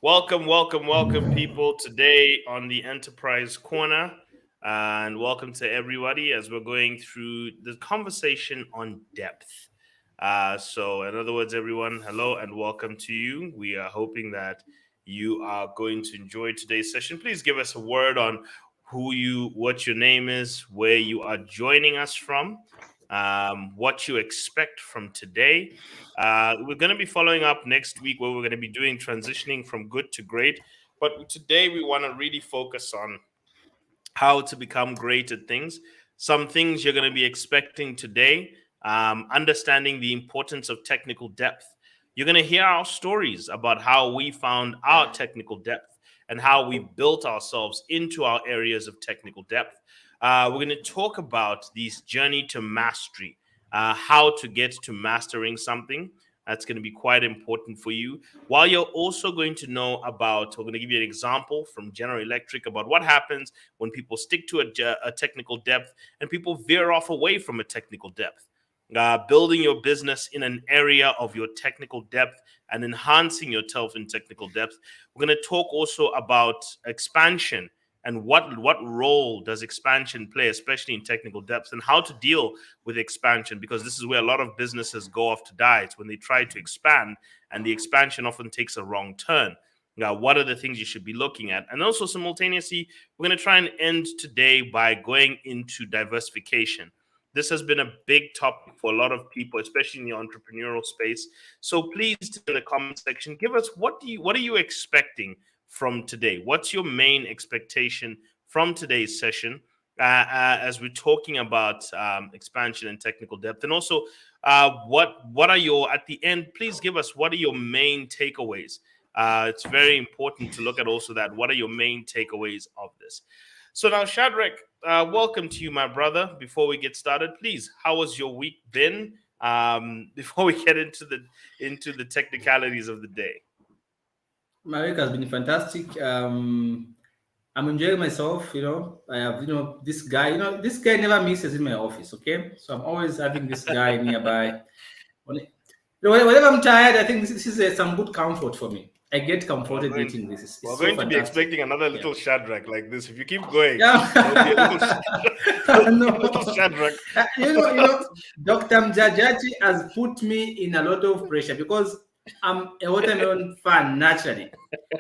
Welcome, people. Today on the Enterprise Corner, and welcome to everybody as we're going through the conversation on depth. So, in other words, everyone, hello and welcome to you. We are hoping that you are going to enjoy today's session. Please give us a word on what your name is, where you are joining us from, what you expect from today. We're going to be following up next week where we're going to be doing transitioning from good to great. But today we want to really focus on how to become great at things. Some things you're going to be expecting today, understanding the importance of technical depth. You're going to hear our stories about how we found our technical depth and how we built ourselves into our areas of technical depth. We're going to talk about this journey to mastery, how to get to mastering something. That's going to be quite important for you. While you're also going to know about, we're going to give you an example from General Electric about what happens when people stick to a technical depth and people veer off away from a technical depth. Building your business in an area of your technical depth and enhancing yourself in technical depth. We're going to talk also about expansion and what role does expansion play, especially in technical depth, and how to deal with expansion, because this is where a lot of businesses go off to die. It's when they try to expand and the expansion often takes a wrong turn. Now, what are the things you should be looking at? And also, simultaneously, we're going to try and end today by going into diversification. This has been a big topic for a lot of people, especially in the entrepreneurial space. So please, in the comment section, give us what are you expecting from today? What's your main expectation from today's session? As we're talking about expansion and technical depth, and also what are your at the end? Please give us what are your main takeaways. It's very important to look at also that what are your main takeaways of this. So now, Shadrach, welcome to you, my brother. Before we get started, please, how has your week been? Before we get into the technicalities of the day. My week has been fantastic. I'm enjoying myself. I have, this guy. This guy never misses in my office. Okay, so I'm always having this guy nearby. Whenever I'm tired, I think this is some good comfort for me. I get We're comforted going, eating this. It's we're so going to be fantastic. expecting another Yeah. little Shadrach like this. If you keep going, there'll be a little, Yeah. little No. Shadrach. Dr. Mjajachi has put me in a lot of pressure because I'm a watermelon fan naturally.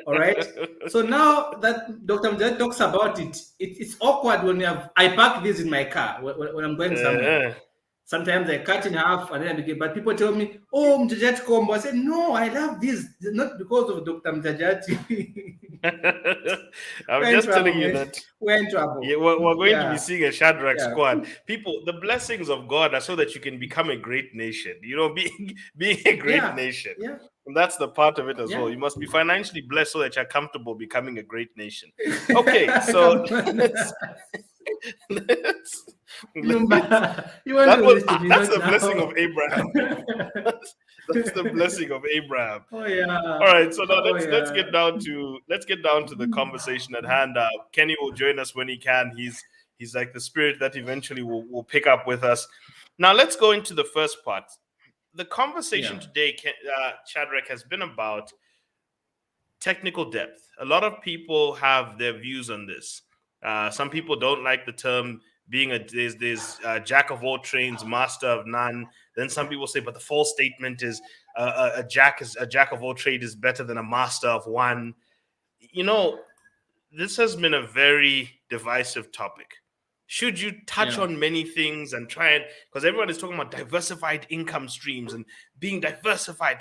All right. So now that Dr. Mjajachi talks about it, it's awkward when I park this in my car when I'm going somewhere. Uh, Sometimes I cut in half and then I begin, but people tell me, "Oh, Mjajati combo." I said, "No, I love this, not because of Dr. Mjajati." I'm We're in just trouble, telling you man. that. We're in Yeah, trouble. we're going to be Yeah, seeing a Shadrach yeah, squad. People, the blessings of God are so that you can become a great nation. Being a great yeah, nation. yeah, And that's the part of it as well. yeah. You must be financially blessed so that you're comfortable becoming a great nation. Okay, so Come on. let's, You, let's you want that to do was this to me, that's not the blessing now. of Abraham. That's the blessing of Abraham. Oh yeah, All right, so now oh let's yeah. get down to the conversation at hand. Kenny will join us when he can. He's like the spirit that eventually will pick up with us. Now let's go into the first part. The conversation Yeah, today, Shadrach, has been about technical depth. A lot of people have their views on this. Some people don't like the term being there's jack of all trades, master of none. Then some people say, but the false statement is a jack of all trades is better than a master of one. You know, this has been a very divisive topic. Should you touch yeah, on many things and try and because everyone is talking about diversified income streams and being diversified.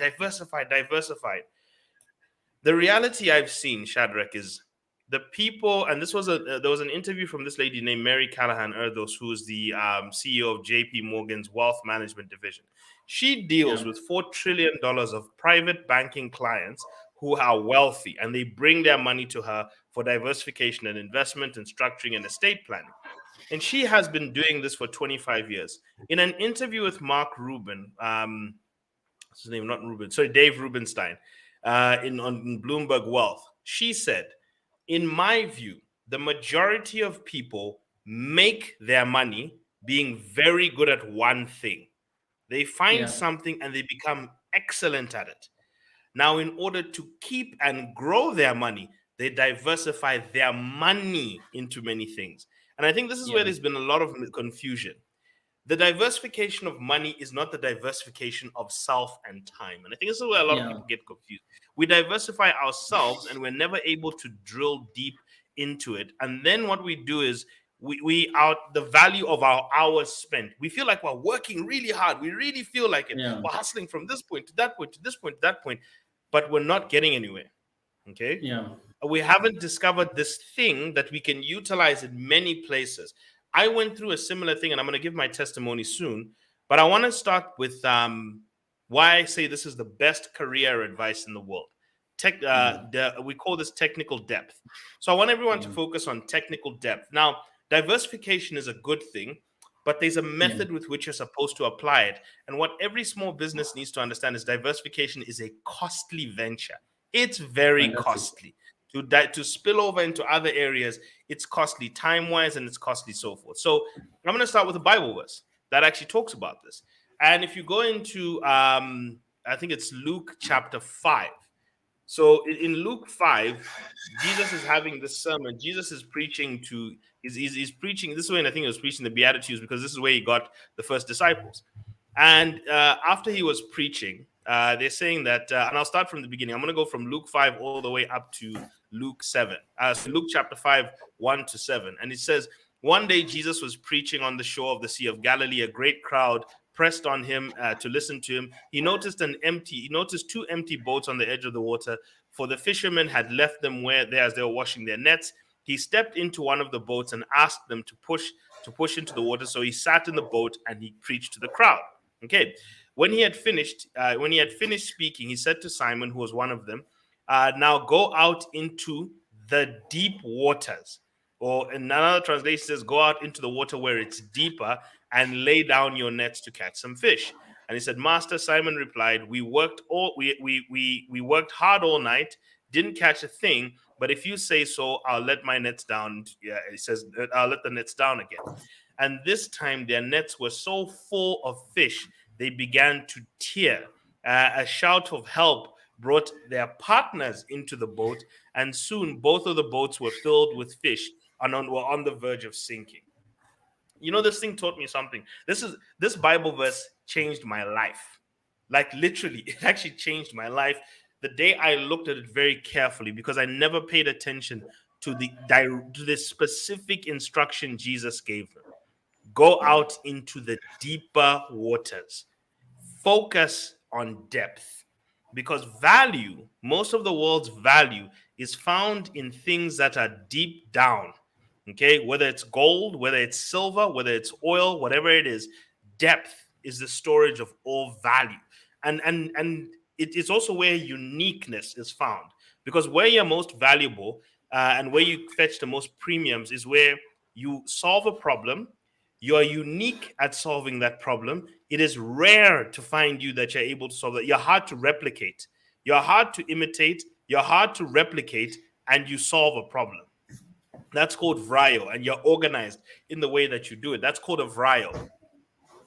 The reality I've seen, Shadrach, is the people, and this was there was an interview from this lady named Mary Callahan Erdos, who is the CEO of JP Morgan's wealth management division. She deals yeah, with $4 trillion of private banking clients who are wealthy, and they bring their money to her for diversification and investment and structuring and estate planning. And she has been doing this for 25 years. In an interview with Mark Rubin, what's his name? Not Rubin, sorry, Dave Rubenstein, in on Bloomberg Wealth. She said, in my view, the majority of people make their money being very good at one thing. They find yeah, something and they become excellent at it. Now, in order to keep and grow their money, they diversify their money into many things. And I think this is where Yeah. there's been a lot of confusion. The diversification of money is not the diversification of self and time. And I think this is where a lot of Yeah. people get confused. We diversify ourselves and we're never able to drill deep into it. And then what we do is we out the value of our hours spent. We feel like we're working really hard. We really feel like it. Yeah. We're hustling from this point to that point to this point to that point, but we're not getting anywhere. Okay. Yeah. We haven't discovered this thing that we can utilize in many places. I went through a similar thing, and I'm going to give my testimony soon. But I want to start with why I say this is the best career advice in the world. Yeah. We call this technical depth. So I want everyone to Yeah. focus on technical depth. Now, diversification is a good thing, but there's a Yeah. method with which you're supposed to apply it. And what every small business needs to understand is diversification is a costly venture. It's very Fantastic. costly to spill over into other areas. It's costly time wise and it's costly so forth. So I'm going to start with a Bible verse that actually talks about this. And if you go into I think it's Luke chapter 5. So in Luke 5, Jesus is having this sermon. Jesus is preaching to he's preaching this way, and I think he was preaching the Beatitudes because this is where he got the first disciples. And after he was preaching, they're saying that, and I'll start from the beginning. I'm going to go from Luke 5 all the way up to Luke 7. So Luke chapter 5, 1 to 7. And it says, one day Jesus was preaching on the shore of the Sea of Galilee. A great crowd pressed on him to listen to him. He noticed two empty boats on the edge of the water, for the fishermen had left them there as they were washing their nets. He stepped into one of the boats and asked them to push into the water. So he sat in the boat and he preached to the crowd. Okay. When he had finished speaking, he said to Simon, who was one of them, now go out into the deep waters. Or in another translation says, go out into the water where it's deeper and lay down your nets to catch some fish. And he said, Master, Simon replied, we worked hard all night, didn't catch a thing, but if you say so, I'll let my nets down. Yeah, he says, I'll let the nets down again. And this time their nets were so full of fish, they began to tear. A shout of help brought their partners into the boat, and soon both of the boats were filled with fish and were on the verge of sinking. You know, this thing taught me something. This Bible verse changed my life. Like literally, it actually changed my life the day I looked at it very carefully, because I never paid attention to the specific instruction Jesus gave them. Go out into the deeper waters. Focus on depth, because most of the world's value is found in things that are deep down. Okay, whether it's gold, whether it's silver, whether it's oil, whatever it is, depth is the storage of all value. And it's also where uniqueness is found, because where you're most valuable and where you fetch the most premiums is where you solve a problem. You are unique at solving that problem. It is rare to find you that you're able to solve that. You're hard to replicate. You're hard to imitate. You're hard to replicate, and you solve a problem. That's called vrio, and you're organized in the way that you do it. That's called a vrio.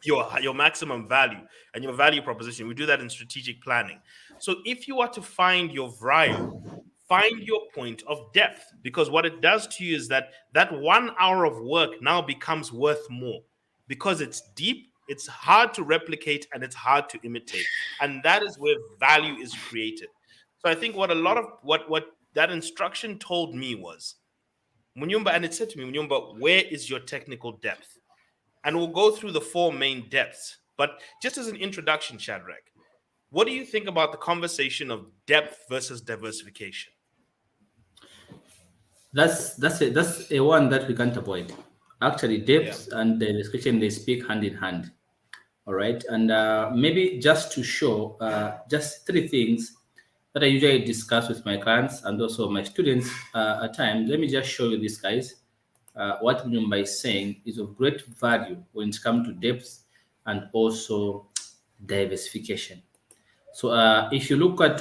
Your maximum value and your value proposition. We do that in strategic planning. So if you are to find your vrio, find your point of depth, because what it does to you is that 1 hour of work now becomes worth more, because it's deep, it's hard to replicate, and it's hard to imitate. And that is where value is created. So I think what that instruction told me was, Munyumba, and it said to me, Munyumba, where is your technical depth? And we'll go through the 4 main depths. But just as an introduction, Shadrach, what do you think about the conversation of depth versus diversification? That's a one that we can't avoid. Actually, Yeah. depth and diversification, they speak hand in hand. All right, and maybe just to show just 3 things that I usually discuss with my clients and also my students at times. Let me just show you this, guys. What we mean by saying is of great value when it comes to depth and also diversification. So if you look at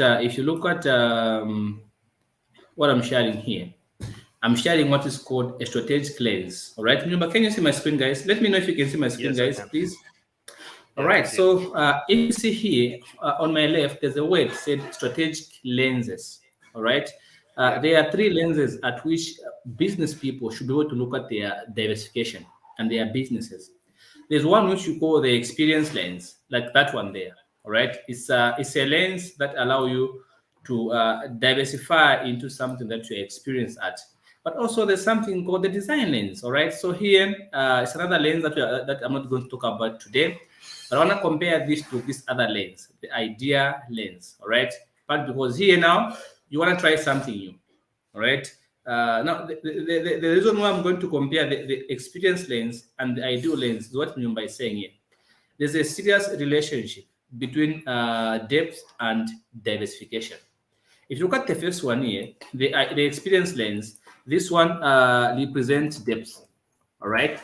what I'm sharing here, I'm sharing what is called a strategic lens. All right, remember, can you see my screen, guys? Let me know if you can see my screen, Yes, I guys, can. please. All Yes, right. yes, So if you see here on my left, there's a word said strategic lenses. All right. yeah, There are three lenses at which business people should be able to look at their diversification and their businesses. There's one which you call the experience lens, like that one there. All right. It's a lens that allow you to diversify into something that you experience at. But also there's something called the design lens. All right. So here it's another lens that I'm not going to talk about today. But I want to compare this to this other lens, the idea lens. All right. But because here now you want to try something new. All right. Now, the reason why I'm going to compare the experience lens and the ideal lens is what I mean by saying here. There's a serious relationship between depth and diversification. If you look at the first one here, the experience lens, this one represents depth. All right.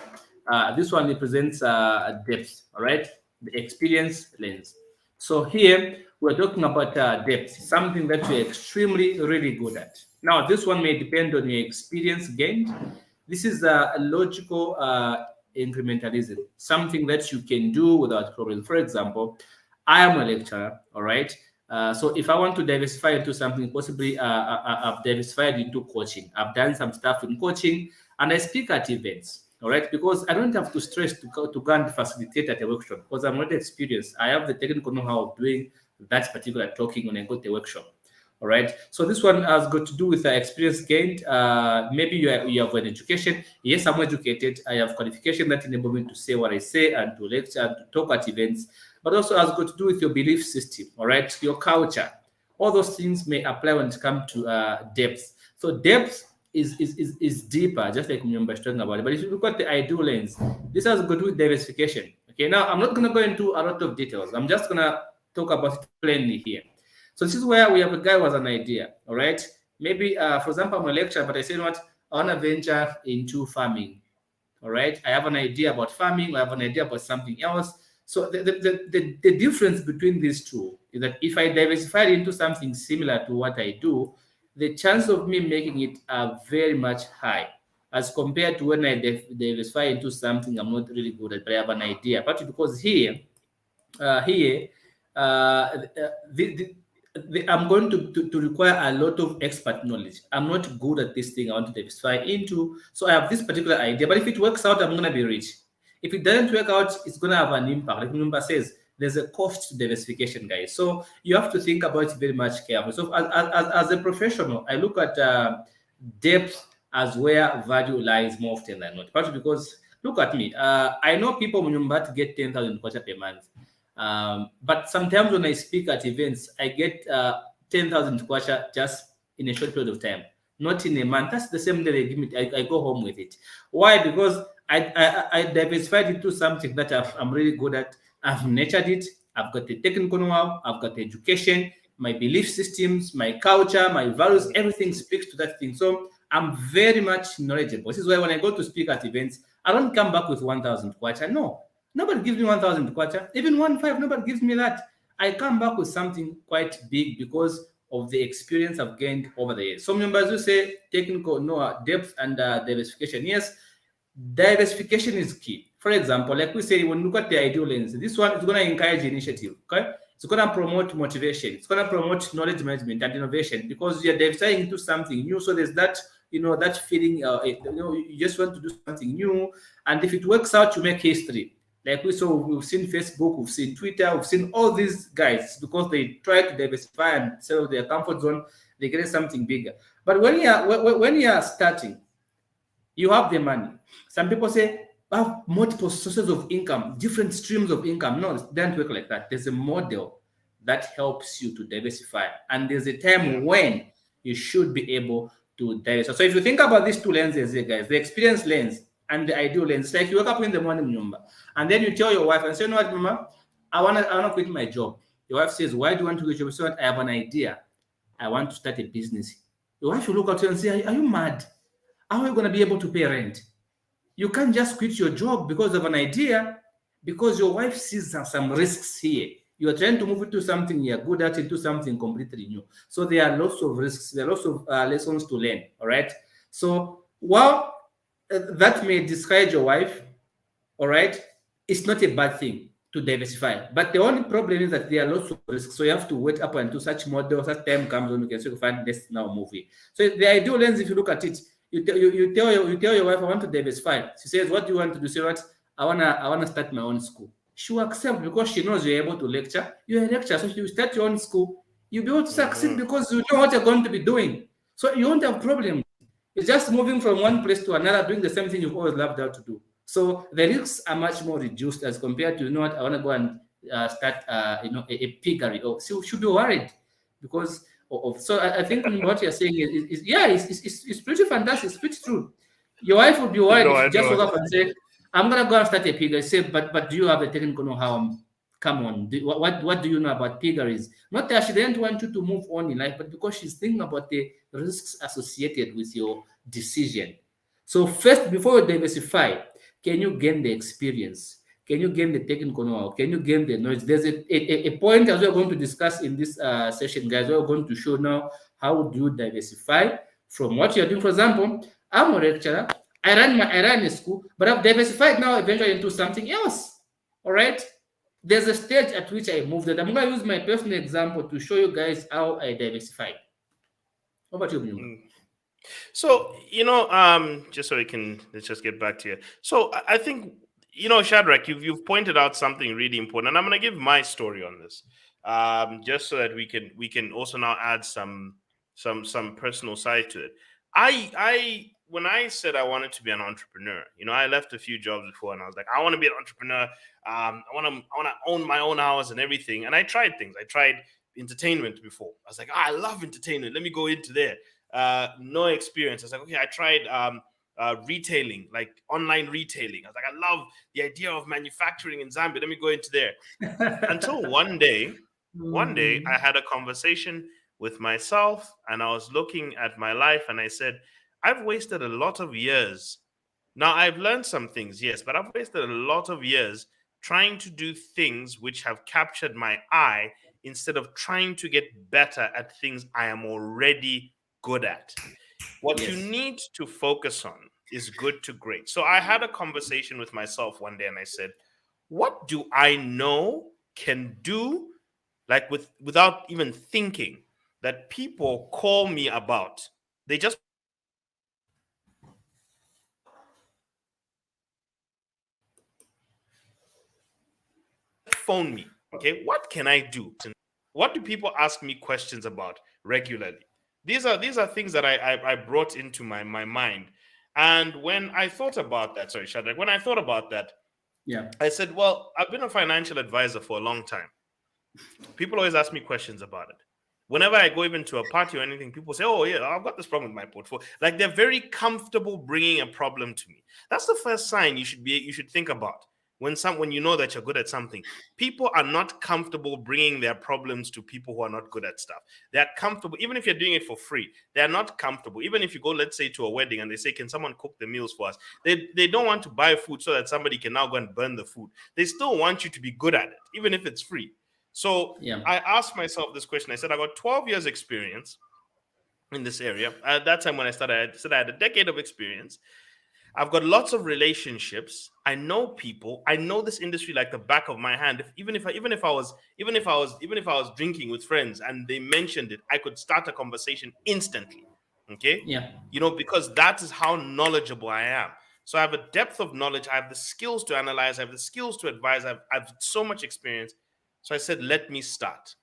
This one represents depth. All right. The experience lens. So here we're talking about depth, something that you're extremely really good at. Now, this one may depend on your experience gained. This is a logical incrementalism, something that you can do without problem. For example, I am a lecturer, all right? So if I want to diversify into something, possibly I've diversified into coaching. I've done some stuff in coaching and I speak at events, all right? Because I don't have to stress to go and facilitate at a workshop because I'm not experienced. I have the technical know-how of doing that particular talking when I go to a workshop. All right. So this one has got to do with experience gained. Maybe you have an education. Yes, I'm educated. I have qualification that enable me to say what I say and to lecture and to talk at events. But also has got to do with your belief system. All right, your culture. All those things may apply when it comes to depth. So depth is deeper, just like Nyumba is talking about it. But if you look at the ideal lens, this has got to do with diversification. Okay. Now I'm not going to go into a lot of details. I'm just going to talk about it plainly here. So this is where we have a guy who has an idea, all right? Maybe, for example, I'm a lecturer, but I say, you know what, I want to venture into farming, all right? I have an idea about farming, I have an idea about something else. So the difference between these two is that if I diversify into something similar to what I do, the chance of me making it are very much high as compared to when I diversify into something I'm not really good at, but I have an idea. But because here, I'm going to require a lot of expert knowledge. I'm not good at this thing I want to diversify into. So I have this particular idea, but if it works out, I'm going to be rich. If it doesn't work out, it's going to have an impact. Like Numba says, there's a cost to diversification, guys. So you have to think about it very much carefully. So as a professional, I look at depth as where value lies more often than not. Partly because, look at me. I know people in Mumbai get 10,000 kwacha per month. But sometimes when I speak at events, I get 10,000 kwacha just in a short period of time, not in a month. That's the same day they give me. I go home with it. Why? Because I diversified into something that I'm really good at. I've nurtured it. I've got the technical know-how. I've got the education, my belief systems, my culture, my values. Everything speaks to that thing. So I'm very much knowledgeable. This is why when I go to speak at events, I don't come back with 1,000 kwacha. No, nobody gives me 1,000 kwacha. Even 1,500, nobody gives me that. I come back with something quite big because of the experience I've gained over the years. Some members will say technical, no, depth and diversification. Yes, diversification is key. For example, like we say, when you look at the ideal lens, this one is going to encourage initiative. Okay, it's going to promote motivation. It's going to promote knowledge management and innovation because you're diversifying into something new. So there's that, that feeling. You just want to do something new, and if it works out, you make history. Like we've seen Facebook, we've seen Twitter, we've seen all these guys because they try to diversify and sell their comfort zone. They get something bigger. But when you are starting, you have the money. Some people say, I have multiple sources of income, different streams of income. No, it doesn't work like that. There's a model that helps you to diversify. And there's a time when you should be able to diversify. So if you think about these two lenses here, guys, the experience lens and the ideal lens, it's like you wake up in the morning, number, and then you tell your wife and say, you know what, Mama, I wanna quit my job. Your wife says, why do you want to quit your job? So I have an idea. I want to start a business. Your wife will look at you and say, are you mad? How are you going to be able to pay rent? You can't just quit your job because of an idea, because your wife sees some risks here. You are trying to move into something you're good at, into something completely new. So there are lots of risks. There are lots of lessons to learn. All right. So while that may discourage your wife, all right, it's not a bad thing to diversify. But the only problem is that there are lots of risks. So you have to wait up until such model, such time comes when you can still find this now movie. So the ideal lens, if you look at it, you tell your wife, I want to diversify. She says, what do you want to do? Say, what? I wanna start my own school. She will accept because she knows you're able to lecture. You're a lecturer, so if you start your own school, you'll be able to succeed because you know what you're going to be doing. So you won't have problems. It's just moving from one place to another, doing the same thing you've always loved how to do. So the risks are much more reduced as compared to, you know what, I want to go and start, a piggery. Or so should be worried because of. So I think what you're saying it's pretty fantastic. It's pretty true. Your wife would be worried if I you just know. woke up and say, "I'm gonna go and start a piggery." Say, but do you have a technical know-how? Come on, what do you know about piggeries? Not that she didn't want you to move on in life, but because she's thinking about the risks associated with your decision. So first, before you diversify, can you gain the experience? Can you gain the technical know-how? Can you gain the knowledge? There's a point as we're going to discuss in this session, guys. We're going to show now how do you diversify from what you're doing. For example, I'm a lecturer. I ran a school, but I've diversified now eventually into something else. All right. There's a stage at which I moved it. I'm going to use my personal example to show you guys how I diversified. How about you, Mjunga? So, just so we can let's just get back to you. So I think, Shadrach, you've pointed out something really important, and I'm gonna give my story on this. Just so that we can also now add some personal side to it. I when I said I wanted to be an entrepreneur, I left a few jobs before and I was like, I want to be an entrepreneur. I wanna own my own house and everything. And I tried things. I tried entertainment before. I was like, I love entertainment. Let me go into there. No experience. I was like, okay, I tried retailing, like online retailing. I was like, I love the idea of manufacturing in Zambia. Let me go into there. Until one day, I had a conversation with myself and I was looking at my life and I said, I've wasted a lot of years. Now, I've learned some things, yes, but I've wasted a lot of years trying to do things which have captured my eye instead of trying to get better at things I am already good at. What you Yes. need to focus on is good to great. So I had a conversation with myself one day and I said, what do I know can do, like without even thinking, that people call me about? They just phone me. Okay, what can I do? What do people ask me questions about regularly? These are things that I brought into my mind. And when I thought about that, sorry, Shadrach, when I thought about that, Yeah. I said, well, I've been a financial advisor for a long time. People always ask me questions about it. Whenever I go even to a party or anything, people say, oh, yeah, I've got this problem with my portfolio. Like they're very comfortable bringing a problem to me. That's the first sign you should think about. When you know that you're good at something, people are not comfortable bringing their problems to people who are not good at stuff. They're comfortable, even if you're doing it for free, they're not comfortable. Even if you go, let's say, to a wedding and they say, can someone cook the meals for us? They don't want to buy food so that somebody can now go and burn the food. They still want you to be good at it, even if it's free. So Yeah. I asked myself this question. I said, I got 12 years experience in this area. At that time when I started, I said I had a decade of experience. I've got lots of relationships. I know people. I know this industry like the back of my hand. Even if I was drinking with friends and they mentioned it, I could start a conversation instantly. Okay, Yeah. because that is how knowledgeable I am. So I have a depth of knowledge. I have the skills to analyze. I have the skills to advise. I've so much experience. So I said, let me start.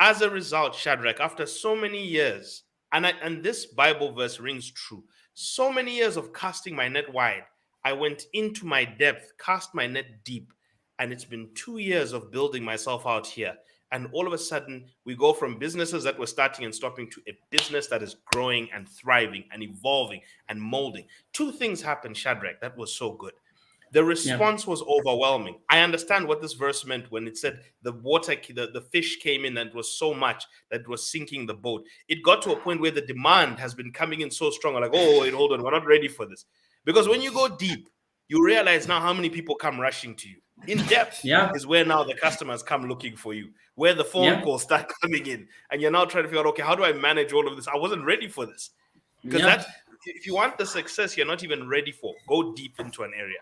As a result, Shadrach, after so many years, and this Bible verse rings true, so many years of casting my net wide, I went into my depth, cast my net deep, and it's been 2 years of building myself out here. And all of a sudden, we go from businesses that were starting and stopping to a business that is growing and thriving and evolving and molding. Two things happened, Shadrach, that was so good. The Yeah. response was overwhelming. I understand what this verse meant when it said the fish came in and it was so much that it was sinking the boat. It got to a point where the demand has been coming in so strong. Like, oh, wait, hold on, we're not ready for this. Because when you go deep, you realize now how many people come rushing to you. In depth Yeah. is where now the customers come looking for you, where the phone Yeah. calls start coming in, and you're now trying to figure out, okay, how do I manage all of this? I wasn't ready for this. Because Yeah. that, if you want the success you're not even ready for, go deep into an area.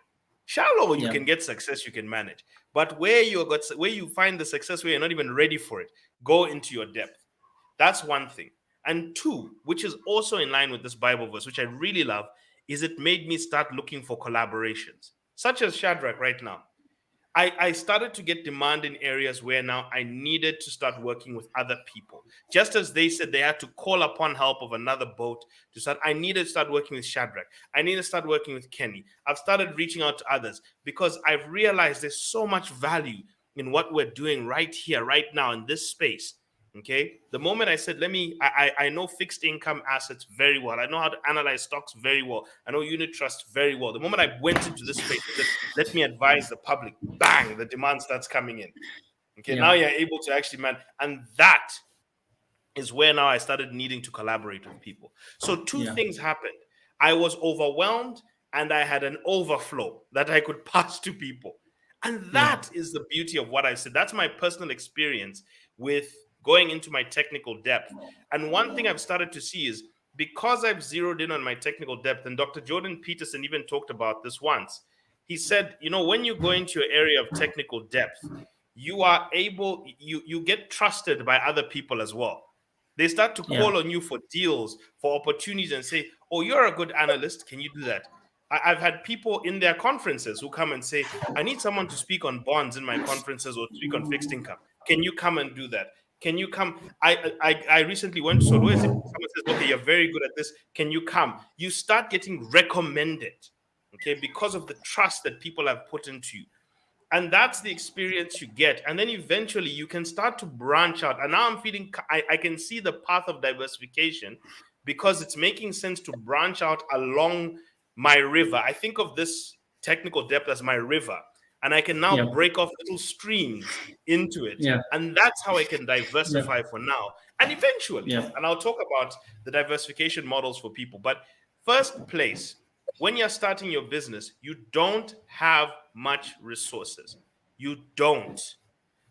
Shallow, you Yeah. can get success, you can manage. But where you find the success where you're not even ready for it, go into your depth. That's one thing. And two, which is also in line with this Bible verse, which I really love, is it made me start looking for collaborations, such as Shadrach right now. I started to get demand in areas where now I needed to start working with other people. Just as they said they had to call upon help of another boat to start, I needed to start working with Shadrach. I needed to start working with Kenny. I've started reaching out to others because I've realized there's so much value in what we're doing right here, right now, in this space. Okay. The moment I said, I know fixed income assets very well. I know how to analyze stocks very well. I know unit trust very well. The moment I went into this space, I said, let me advise the public. Bang, the demand starts coming in. Okay, now Yeah. you're able to actually man, and that is where now I started needing to collaborate with people. So two Yeah. things happened. I was overwhelmed and I had an overflow that I could pass to people. And Yeah. that is the beauty of what I said. That's my personal experience with going into my technical depth. And one thing I've started to see is because I've zeroed in on my technical depth, and Dr. Jordan Peterson even talked about this once. He said, when you go into your area of technical depth, you are able, you get trusted by other people as well. They start to Yeah. call on you for deals, for opportunities, and say, "Oh, you're a good analyst. Can you do that?" I've had people in their conferences who come and say, "I need someone to speak on bonds in my conferences or speak on fixed income. Can you come and do that? Can you come?" I recently went to Solwezi. Someone says, "Okay, you're very good at this. Can you come?" You start getting recommended, okay, because of the trust that people have put into you. And that's the experience you get. And then eventually you can start to branch out. And now I'm feeling, I can see the path of diversification because it's making sense to branch out along my river. I think of this technical depth as my river. And I can now Yeah. break off little streams into it. Yeah. And that's how I can Yeah. diversify for now. And eventually, Yeah. and I'll talk about the diversification models for people. But first place, when you're starting your business, you don't have much resources. You don't.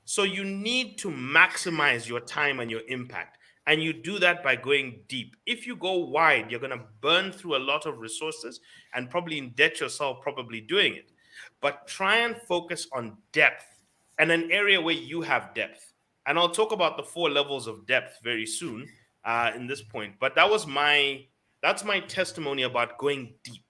So you need to maximize your time and your impact. And you do that by going deep. If you go wide, you're going to burn through a lot of resources and probably indebt yourself probably doing it. But try and focus on depth and an area where you have depth. And I'll talk about the 4 levels of depth very soon in this point. But that's my testimony about going deep.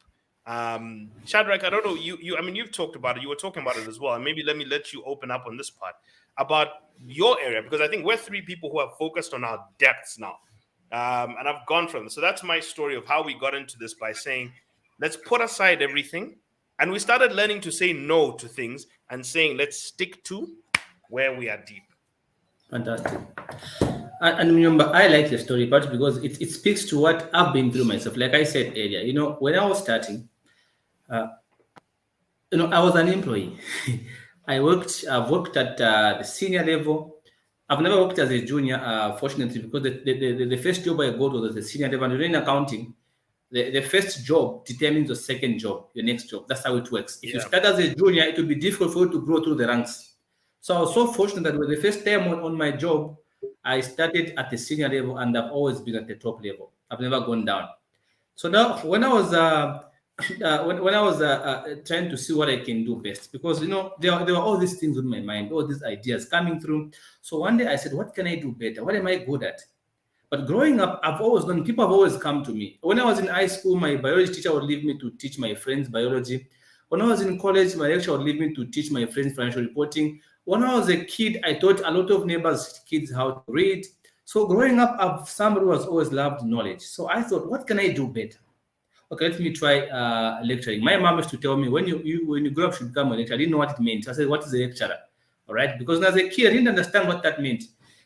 Shadrach, I don't know, I mean, you've talked about it. You were talking about it as well. And maybe let me let you open up on this part about your area, because I think we're 3 people who have focused on our depths now. And I've gone from this. So that's my story of how we got into this by saying, let's put aside everything. And we started learning to say no to things and saying, let's stick to where we are deep. Fantastic. And remember, I like the story part because it speaks to what I've been through myself. Like I said earlier, when I was starting, uh, I was an employee. I've worked at the senior level. I've never worked as a junior, fortunately, because the first job I got was at the senior level. And in accounting, the first job determines the second job, your next job. That's how it works. If you Yeah. start as a junior, it will be difficult for you to grow through the ranks. So I was so fortunate that with the first time on my job, I started at the senior level and I've always been at the top level. I've never gone down. So now, when I was when I was trying to see what I can do best, because there were all these things in my mind, all these ideas coming through. So one day I said, what can I do better? What am I good at? But growing up, I've always known people have always come to me. When I was in high school, my biology teacher would leave me to teach my friends biology. When I was in college, my lecturer would leave me to teach my friends financial reporting. When I was a kid, I taught a lot of neighbors' kids how to read. So growing up, I'm somebody who has always loved knowledge. So I thought, what can I do better? Okay, let me try lecturing. My mom used to tell me, when you grow up, you should become a lecturer. I didn't know what it meant. I said, what is a lecturer? All right, because as a kid, I didn't understand what that meant.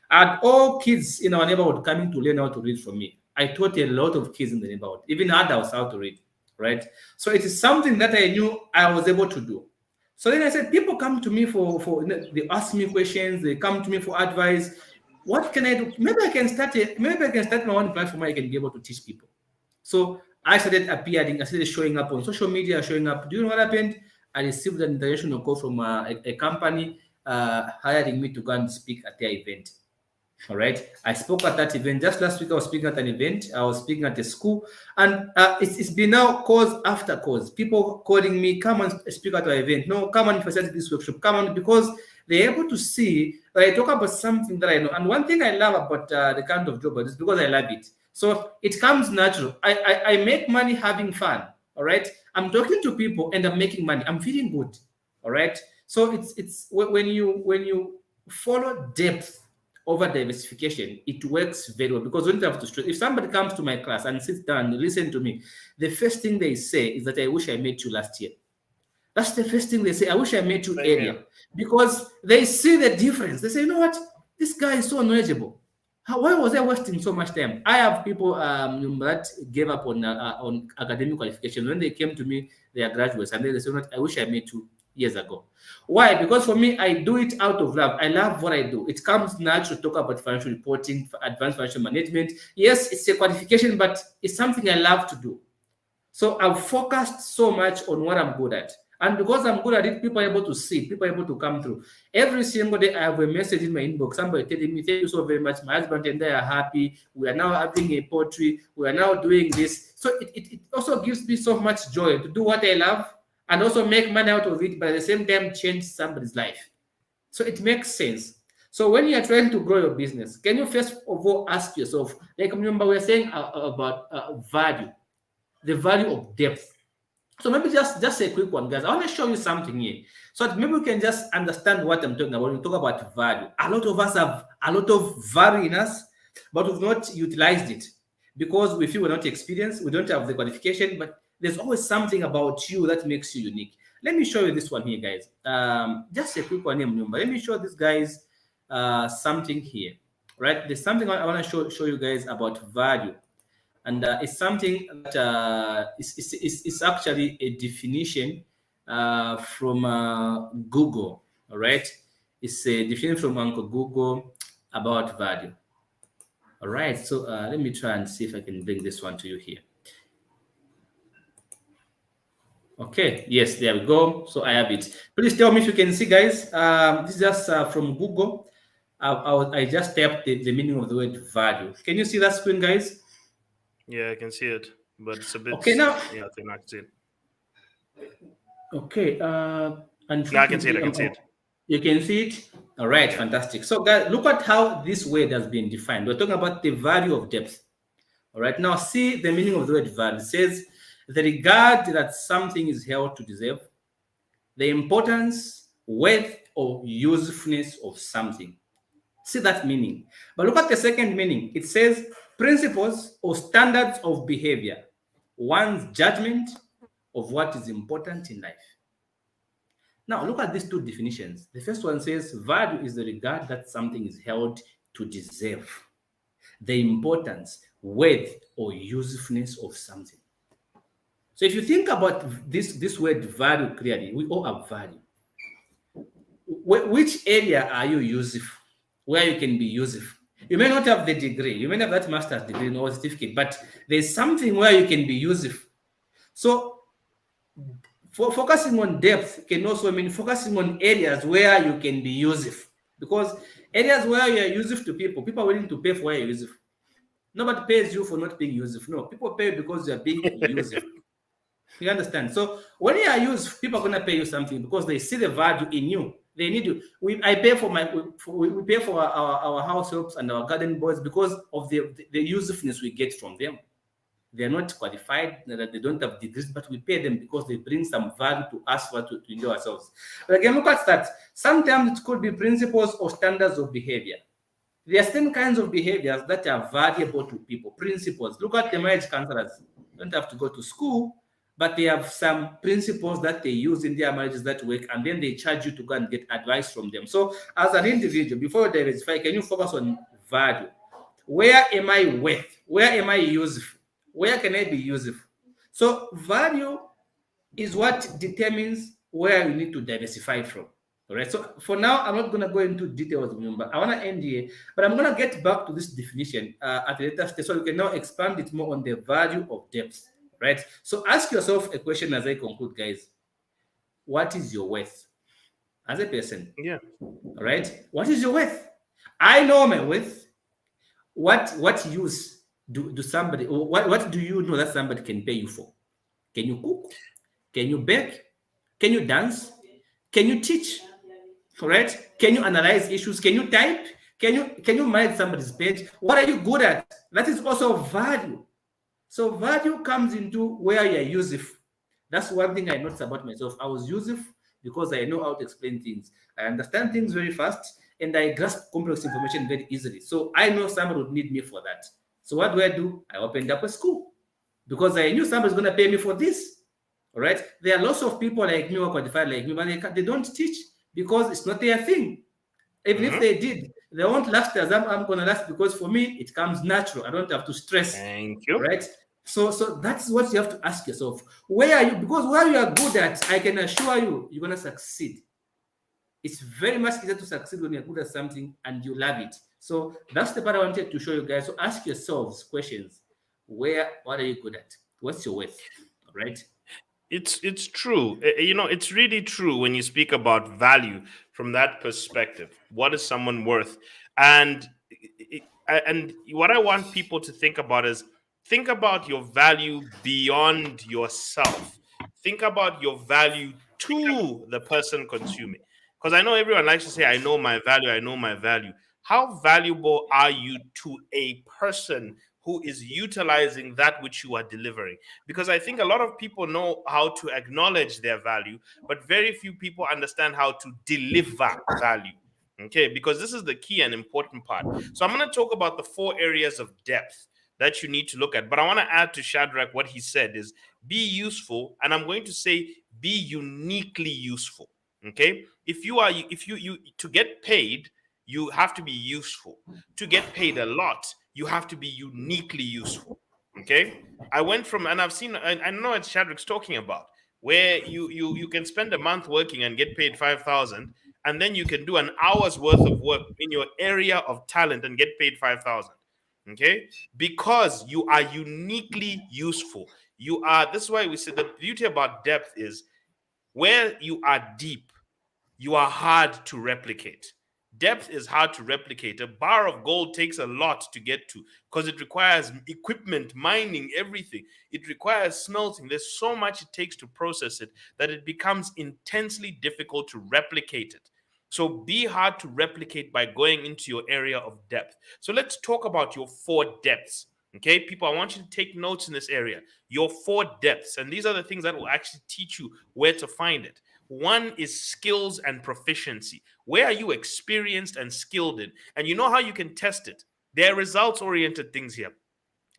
I had all kids in our neighborhood coming to learn how to read from me. I taught a lot of kids in the neighborhood, even adults, how to read. Right, so it is something that I knew I was able to do. So then I said, people come to me they ask me questions, they come to me for advice. What can I do? Maybe I can start my own platform where I can be able to teach people. So I started appearing, I started showing up on social media, showing up. Do you know what happened? I received an international call from a company hiring me to go and speak at their event. All right. I spoke at that event just last week. I was speaking at an event. I was speaking at a school, and it's been now cause after cause. People calling me, come and speak at our event. No, come and facilitate this workshop. Come on, because they're able to see that I talk about something that I know. And one thing I love about the kind of job is because I love it. So it comes natural. I make money having fun. All right. I'm talking to people and I'm making money. I'm feeling good. All right. So it's when you follow depth over diversification, it works very well because you don't have to stress. If somebody comes to my class and sits down and listen to me, the first thing they say is that I wish I met you last year. That's the first thing they say. I wish I met you Same earlier here. because they see the difference. They say, you know what? This guy is so knowledgeable. Why was I wasting so much time? I have people that gave up on academic qualifications. When they came to me, they are graduates, and they say, "What? I wish I met you years ago." Why? Because for me, I do it out of love. I love what I do. It comes natural to talk about financial reporting, advanced financial management. Yes, it's a qualification, but it's something I love to do. So I've focused so much on what I'm good at. And because I'm good at it, people are able to see, people are able to come through. Every single day, I have a message in my inbox, somebody telling me, thank you so very much. My husband and I are happy. We are now having a poetry. We are now doing this. So it also gives me so much joy to do what I love and also make money out of it, but at the same time, change somebody's life. So it makes sense. So when you are trying to grow your business, can you first of all ask yourself, like remember we were saying about value, the value of depth. So maybe just a quick one, guys. I want to show you something here, so that maybe we can just understand what I'm talking about when we talk about value. A lot of us have a lot of value in us, but we've not utilized it because we feel we're not experienced. We don't have the qualification, but there's always something about you that makes you unique. Let me show you this one here, guys. Just a quick one here, number. Let me show this guys something here. Right? There's something I want to show you guys about value, and it's something that is actually a definition from Google. All right, it's a definition from Uncle Google about value. All right, so let me try and see if I can bring this one to you here. Okay, yes, there we go. So I have it. Please tell me if you can see, guys. This is just from Google. I just tapped the meaning of the word value. Can you see that screen, guys? Yeah, I can see it, but it's a bit. Okay, now. Yeah, I think I can see it. Okay, No, I can see it. I can see it. You can see it. All right, Yeah. fantastic. So, guys, look at how this word has been defined. We're talking about the value of depth. All right, now see the meaning of the word value. It says the regard that something is held to deserve, the importance, worth, or usefulness of something. See that meaning. But look at the second meaning. It says principles or standards of behavior, one's judgment of what is important in life. Now, look at these two definitions. The first one says value is the regard that something is held to deserve, the importance, worth, or usefulness of something. So if you think about this word value clearly, we all have value. Which area are you useful? Where you can be useful? You may not have the degree, you may have that master's degree or certificate, but there's something where you can be useful. So focusing on depth can also mean focusing on areas where you can be useful. Because areas where you are useful to people, people are willing to pay for where you're useful. Nobody pays you for not being useful. No, people pay because you are being useful. You understand? So when you are useful, people are going to pay you something because they see the value in you. They need you. I pay for we pay for our house helps and our garden boys because of the usefulness we get from them. They're not qualified, that they don't have degrees, but we pay them because they bring some value to us to enjoy ourselves. But again, look at that. Sometimes it could be principles or standards of behavior. There are certain kinds of behaviors that are valuable to people. Principles. Look at the marriage counselors. You don't have to go to school, but they have some principles that they use in their marriages that work, and then they charge you to go and get advice from them. So, as an individual, before you diversify, can you focus on value? Where am I worth? Where am I useful? Where can I be useful? So, value is what determines where you need to diversify from. All right. So for now, I'm not going to go into details, remember. I want to end here, but I'm going to get back to this definition at a later stage so you can now expand it more on the value of depth. Right. So ask yourself a question as I conclude, guys. What is your worth as a person? Yeah. All right. What is your worth? I know my worth. what use do somebody, or what do you know that somebody can pay you for? Can you cook? Can you bake? Can you dance? Can you teach? Correct? Can you analyze issues? Can you type? Can you manage somebody's page? What are you good at? That is also value. So value comes into where you're useful. That's one thing I noticed about myself. I was useful because I know how to explain things. I understand things very fast and I grasp complex information very easily. So I know somebody would need me for that. So what do? I opened up a school because I knew somebody's going to pay me for this. All right. There are lots of people like me who are qualified like me, but they don't teach because it's not their thing. Even if Mhm. they did, they won't last as I'm going to last because for me, it comes natural. I don't have to stress. Thank All you. right. So that's what you have to ask yourself. Where are you? Because where you are good at, I can assure you, you're going to succeed. It's very much easier to succeed when you're good at something and you love it. So that's the part I wanted to show you guys. So ask yourselves questions. What are you good at? What's your worth? All right. It's true. It's really true when you speak about value from that perspective. What is someone worth? And and what I want people to think about is think about your value beyond yourself. Think about your value to the person consuming. Because I know everyone likes to say, I know my value, I know my value. How valuable are you to a person who is utilizing that which you are delivering? Because I think a lot of people know how to acknowledge their value, but very few people understand how to deliver value. Okay, because this is the key and important part. So I'm going to talk about the 4 areas of depth that you need to look at. But I want to add to Shadrach what he said is be useful, and I'm going to say be uniquely useful. Okay, if you to get paid, you have to be useful. To get paid a lot, you have to be uniquely useful. Okay, I went from, and I've seen, I know what Shadrach's talking about, where you can spend a month working and get paid 5,000, and then you can do an hour's worth of work in your area of talent and get paid 5,000. Okay, because you are uniquely useful. You are. This is why we say the beauty about depth is where you are deep, you are hard to replicate. Depth is hard to replicate. A bar of gold takes a lot to get to because it requires equipment, mining, everything. It requires smelting. There's so much it takes to process it that it becomes intensely difficult to replicate it. So be hard to replicate by going into your area of depth. So let's talk about your 4 depths. Okay, people, I want you to take notes in this area. Your 4 depths. And these are the things that will actually teach you where to find it. One is skills and proficiency. Where are you experienced and skilled in? And you know how you can test it. There are results oriented things here.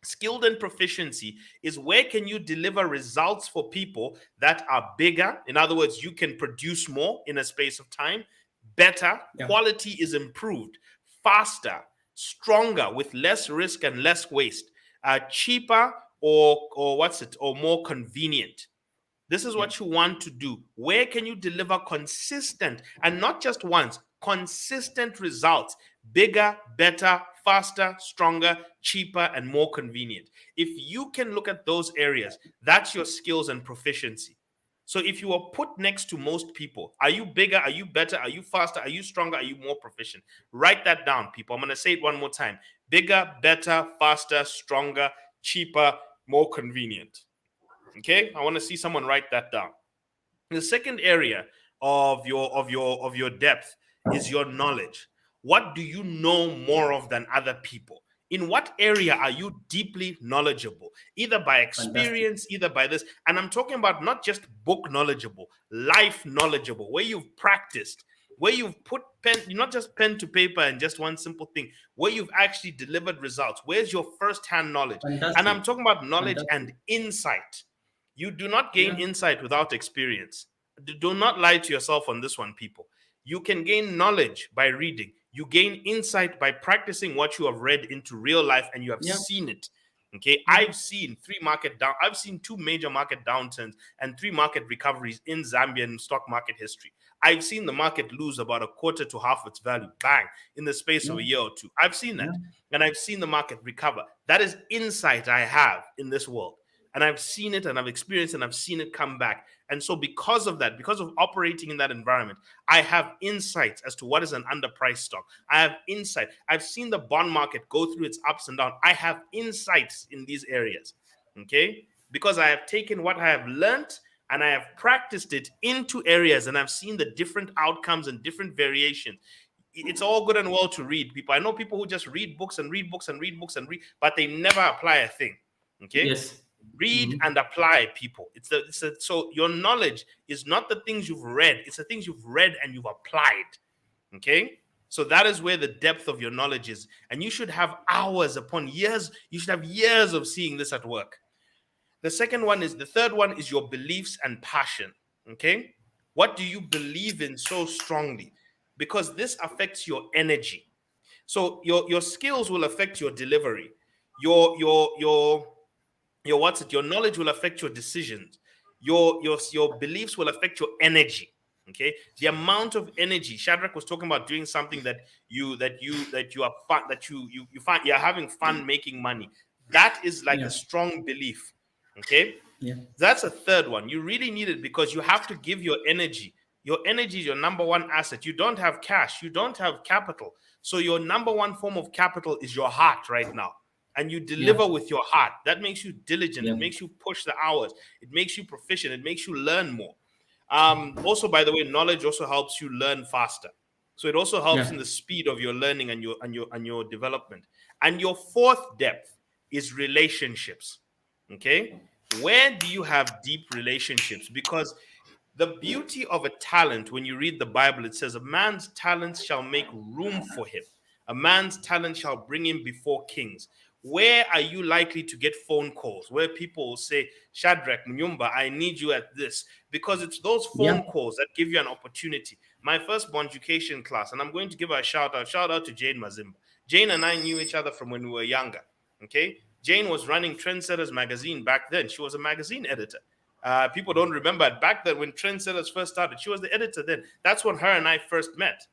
Skilled and proficiency is where can you deliver results for people that are bigger. In other words, you can produce more in a space of time. Better, Yeah. quality is improved. Faster, stronger, with less risk and less waste. Cheaper, or what's it, or more convenient. This is Yeah. what you want to do. Where can you deliver consistent, and not just once, consistent results? Bigger, better, faster, stronger, cheaper, and more convenient. If you can look at those areas, that's your skills and proficiency. So if you are put next to most people, are you bigger? Are you better? Are you faster? Are you stronger? Are you more proficient? Write that down, people. I'm going to say it one more time: bigger, better, faster, stronger, cheaper, more convenient. Okay, I want to see someone write that down. The second area of your depth is your knowledge. What do you know more of than other people? In what area are you deeply knowledgeable? Either by Fantastic. experience, either by this. And I'm talking about not just book knowledgeable, life knowledgeable, where you've practiced, where you've put pen, not just pen to paper and just one simple thing, where you've actually delivered results. Where's your first-hand knowledge? And Fantastic. I'm talking about knowledge Fantastic. and insight. You do not gain Yeah. insight without experience. Do not lie to yourself on this one, people. You can gain knowledge by reading. You gain insight by practicing what you have read into real life and you have Yeah. seen it. Okay, Yeah. I've seen 2 major market downturns and 3 market recoveries in Zambian stock market history. I've seen the market lose about a quarter to half its value, bang, in the space Yeah. of a year or two. I've seen Yeah. that. And I've seen the market recover. That is insight I have in this world. And I've seen it and I've experienced and I've seen it come back. And so, because of that, because of operating in that environment, I have insights as to what is an underpriced stock. I have insight. I've seen the bond market go through its ups and downs. I have insights in these areas. Okay. Because I have taken what I have learned and I have practiced it into areas and I've seen the different outcomes and different variations. It's all good and well to read people. I know people who just read books and read books and read books and read, but they never apply a thing. Okay. Yes. Read and apply, people. So your knowledge is not the things you've read, it's the things you've read and you've applied. Okay. So that is where the depth of your knowledge is. And you should have hours upon years. You should have years of seeing this at work. The third one is your beliefs and passion. Okay. What do you believe in so strongly? Because this affects your energy. So your skills will affect your delivery. Your knowledge will affect your decisions. Your beliefs will affect your energy. Okay. The amount of energy. Shadrach was talking about doing something that you are fun, that you find you're having fun making money. That is like a strong belief. Okay. Yeah. That's a third one. You really need it because you have to give your energy. Your energy is your number one asset. You don't have cash, you don't have capital. So your number one form of capital is your heart right now. And you deliver with your heart. That makes you diligent. It makes you push the hours. It makes you proficient. It makes you learn more. Also, by the way, knowledge also helps you learn faster. So it also helps in the speed of your learning and your development. And your fourth depth is relationships. Okay, where do you have deep relationships? Because the beauty of a talent, when you read the Bible, it says, a man's talents shall make room for him. A man's talent shall bring him before kings. Where are you likely to get phone calls where people will say, Shadrach, Mnyumba, I need you at this? Because it's those phone calls that give you an opportunity. My first Bonjucation class, and I'm going to give her a shout out to Jane Mazimba. Jane and I knew each other from when we were younger. Okay. Jane was running Trendsetters magazine back then. She was a magazine editor. People don't remember it. Back then when Trendsetters first started, she was the editor then. That's when her and I first met.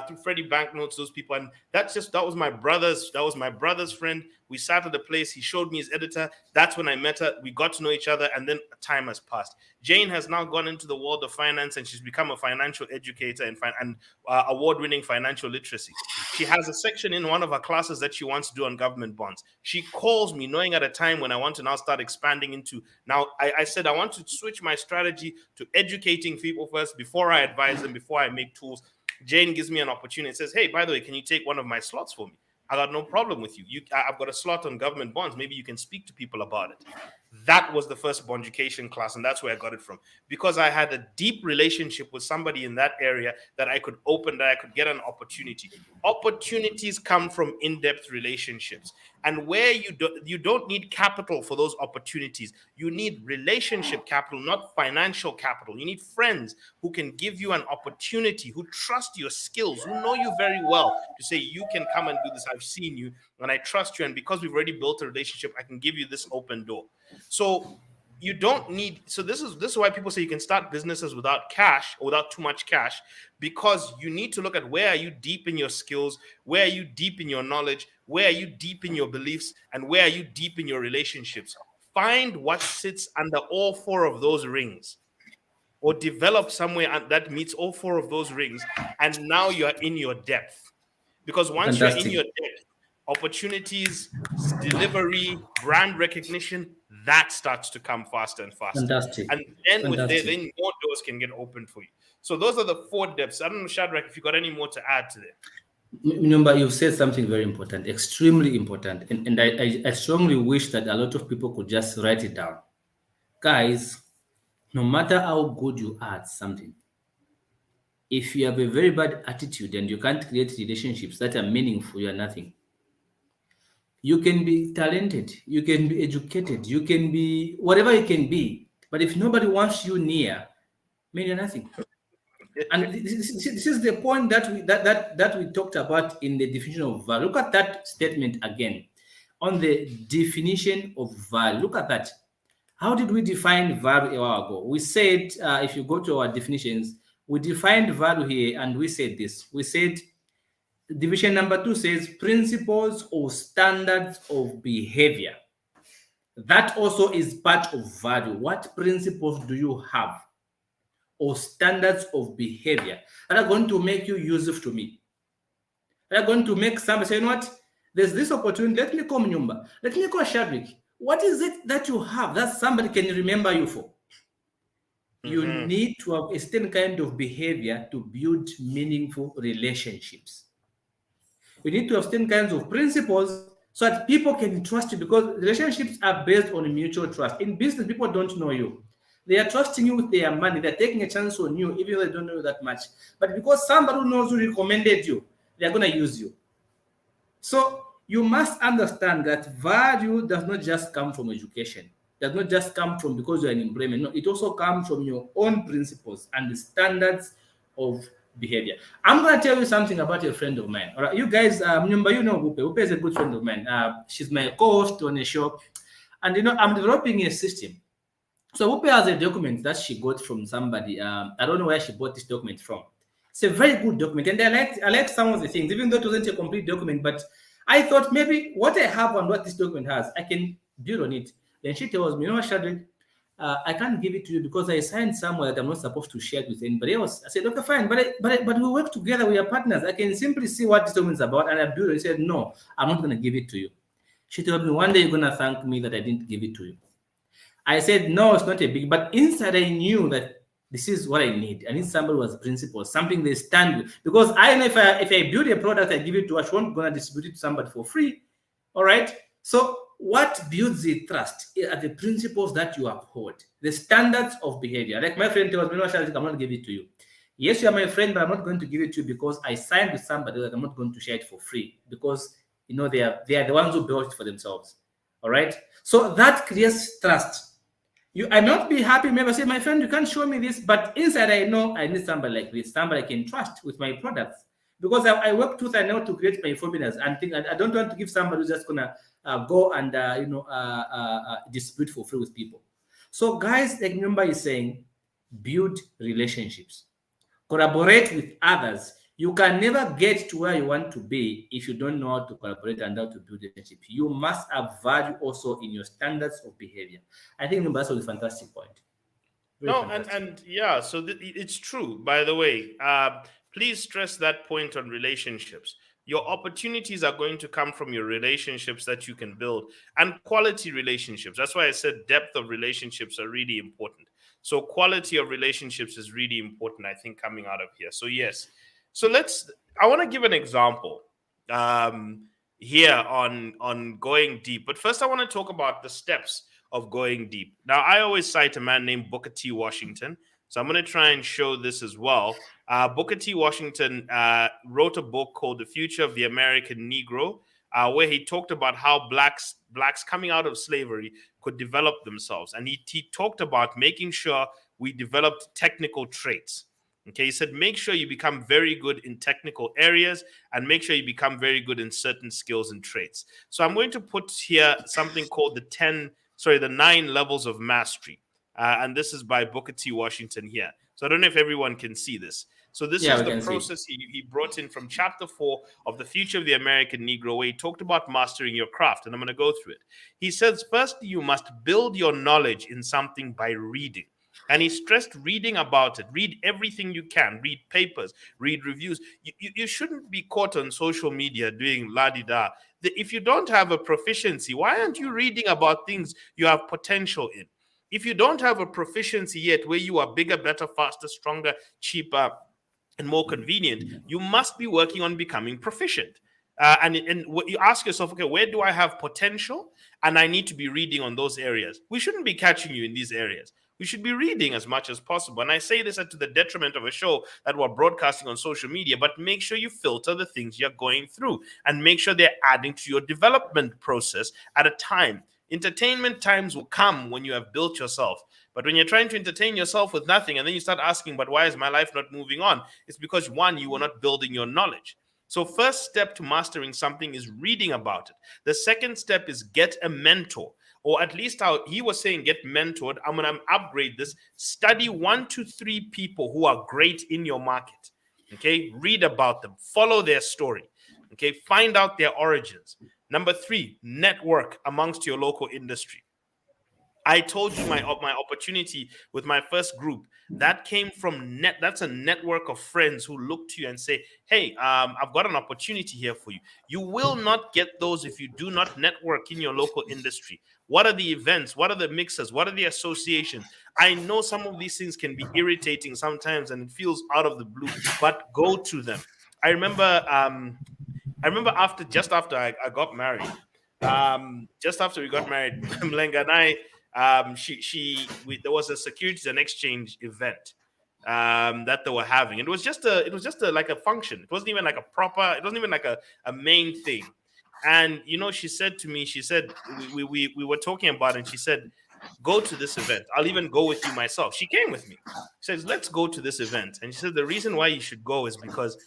Through Freddie Banknotes, those people, and that was my brother's friend. We sat at the place. He showed me his editor. That's when I met her. We got to know each other, and then time has passed. Jane has now gone into the world of finance, and she's become a financial educator and award-winning financial literacy. She has a section in one of her classes that she wants to do on government bonds. She calls me, knowing at a time when I want to now start expanding into. Now, I said I want to switch my strategy to educating people first before I advise them, before I make tools. Jane gives me an opportunity and says, hey, by the way, can you take one of my slots for me? I got no problem with you. I've got a slot on government bonds. Maybe you can speak to people about it. That was the first Bonjucation class, and that's where I got it from. Because I had a deep relationship with somebody in that area that I could get an opportunity. Opportunities come from in-depth relationships. And where you don't need capital for those opportunities. You need relationship capital, not financial capital. You need friends who can give you an opportunity, who trust your skills, who know you very well, to say, you can come and do this. I've seen you and I trust you. And because we've already built a relationship, I can give you this open door. So you don't need. So this is why people say you can start businesses without cash or without too much cash, because you need to look at where are you deep in your skills, where are you deep in your knowledge, where are you deep in your beliefs, and where are you deep in your relationships. Find what sits under all four of those rings, or develop somewhere that meets all four of those rings, and now you're in your depth. Because once you're in your depth, opportunities, delivery, brand recognition, that starts to come faster and faster. Fantastic. And then then more doors can get opened for you. So those are the four depths. I don't know, Shadrach, if you got any more to add to that. Remember, you've said something very important, extremely important. And I strongly wish that a lot of people could just write it down. Guys, no matter how good you are at something, if you have a very bad attitude and you can't create relationships that are meaningful, you're nothing. You can be talented, you can be educated, you can be whatever you can be, but if nobody wants you near, you're nothing. And this is the point that we talked about in the definition of value. Look at that statement again. On the definition of value, look at that. How did we define value a while ago? We said, if you go to our definitions, we defined value here and we said this. We said, division number 2 says principles or standards of behavior That also is part of value. What principles do you have or standards of behavior that are going to make you useful to me? That are going to make somebody say, you know what? There's this opportunity. Let me call Nyumba. Let me call Shadwick. What is it that you have that somebody can remember you for? You Mm-hmm. need to have a certain kind of behavior to build meaningful relationships. You need to have certain kinds of principles so that people can trust you, because relationships are based on mutual trust. In business, people don't know you. They are trusting you with their money. They're taking a chance on you, even though they don't know you that much. But because somebody who knows you recommended you, they're going to use you. So you must understand that value does not just come from education, does not just come from because you're an employment. No, it also comes from your own principles and the standards of behavior. I'm going to tell you something about a friend of mine. All right, you guys, remember, you know Upe. Upe is a good friend of mine. She's my co-host on a show, and I'm developing a system. So Upe has a document that she got from somebody. I don't know where she bought this document from. It's a very good document, and I like some of the things, even though it wasn't a complete document. But I thought maybe what I have and what this document has, I can build on it. Then she tells me, you know what, Shadrick, I can't give it to you because I signed somewhere that I'm not supposed to share it with anybody else. I said, okay, fine, but we work together. We are partners. I can simply see what this document is about, and I build it. He said, no, I'm not going to give it to you. She told me, one day you're going to thank me that I didn't give it to you. I said, no, it's not a big, but inside I knew that this is what I need. I need somebody who has principles, something they stand with. Because I know if I build a product, I give it to her, she won't gonna distribute it to somebody for free. All right. So what builds the trust are the principles that you uphold, the standards of behavior. Like my friend tells me, no, Charles, I'm not going to give it to you. Yes, you are my friend, but I'm not going to give it to you because I signed with somebody that I'm not going to share it for free because they are the ones who built it for themselves. All right. So that creates trust. I may not be happy. Maybe I say, my friend, you can't show me this, but inside I know I need somebody like this, somebody I can trust with my products. Because I work tooth and nail to create my formulas and think I don't want to give somebody who's just gonna go and dispute for free with people. So guys, like Number is saying, build relationships, collaborate with others. You can never get to where you want to be if you don't know how to collaborate and how to build relationships. You must have value also in your standards of behavior. I think that's a fantastic point. Very No, and fantastic. and yeah, so it's true. By the way, please stress that point on relationships. Your opportunities are going to come from your relationships that you can build and quality relationships. That's why I said depth of relationships are really important. So quality of relationships is really important, I think, coming out of here. So yes. So I want to give an example um here on going deep. But first I want to talk about the steps of going deep. Now, I always cite a man named Booker T. Washington. So I'm going to try and show this as well. Booker T. Washington wrote a book called The Future of the American Negro, where he talked about how blacks coming out of slavery could develop themselves. And he talked about making sure we developed technical traits. Okay, he said, make sure you become very good in technical areas and make sure you become very good in certain skills and traits. So I'm going to put here something called the 9 levels of mastery. And this is by Booker T. Washington here. So I don't know if everyone can see this. So this Yeah, is we the can see. process he brought in from chapter 4 of The Future of the American Negro, where he talked about mastering your craft. And I'm going to go through it. He says, first, you must build your knowledge in something by reading. And he stressed reading about it. Read everything you can. Read papers, read reviews. You shouldn't be caught on social media doing la di da. If you don't have a proficiency, why aren't you reading about things you have potential in? If you don't have a proficiency yet where you are bigger, better, faster, stronger, cheaper, and more convenient, you must be working on becoming proficient. And what you ask yourself, okay, where do I have potential? And I need to be reading on those areas. We shouldn't be catching you in these areas. We should be reading as much as possible. And I say this to the detriment of a show that we're broadcasting on social media, but make sure you filter the things you're going through and make sure they're adding to your development process at a time. Entertainment times will come when you have built yourself. But when you're trying to entertain yourself with nothing and then you start asking, but why is my life not moving on? It's because one, you were not building your knowledge. So, first step to mastering something is reading about it. The second step is get a mentor, or at least how he was saying, get mentored. I'm going to upgrade this. Study 1 to 3 people who are great in your market. Okay, read about them, follow their story. Okay, find out their origins. Number 3, network amongst your local industry. I told you my opportunity with my first group that came from net. That's a network of friends who look to you and say, "Hey, I've got an opportunity here for you." You will not get those if you do not network in your local industry. What are the events? What are the mixers? What are the associations? I know some of these things can be irritating sometimes, and it feels out of the blue. But go to them. I remember. I remember just after I got married, just after we got married, Mlenga and I, there was a securities and exchange event that they were having. It was just a like a function. It wasn't even like a proper. It wasn't even like a main thing. And she said to me, she said we were talking about it, and she said, go to this event. I'll even go with you myself. She came with me. She says, let's go to this event. And she said, the reason why you should go is because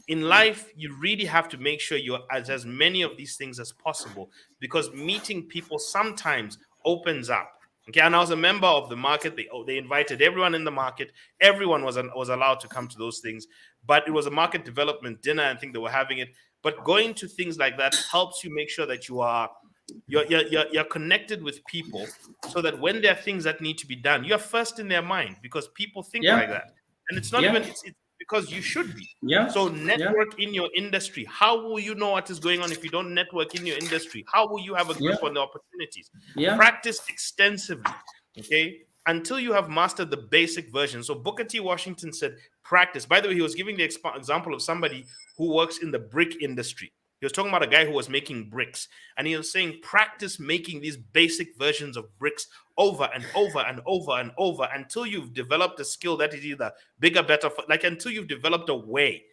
in life, you really have to make sure you're as many of these things as possible, because meeting people sometimes opens up. Okay, and I was a member of the market. They invited everyone in the market. Everyone was allowed to come to those things, but it was a market development dinner. I think they were having it. But going to things like that helps you make sure that you're connected with people, so that when there are things that need to be done, you're first in their mind, because people think like Yeah. that. And it's not even Yeah. it's because you should be. Yeah. So Yeah. network in your industry. How will you know what is going on if you don't network in your industry? How will you have a Yeah. grip on the opportunities? Yeah. Practice extensively, okay, until you have mastered the basic version. So Booker T. Washington said, practice. By the way, he was giving the example of somebody who works in the brick industry. He was talking about a guy who was making bricks, and he was saying, practice making these basic versions of bricks over and over and over and over until you've developed a skill that is either bigger, better, like until you've developed a way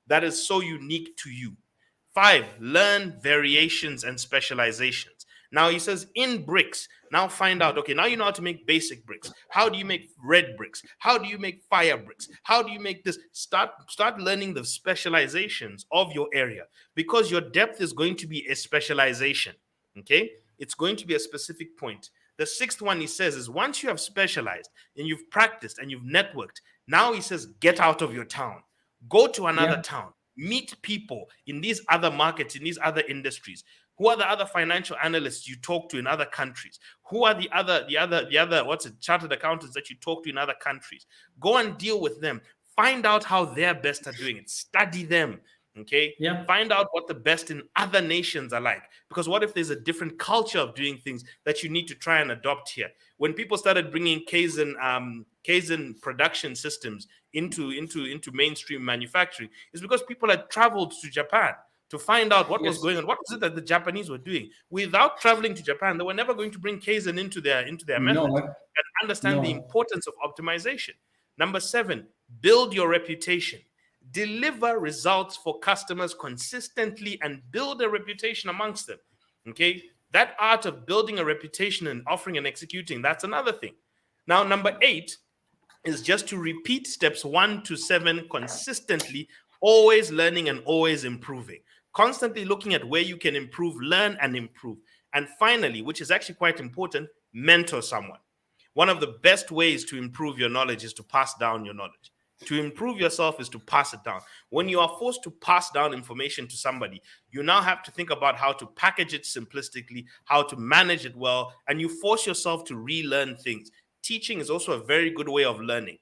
that is so unique to you. 5, learn variations and specializations. Now he says in bricks, now find out, okay, now you know how to make basic bricks. How do you make red bricks? How do you make fire bricks? How do you make this? Start learning the specializations of your area, because your depth is going to be a specialization. Okay? It's going to be a specific point. The 6th one he says is, once you have specialized and you've practiced and you've networked, now he says, get out of your town. Go to another Yeah. town. Meet people in these other markets, in these other industries. Who are the other financial analysts you talk to in other countries? Who are the other what's it, chartered accountants that you talk to in other countries? Go and deal with them. Find out how they're best at doing it. Study them. Okay. Yeah. Find out what the best in other nations are like. Because what if there's a different culture of doing things that you need to try and adopt here? When people started bringing Kaizen production systems into mainstream manufacturing, is because people had traveled to Japan to find out what was Yes. going on. What was it that the Japanese were doing? Without traveling to Japan, they were never going to bring Kaizen into their No. methods and understand the No. importance of optimization. Number 7, build your reputation. Deliver results for customers consistently and build a reputation amongst them. Okay, that art of building a reputation and offering and executing, that's another thing. Now, number 8 is just to repeat steps 1 to 7 consistently, always learning and always improving, constantly looking at where you can improve, learn and improve. And finally, which is actually quite important, mentor someone. One of the best ways to improve your knowledge is to pass down your knowledge. To improve yourself is to pass it down. When you are forced to pass down information to somebody, you now have to think about how to package it simplistically, how to manage it well, and you force yourself to relearn things. Teaching is also a very good way of learning.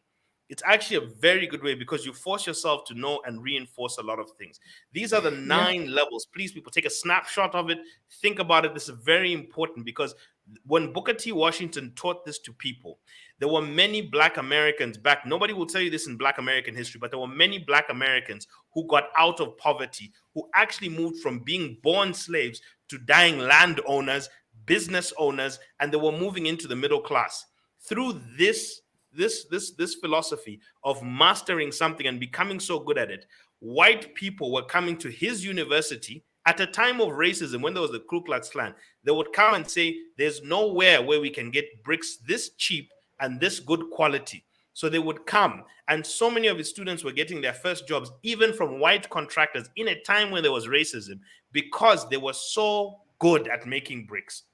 It's actually a very good way, because you force yourself to know and reinforce a lot of things. These are the Yeah. 9 levels. Please, people, take a snapshot of it. Think about it. This is very important, because when Booker T. Washington taught this to people, there were many Black Americans back. Nobody will tell you this in Black American history, but there were many Black Americans who got out of poverty, who actually moved from being born slaves to dying landowners, business owners, and they were moving into the middle class through this philosophy of mastering something and becoming so good at it. White people were coming to his university at a time of racism, when there was the Ku Klux Klan. They would come and say, there's nowhere where we can get bricks this cheap and this good quality. So they would come, and so many of his students were getting their first jobs, even from white contractors, in a time when there was racism, because they were so good at making bricks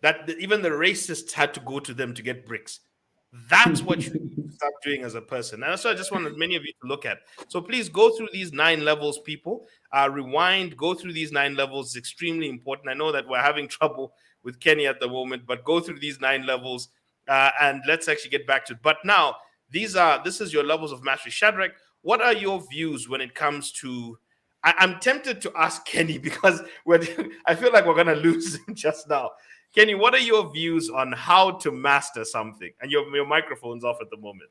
that even the racists had to go to them to get bricks. That's what you need to start doing as a person. And that's what I just wanted many of you to look at. So please go through these 9 levels, people. Rewind, go through these 9 levels. It's extremely important. I know that we're having trouble with Kenny at the moment, but go through these 9 levels and let's actually get back to it. But now, this is your levels of mastery. Shadrach, what are your views when it comes to? I'm tempted to ask Kenny because I feel like we're gonna lose him just now. Kenny, what are your views on how to master something? And your microphone's off at the moment.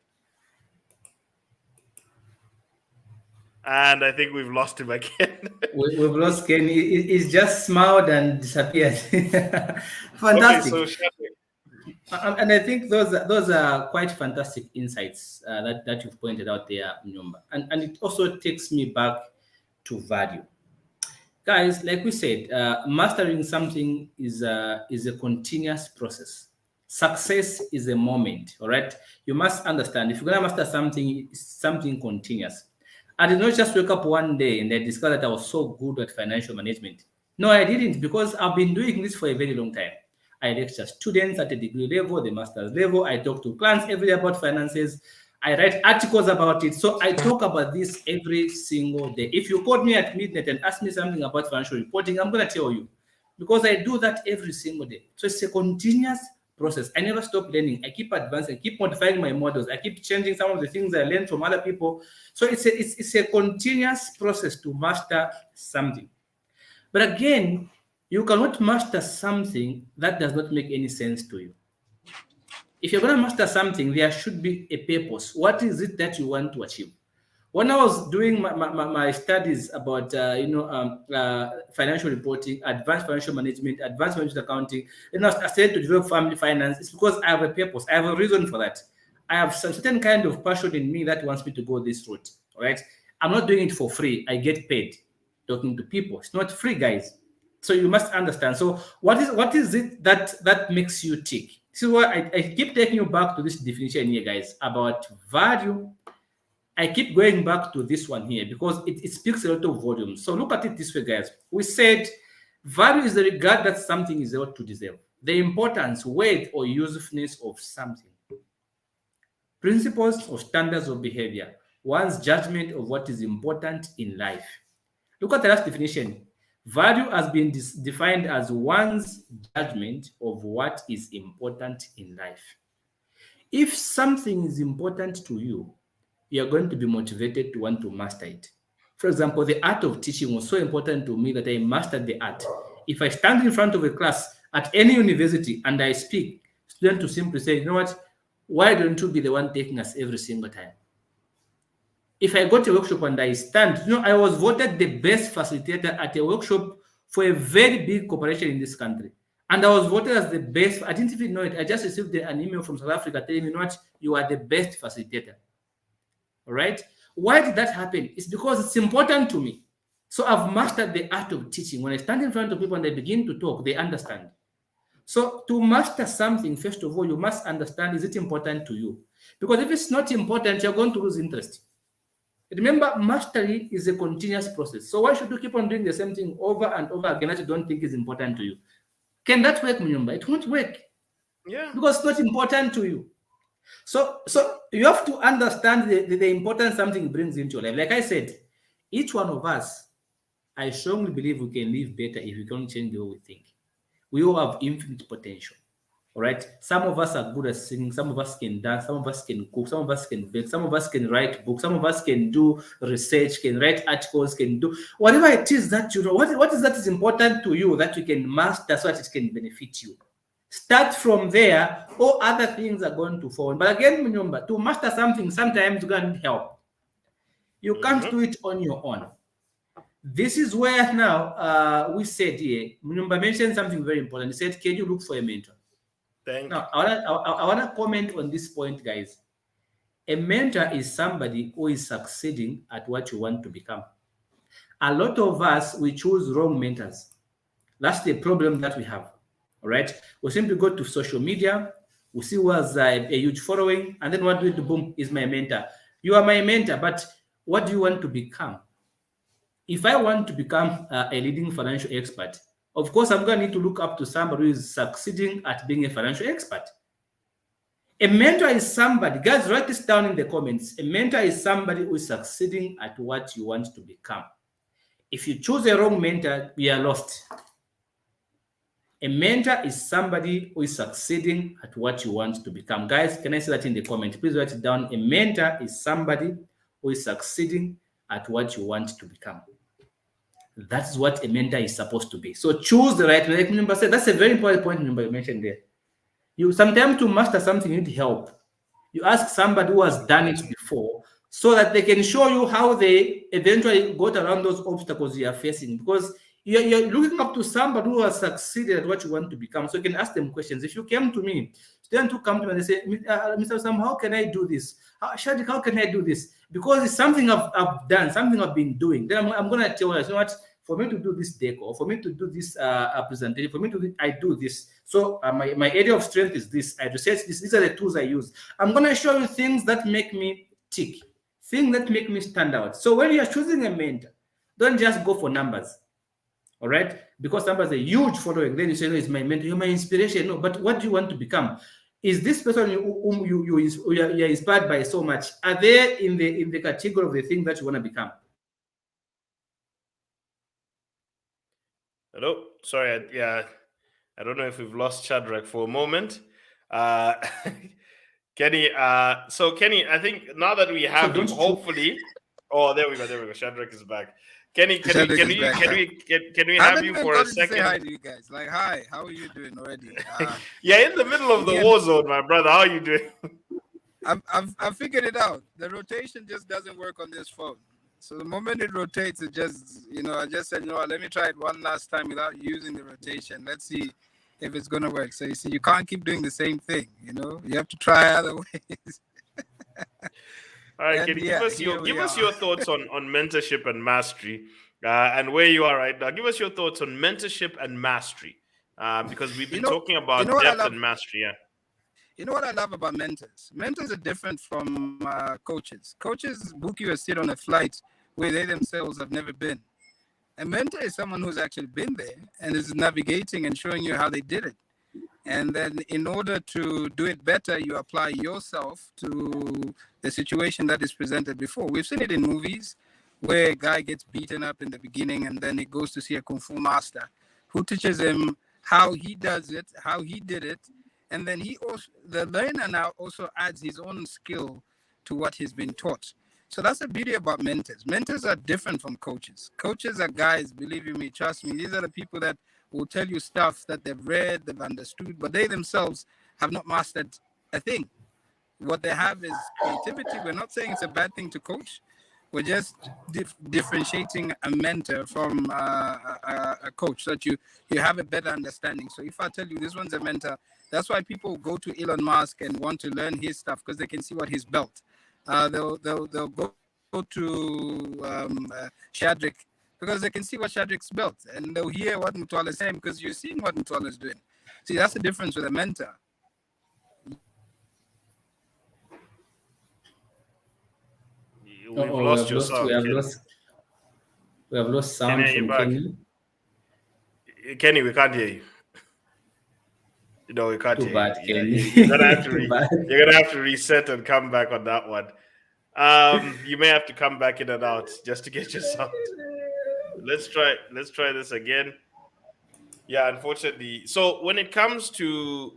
And I think we've lost him again. We've lost Ken. He's just smiled and disappeared. Fantastic. Okay, so And I think those are quite fantastic insights that you've pointed out there, Nyumba. And it also takes me back to value. Guys, like we said, mastering something is a continuous process. Success is a moment, all right? You must understand, if you're going to master something, it's something continuous. I did not just wake up one day and I discovered that I was so good at financial management. No, I didn't, because I've been doing this for a very long time. I lecture students at the degree level, the master's level. I talk to clients every day about finances. I write articles about it. So I talk about this every single day. If you called me at midnight and asked me something about financial reporting, I'm going to tell you, because I do that every single day. So it's a continuous process. I never stop learning. I keep advancing. I keep modifying my models. I keep changing some of the things I learned from other people. So it's a continuous process to master something. But again, you cannot master something that does not make any sense to you. If you're going to master something, there should be a purpose. What is it that you want to achieve? When I was doing my studies about financial reporting, advanced financial management, advanced financial accounting, and I started to develop family finance, it's because I have a purpose. I have a reason for that. I have some certain kind of passion in me that wants me to go this route. All right, I'm not doing it for free. I get paid talking to people. It's not free, guys. So you must understand. So what is it that makes you tick? This is why I keep taking you back to this definition here, guys, about value. I keep going back to this one here because it speaks a lot of volume. So look at it this way, guys. We said value is the regard that something is ought to deserve, the importance, weight, or usefulness of something. Principles or standards of behavior, one's judgment of what is important in life. Look at the last definition. Value has been defined as one's judgment of what is important in life. If something is important to you, you're going to be motivated to want to master it. For example, the art of teaching was so important to me that I mastered the art. If I stand in front of a class at any university and I speak, students will simply say, you know what, why don't you be the one taking us every single time? If I go to a workshop and I stand, I was voted the best facilitator at a workshop for a very big corporation in this country. And I was voted as the best. I didn't even know it. I just received an email from South Africa telling me, you know what, you are the best facilitator. All right. Why did that happen? It's because it's important to me. So I've mastered the art of teaching. When I stand in front of people and they begin to talk, they understand. So to master something, first of all, you must understand, is it important to you? Because if it's not important, you're going to lose interest. Remember, mastery is a continuous process. So why should you keep on doing the same thing over and over again that you don't think is important to you? Can that work, Munyumba? It won't work. Yeah. Because it's not important to you. So you have to understand the importance something brings into your life. Like I said, each one of us, I strongly believe we can live better if we can change the way we think. We all have infinite potential. All right. Some of us are good at singing. Some of us can dance. Some of us can cook. Some of us can bake. Some of us can write books. Some of us can do research, can write articles, can do whatever it is that you know. What is that is important to you that you can master so that it can benefit you. Start from there, all other things are going to fall. But again, remember, to master something, sometimes you're going to need help. You can't do it on your own. This is where now we said here, Munyumba mentioned something very important. He said, can you look for a mentor? Now, I want to comment on this point, guys. A mentor is somebody who is succeeding at what you want to become. A lot of us, we choose wrong mentors. That's the problem that we have. All right. We simply go to social media. We see who has a huge following. And then what do we do? Boom, is my mentor. You are my mentor, but what do you want to become? If I want to become a leading financial expert, of course, I'm going to need to look up to somebody who is succeeding at being a financial expert. A mentor is somebody, guys, write this down in the comments. A mentor is somebody who is succeeding at what you want to become. If you choose a wrong mentor, you are lost. A mentor is somebody who is succeeding at what you want to become. Guys, can I say that in the comment? Please write it down. A mentor is somebody who is succeeding at what you want to become. That's what a mentor is supposed to be. So choose the right mentor. Like Number said, that's a very important point Number you mentioned there. You sometimes to master something, you need help. You ask somebody who has done it before so that they can show you how they eventually got around those obstacles you are facing. Because you're looking up to somebody who has succeeded at what you want to become. So you can ask them questions. If you came to me, students who come to me and they say, Mr. Sam, how can I do this? Shadik, how can I do this? Because it's something I've done, something I've been doing. Then I'm going to tell you, you know what? For me to do this deco, for me to do this presentation, for me to do, I do this. So my area of strength is this. I research this. These are the tools I use. I'm going to show you things that make me tick, things that make me stand out. So when you are choosing a mentor, don't just go for numbers. All right, because numbers are huge following. Then you say, no, it's my mentor, you're my inspiration. No, but what do you want to become? Is this person whom you're inspired by so much? Are they in the category of the thing that you want to become? Hello, sorry, I don't know if we've lost Shadrach for a moment. Kenny, so Kenny, I think now that we have you, hopefully, oh, there we go. Shadrach is back. Kenny, can we have you for a second? Say hi to you guys. Like, hi, how are you doing already? Yeah, in the middle of the war zone, my brother. How are you doing? I've figured it out. The rotation just doesn't work on this phone. So the moment it rotates, it just, I just said, let me try it one last time without using the rotation. Let's see if it's going to work. So you see, you can't keep doing the same thing, you have to try other ways. All right, can you give us your thoughts on mentorship and mastery and where you are right now? Give us your thoughts on mentorship and mastery because we've been talking about depth and mastery. Yeah. You know what I love about mentors? Mentors are different from coaches. Coaches book you a seat on a flight where they themselves have never been. A mentor is someone who's actually been there and is navigating and showing you how they did it. And then in order to do it better, you apply yourself to the situation that is presented before. We've seen it in movies where a guy gets beaten up in the beginning and then he goes to see a Kung Fu master who teaches him how he does it, how he did it. And then the learner now also adds his own skill to what he's been taught. So that's the beauty about mentors. Mentors are different from coaches. Coaches are guys, believe you me, trust me. These are the people that will tell you stuff that they've read, they've understood, but they themselves have not mastered a thing. What they have is creativity. We're not saying it's a bad thing to coach. We're just differentiating a mentor from a coach so that you have a better understanding. So if I tell you this one's a mentor, that's why people go to Elon Musk and want to learn his stuff because they can see what he's built. They'll go to Shadrach because they can see what Shadrach's built, and they'll hear what Mutwala is saying because you're seeing what Mutwala is doing. See, that's the difference with a mentor. We've lost your sound. We have lost sound from Kenny. Kenny, we can't hear you. No, we can't hear bad, you. Kenny. You're gonna have to reset and come back on that one. You may have to come back in and out just to get your sound. Let's try this again. Yeah, unfortunately. So when it comes to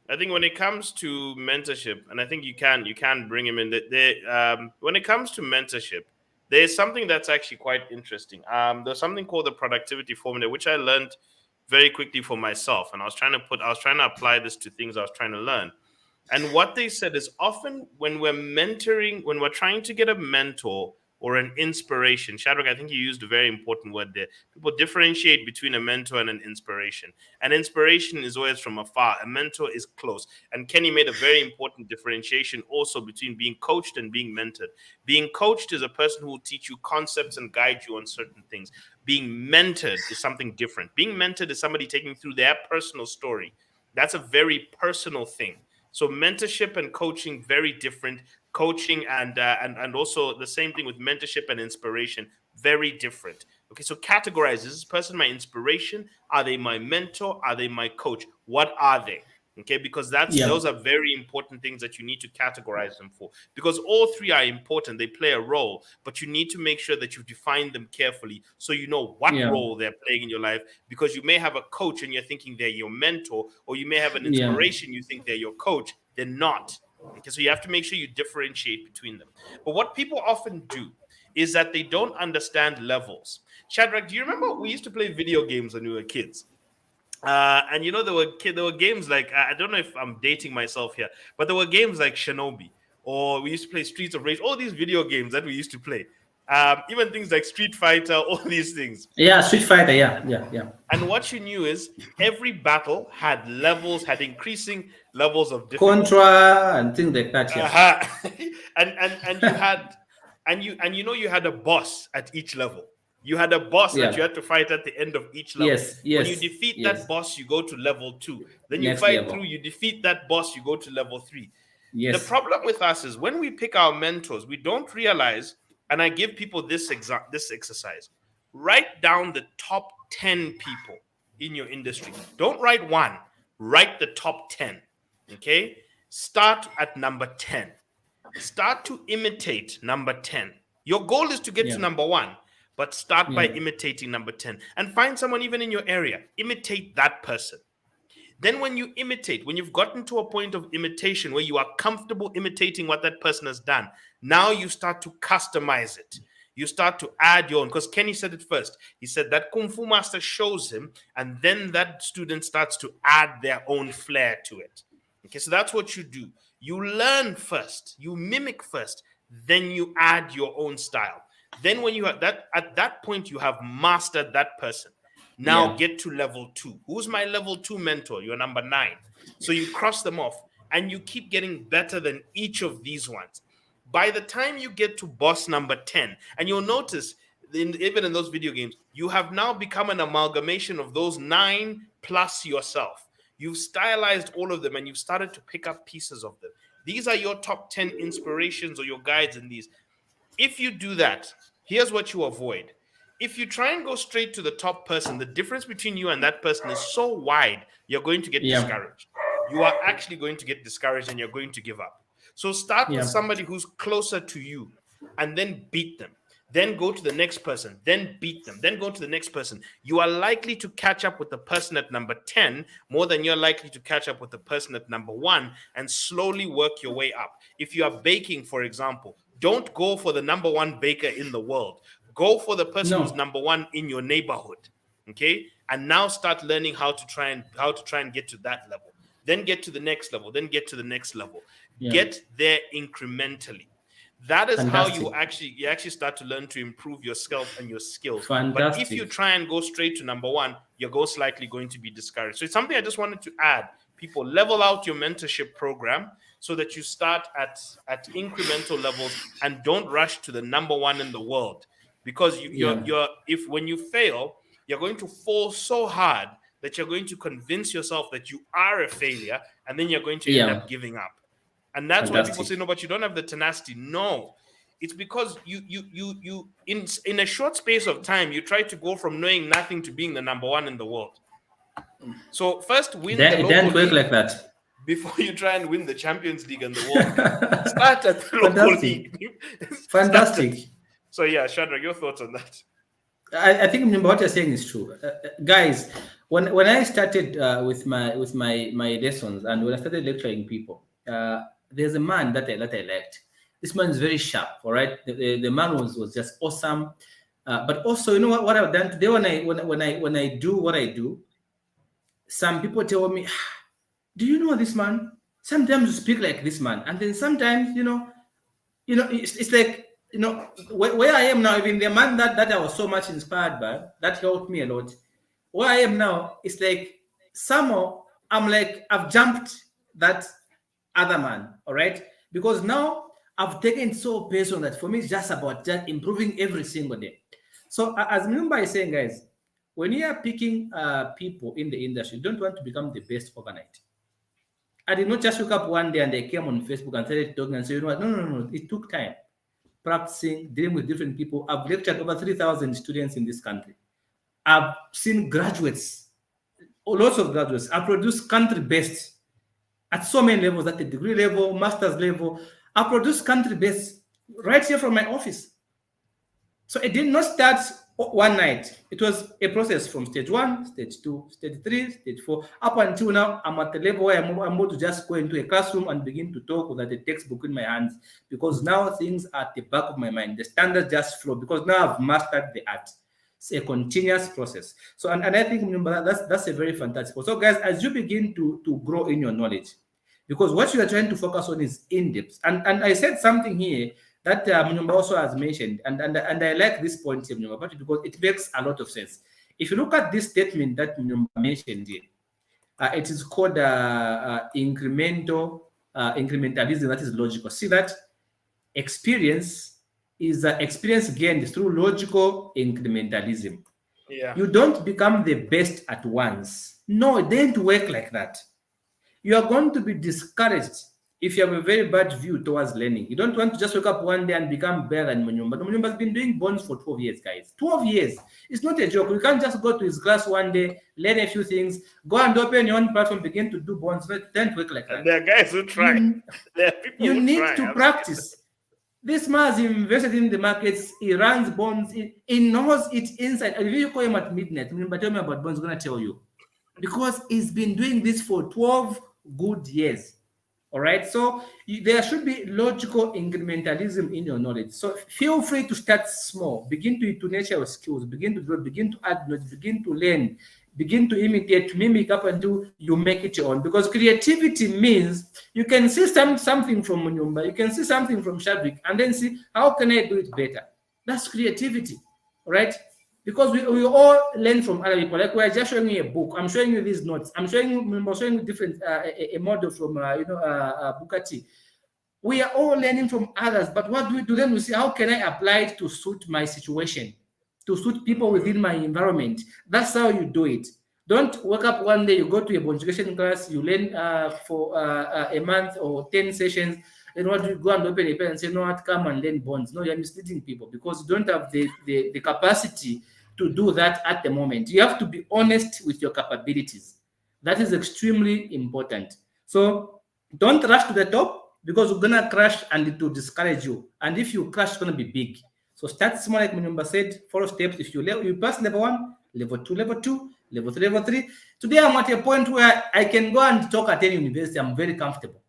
I think when it comes to mentorship, and I think you can bring him in. When it comes to mentorship, there's something that's actually quite interesting. There's something called the productivity formula, which I learned very quickly for myself, and I was trying to apply this to things I was trying to learn. And what they said is often when we're mentoring, when we're trying to get a mentor or an inspiration, Shadrach, I think you used a very important word there. People differentiate between a mentor and an inspiration. An inspiration is always from afar. A mentor is close. And Kenny made a very important differentiation also between being coached and being mentored. Being coached is a person who will teach you concepts and guide you on certain things. Being mentored is something different. Being mentored is somebody taking you through their personal story. That's a very personal thing. So mentorship and coaching, very different. Coaching and also the same thing with mentorship and inspiration, very different. Okay, so categorize, is this person my inspiration? Are they my mentor? Are they my coach? What are they? Okay, because Yeah. those are very important things that you need to categorize them for, because all three are important, they play a role, but you need to make sure that you define them carefully so you know what Yeah. role they're playing in your life. Because you may have a coach and you're thinking they're your mentor, or you may have an Yeah. inspiration, you think they're your coach. They're not. Okay, so you have to make sure you differentiate between them. But what people often do is that they don't understand levels. Shadrach, do you remember we used to play video games when we were kids? And there were games like, I don't know if I'm dating myself here, but there were games like Shinobi, or we used to play Streets of Rage. All these video games that we used to play, even things like Street Fighter, all these things. Yeah, Street Fighter. Yeah. And what you knew is every battle had levels, had increasing levels of difficulty. Contra and things like that. Yeah. Uh-huh. and you had you had a boss at each level. You had a boss that you had to fight at the end of each level. Yes. When you defeat that boss, you go to level 2. Then you fight through, you defeat that boss, you go to level 3. Yes. The problem with us is when we pick our mentors, we don't realize, and I give people this exercise. Write down the top 10 people in your industry. Don't write one, write the top 10. Okay? Start at number 10. Start to imitate number 10. Your goal is to get to number 1, but start by imitating number 10. And find someone even in your area. Imitate that person. Then when you imitate, when you've gotten to a point of imitation where you are comfortable imitating what that person has done, now you start to customize it. You start to add your own, because Kenny said it first. He said that Kung Fu master shows him, and then that student starts to add their own flair to it. Okay, so that's what you do. You learn first, you mimic first, then you add your own style. Then when you have that, at that point, you have mastered that person. Now get to level 2. Who's my level 2 mentor? You're number 9. So you cross them off and you keep getting better than each of these ones. By the time you get to boss number 10, and you'll notice, even in those video games, you have now become an amalgamation of those 9 plus yourself. You've stylized all of them and you've started to pick up pieces of them. These are your top 10 inspirations or your guides in these. If you do that, here's what you avoid. If you try and go straight to the top person, the difference between you and that person is so wide, you're going to get discouraged. You are actually going to get discouraged and you're going to give up. So start with somebody who's closer to you and then beat them. Then go to the next person, then beat them, then go to the next person. You are likely to catch up with the person at number 10 more than you're likely to catch up with the person at number 1, and slowly work your way up. If you are baking, for example, don't go for the number 1 baker in the world. Go for the person who's number 1 in your neighborhood. Okay? And now start learning how to try and get to that level. Then get to the next level, then get to the next level. Get there incrementally. That is how you actually start to learn to improve yourself and your skills. But if you try and go straight to number 1, you're most likely going to be discouraged. So it's something I just wanted to add. People, level out your mentorship program so that you start at incremental levels and don't rush to the number 1 in the world. Because when you fail, you're going to fall so hard that you're going to convince yourself that you are a failure, and then you're going to end up giving up. And that's why people say, no, but you don't have the tenacity. No, it's because you in a short space of time, you try to go from knowing nothing to being the number 1 in the world. So first win the local don't work league like that before you try and win the Champions League and the World Cup. Start at the local league. Fantastic. So yeah, Shadrach, your thoughts on that? I think what you're saying is true, guys. When I started with my lessons and when I started lecturing people, there's a man that I liked. This man is very sharp. All right, the man was just awesome. But also, you know what I've done today when I do what I do, some people tell me, "Do you know this man? Sometimes you speak like this man," and then sometimes it's like. Where I am now, even the man that I was so much inspired by, that helped me a lot. Where I am now, it's like somehow I'm like, I've jumped that other man, all right? Because now I've taken so personal that for me, it's just about just improving every single day. So as Mumba is saying, guys, when you are picking people in the industry, you don't want to become the best overnight. I did not just wake up one day and I came on Facebook and started talking and say, you know what? No. It took time. Practicing, dealing with different people. I've lectured over 3,000 students in this country. I've seen graduates, lots of graduates. I produce country best at so many levels, at the degree level, master's level. I produced country based right here from my office. So it did not start one night. It was a process from stage 1, stage 2, stage 3, stage 4, up until now. I'm at the level where I'm able to just go into a classroom and begin to talk without a textbook in my hands, because now things are at the back of my mind. The standards just flow because now I've mastered the art. It's a continuous process. So, and I think that's a very fantastic. So, guys, as you begin to grow in your knowledge, because what you are trying to focus on is in-depth. And I said something here that Munyumba also has mentioned, and I like this point here, Munyumba, because it makes a lot of sense. If you look at this statement that Munyumba mentioned here, it is called incrementalism that is logical. See that experience is experience gained through logical incrementalism. Yeah. You don't become the best at once. No, it didn't work like that. You are going to be discouraged if you have a very bad view towards learning. You don't want to just wake up one day and become better than Munyumba. Munyumba has been doing bonds for 12 years, guys. 12 years. It's not a joke. You can't just go to his class one day, learn a few things, go and open your own platform, begin to do bonds. It doesn't work like that. There are guys who try. There are people you who need try. to practice. This man has invested in the markets. He runs bonds. He knows it inside. If you call him at midnight, Munyumba, tell me about bonds, he's going to tell you. Because he's been doing this for 12 good years. All right. So there should be logical incrementalism in your knowledge. So feel free to start small. Begin to nurture your skills. Begin to grow. Begin to add knowledge. Begin to learn. Begin to imitate, mimic up until you make it your own. Because creativity means you can see something from Munyumba, you can see something from Shavik, and then see how can I do it better. That's creativity, right? Because we all learn from other people. Like we're just showing you a book. I'm showing you these notes. I'm showing you different a model from Bukati. We are all learning from others. But what do we do then? We see how can I apply it to suit my situation, to suit people within my environment. That's how you do it. Don't wake up one day, you go to a bonification class, you learn for a month or 10 sessions. Then what do you go and open a pen and say, no, what, come and learn bonds? No, you're misleading people because you don't have the capacity to do that at the moment. You have to be honest with your capabilities. That is extremely important. So don't rush to the top because you're gonna crash and it will discourage you. And if you crash, it's gonna be big. So start small, like Munyumba said, 4 steps. If you pass level 1, level 2, level 2, level 3, level 3. Today I'm at a point where I can go and talk at any university. I'm very comfortable.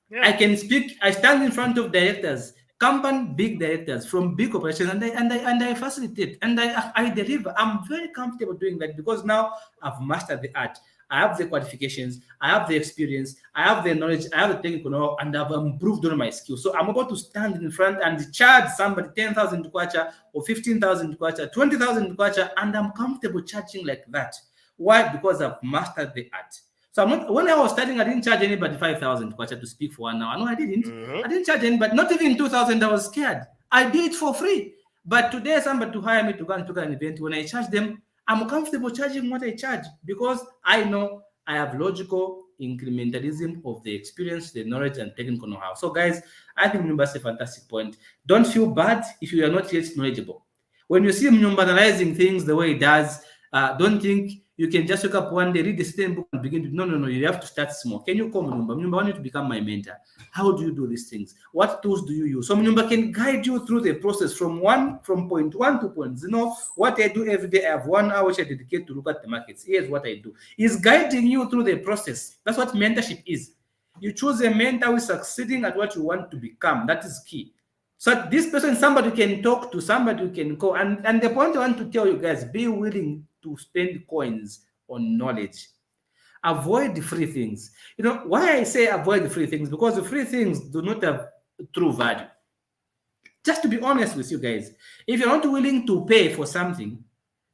Yeah. I can speak. I stand in front of directors, company big directors from big corporations, and I facilitate and I deliver. I'm very comfortable doing that because now I've mastered the art. I have the qualifications, I have the experience, I have the knowledge, I have the technical know, and I've improved on my skills. So I'm about to stand in front and charge somebody 10,000 kwacha or 15,000 kwacha, 20,000 kwacha, and I'm comfortable charging like that. Why? Because I've mastered the art. So I'm not, when I was starting, I didn't charge anybody 5,000 kwacha to speak for 1 hour. No, I didn't. I didn't charge anybody, not even 2,000. I was scared. I did it for free. But today, somebody to hire me to go and do an event, when I charge them, I'm comfortable charging what I charge because I know I have logical incrementalism of the experience, the knowledge, and technical know-how. So, guys, I think Munyumba is a fantastic point. Don't feel bad if you are not yet knowledgeable. When you see Munyumba analyzing things the way he does, don't think you can just wake up one day, read the same book, and begin to. No. You have to start small. Can you call Munyumba? Munyumba, I want you to become my mentor. How do you do these things? What tools do you use? So Munyumba can guide you through the process from point 1 to point 0. What I do every day, I have 1 hour which I dedicate to look at the markets. Here's what I do. He's guiding you through the process. That's what mentorship is. You choose a mentor who is succeeding at what you want to become. That is key. So this person, somebody can talk to, somebody who can go. And the point I want to tell you guys, be willing to spend coins on knowledge. Avoid the free things. You know, why I say avoid the free things? Because the free things do not have true value. Just to be honest with you guys, if you're not willing to pay for something,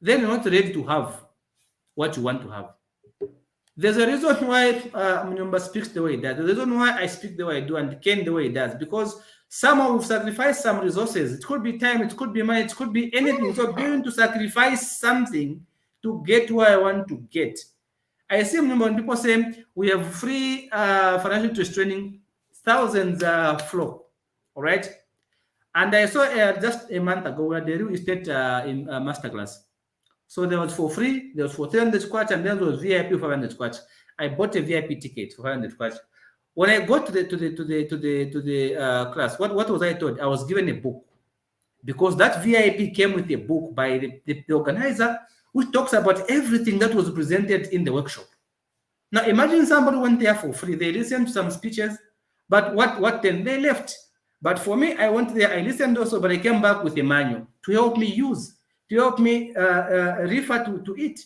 then you're not ready to have what you want to have. There's a reason why Munyumba speaks the way he does. There's a reason why I speak the way I do and Ken the way he does. Because someone will sacrifice some resources. It could be time, it could be money, it could be anything. So be willing to sacrifice something to get where I want to get. I see when people say we have free financial trust training, thousands flow, all right? And I saw just a month ago where the real estate in masterclass. So there was for free, there was for 300 kwacha, and then there was VIP for 500 kwacha. I bought a VIP ticket for 500 kwacha. When I got to the class, what was I told? I was given a book because that VIP came with a book by the organizer, which talks about everything that was presented in the workshop. Now imagine somebody went there for free. They listened to some speeches, but what then? They left. But for me, I went there, I listened also, but I came back with a manual to help me use, to help me refer to it.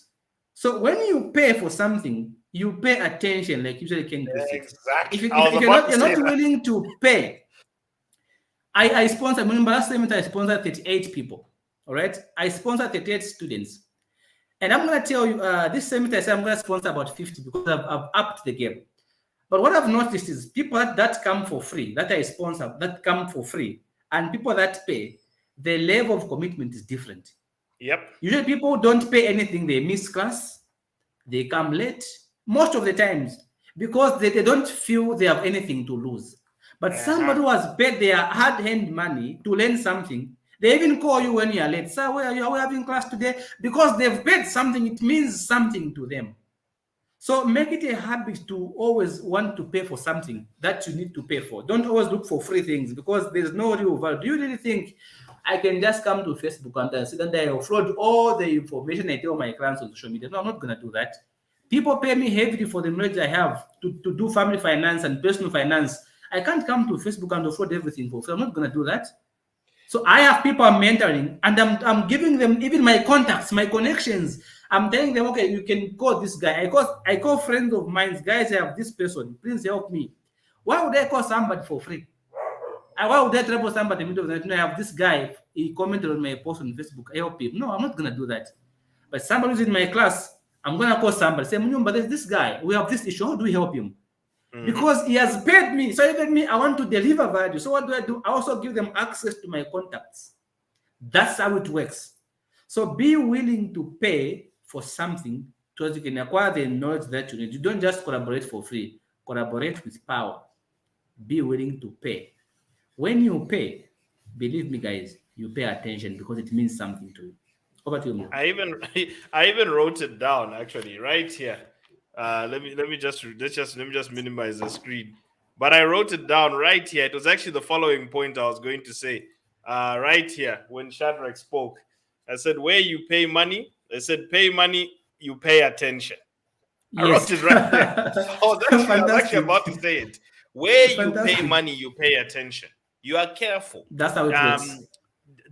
So when you pay for something, you pay attention, like usually Kenny puts it. Exactly. If you're not willing to pay, I sponsor, remember last time I sponsored 38 people. All right. I sponsored 38 students. And I'm going to tell you, this semester, I say I'm going to sponsor about 50 because I've upped the game. But what I've noticed is people that come for free, that I sponsor, that come for free, and people that pay, the level of commitment is different. Yep. Usually people don't pay anything. They miss class. They come late most of the times because they don't feel they have anything to lose. But somebody who has paid their hard-earned money to learn something, they even call you when you are late. Sir, where are you? Are we having class today? Because they've paid something, it means something to them. So make it a habit to always want to pay for something that you need to pay for. Don't always look for free things because there's no real value. Do you really think I can just come to Facebook and sit and I offload all the information I tell my clients on social media? No, I'm not going to do that. People pay me heavily for the knowledge I have to do family finance and personal finance. I can't come to Facebook and offload everything for free. I'm not going to do that. So I have people I'm mentoring and I'm giving them even my contacts, my connections. I'm telling them, okay, you can call this guy. I call friends of mine, guys, I have this person. Please help me. Why would I call somebody for free? Why would I trouble somebody in the middle of the night? I have this guy, he commented on my post on Facebook. I help him. No, I'm not going to do that. But somebody who's in my class, I'm going to call somebody. Say, Munyumba, there's this guy. We have this issue. How do we help him? Because he has paid me. So he paid me, I want to deliver value. So what do? I also give them access to my contacts. That's how it works. So be willing to pay for something so that you can acquire the knowledge that you need. You don't just collaborate for free. Collaborate with power. Be willing to pay. When you pay, believe me, guys, you pay attention because it means something to you. Over to you. I even wrote it down actually right here. Let me just minimize the screen. But I wrote it down right here. It was actually the following point I was going to say. Right here, when Shadrach spoke, I said, where you pay money, I said, pay money, you pay attention. Yes. I wrote it right there. I was actually about to say it. Where you pay money, you pay attention. You are careful. That's how it works.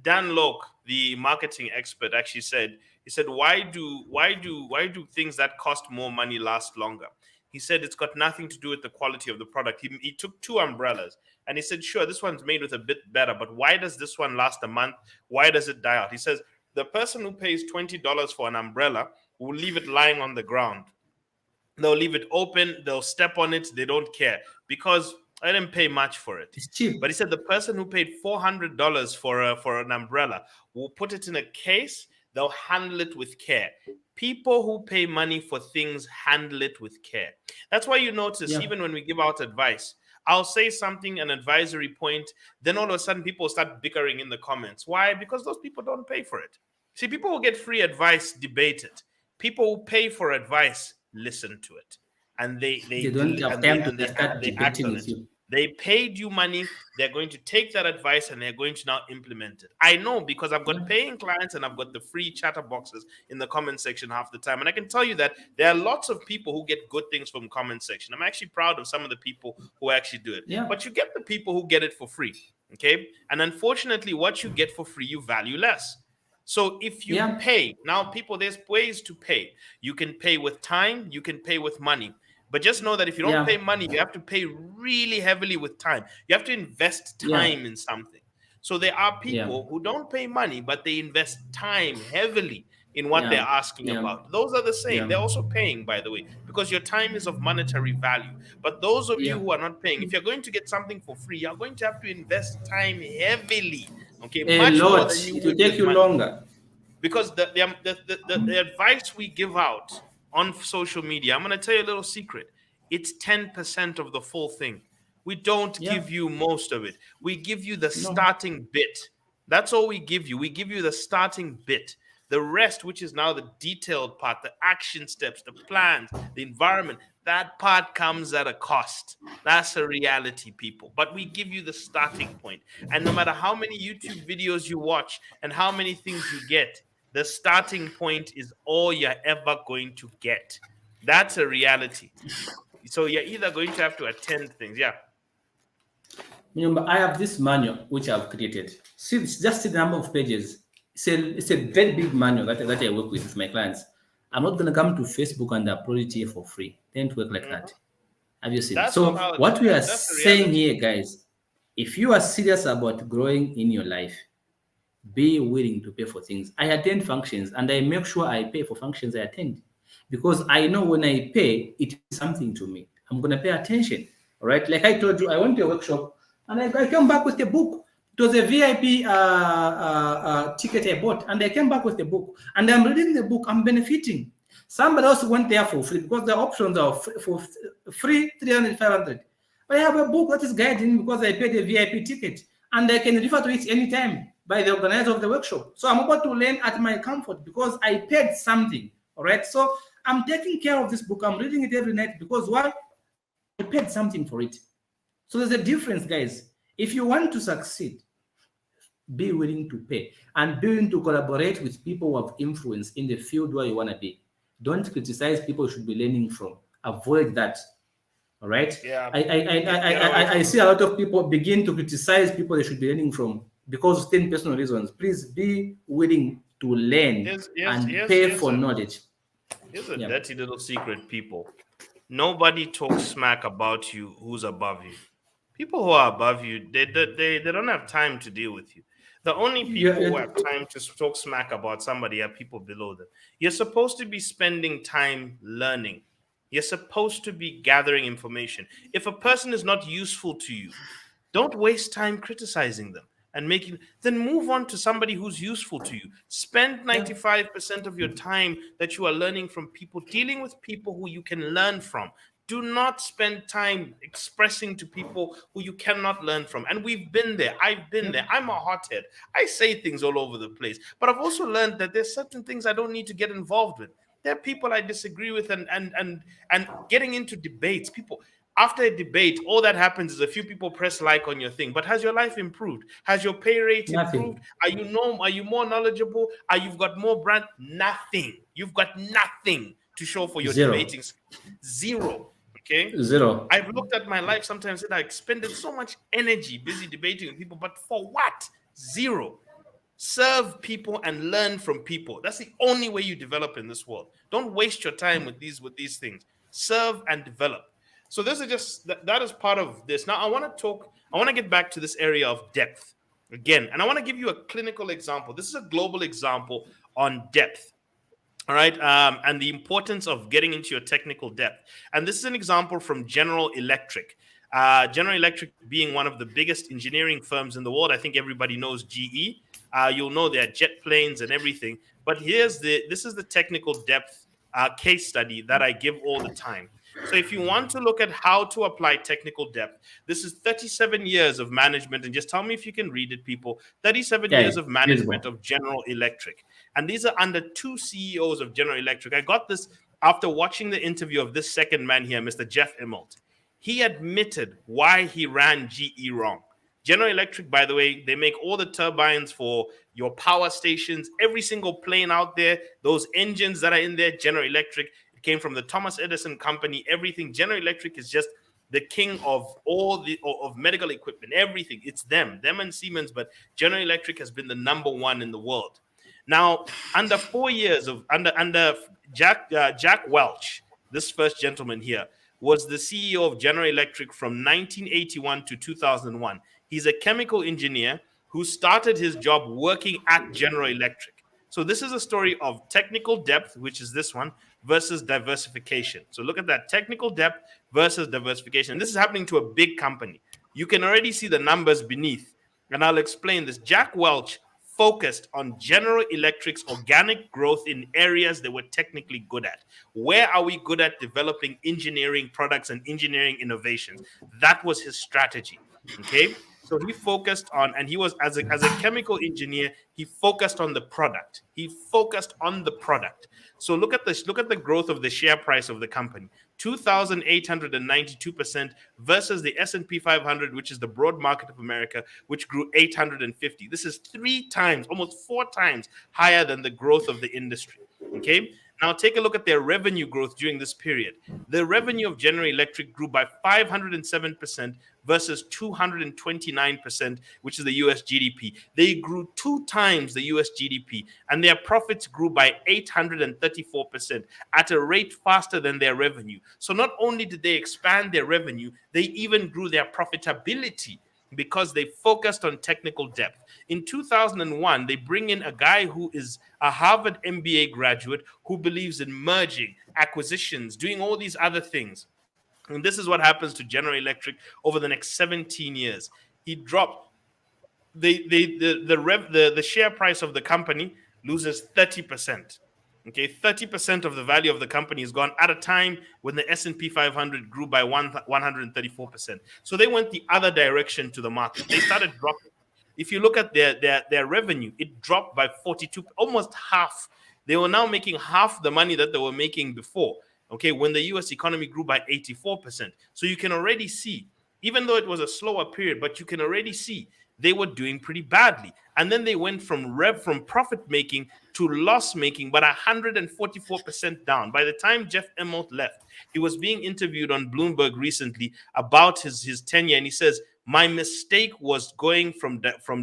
Dan Locke, the marketing expert, actually said, he said, why do things that cost more money last longer? He said it's got nothing to do with the quality of the product. He took two umbrellas and he said, sure, this one's made with a bit better, but why does this one last a month? Why does it die out? He says the person who pays $20 for an umbrella will leave it lying on the ground. They'll leave it open. They'll step on it. They don't care because I didn't pay much for it. It's cheap. But he said the person who paid $400 for an umbrella will put it in a case. They'll handle it with care. People who pay money for things handle it with care. That's why you notice even when we give out advice, I'll say something, an advisory point, then all of a sudden people start bickering in the comments. Why? Because those people don't pay for it. See, people who get free advice debate it. People who pay for advice listen to it. And they don't have time to start debating with you. They paid you money. They're going to take that advice and they're going to now implement it. I know because I've got paying clients and I've got the free chatter boxes in the comment section half the time. And I can tell you that there are lots of people who get good things from comment section. I'm actually proud of some of the people who actually do it. Yeah. But you get the people who get it for free. Okay. And unfortunately, what you get for free, you value less. So if you pay, now people, there's ways to pay. You can pay with time. You can pay with money. But just know that if you don't pay money, you have to pay really heavily with time. You have to invest time in something. So there are people who don't pay money, but they invest time heavily in what they're asking about. Those are the same. They're also paying, by the way, because your time is of monetary value. But those of you who are not paying, if you're going to get something for free, you're going to have to invest time heavily. Okay, much more than you would take you longer. Because the advice we give out on social media, I'm going to tell you a little secret. It's 10% of the full thing. We don't give you most of it. We give you the starting bit. That's all we give you. We give you the starting bit. The rest, which is now the detailed part, the action steps, the plans, the environment, that part comes at a cost. That's a reality, people. But we give you the starting point. And no matter how many YouTube videos you watch and how many things you get, the starting point is all you're ever going to get. That's a reality. So you're either going to have to attend things. Yeah. Remember, I have this manual which I've created. See, just see the number of pages. It's a very big manual that I work with my clients. I'm not going to come to Facebook and upload it here for free. They don't work like that. Have you seen? That's So not how what we are that's the saying reality. here, guys, if you are serious about growing in your life, be willing to pay for things. I attend functions and I make sure I pay for functions I attend because I know when I pay, it is something to me. I'm going to pay attention. All right. Like I told you, I went to a workshop and I came back with a book. It was a VIP ticket I bought, and I came back with the book. And I'm reading the book, I'm benefiting. Somebody else went there for free because the options are for free 300, 500. But I have a book that is guiding because I paid a VIP ticket and I can refer to it anytime by the organizer of the workshop. So I'm able to learn at my comfort because I paid something. All right. So I'm taking care of this book. I'm reading it every night because why? I paid something for it. So there's a difference, guys. If you want to succeed, be willing to pay and be willing to collaborate with people who have influence in the field where you want to be. Don't criticize people you should be learning from. Avoid that. All right. Yeah. I see a lot of people begin to criticize people they should be learning from because of 10 personal reasons. Please be willing to learn and pay for knowledge. Here's a dirty little secret, people. Nobody talks smack about you who's above you. People who are above you, they don't have time to deal with you. The only people who have time to talk smack about somebody are people below them. You're supposed to be spending time learning. You're supposed to be gathering information. If a person is not useful to you, don't waste time criticizing them and then move on to somebody who's useful to you. Spend 95% of your time that you are learning from people, dealing with people who you can learn from. Do not spend time expressing to people who you cannot learn from. And we've been there. I've been there. I'm a hothead. I say things all over the place. But I've also learned that there's certain things I don't need to get involved with. There are people I disagree with and getting into debates. People, after a debate, all that happens is a few people press like on your thing. But has your life improved? Has your pay rate improved? Are you more knowledgeable? You've got more brand? Nothing. You've got nothing to show for your debating. Zero. Okay. Zero. I've looked at my life sometimes and I expended so much energy busy debating with people, but for what? Zero. Serve people and learn from people. That's the only way you develop in this world. Don't waste your time with these things. Serve and develop. So this is just that is part of this. Now I want to get back to this area of depth again, and I want to give you a clinical example. This is a global example on depth. All right. And the importance of getting into your technical depth. And this is an example from General Electric. General Electric being one of the biggest engineering firms in the world. I think everybody knows GE. You'll know their jet planes and everything. But this is the technical depth case study that I give all the time. So if you want to look at how to apply technical depth, this is 37 years of management. And just tell me if you can read it, people. 37 years of management of General Electric. And these are under two CEOs of General Electric. I got this after watching the interview of this second man here, Mr. Jeff Immelt. He admitted why he ran GE wrong. General Electric, by the way, they make all the turbines for your power stations, every single plane out there, those engines that are in there, General Electric. Came from the Thomas Edison company. Everything. General Electric is just the king of all of medical equipment. Everything. It's them and Siemens. But General Electric has been the number one in the world. Now, under 4 years of under Jack Welch, this first gentleman here was the CEO of General Electric from 1981 to 2001. He's a chemical engineer who started his job working at General Electric. So this is a story of technical depth, which is this one, versus diversification. So look at that, technical depth versus diversification. And this is happening to a big company. You can already see the numbers beneath. And I'll explain this. Jack Welch focused on General Electric's organic growth in areas they were technically good at. Where are we good at developing engineering products and engineering innovations? That was his strategy. Okay. So he focused on, and he was as a chemical engineer, he focused on the product. He focused on the product. So look at this. Look at the growth of the share price of the company: 2,892% versus the S&P 500, which is the broad market of America, which grew 850. This is 3 times, almost 4 times higher than the growth of the industry. Okay. Now take a look at their revenue growth during this period. The revenue of General Electric grew by 507% versus 229%, which is the US GDP. They grew 2 times the US GDP, and their profits grew by 834% at a rate faster than their revenue. So not only did they expand their revenue, they even grew their profitability because they focused on technical depth. In 2001, they bring in a guy who is a Harvard MBA graduate who believes in merging, acquisitions, doing all these other things. And this is what happens to General Electric over the next 17 years. He dropped the share price of the company loses 30%. Okay, 30% of the value of the company is gone at a time when the S&P 500 grew by 134%. So they went the other direction to the market. They started dropping. If you look at their revenue, it dropped by 42, almost half. They were now making half the money that they were making before. Okay, when the US economy grew by 84%. So you can already see, even though it was a slower period, but you can already see they were doing pretty badly. And then they went from profit making to loss making, but 144% down. By the time Jeff Immelt left, he was being interviewed on Bloomberg recently about his tenure, and he says, "My mistake was going from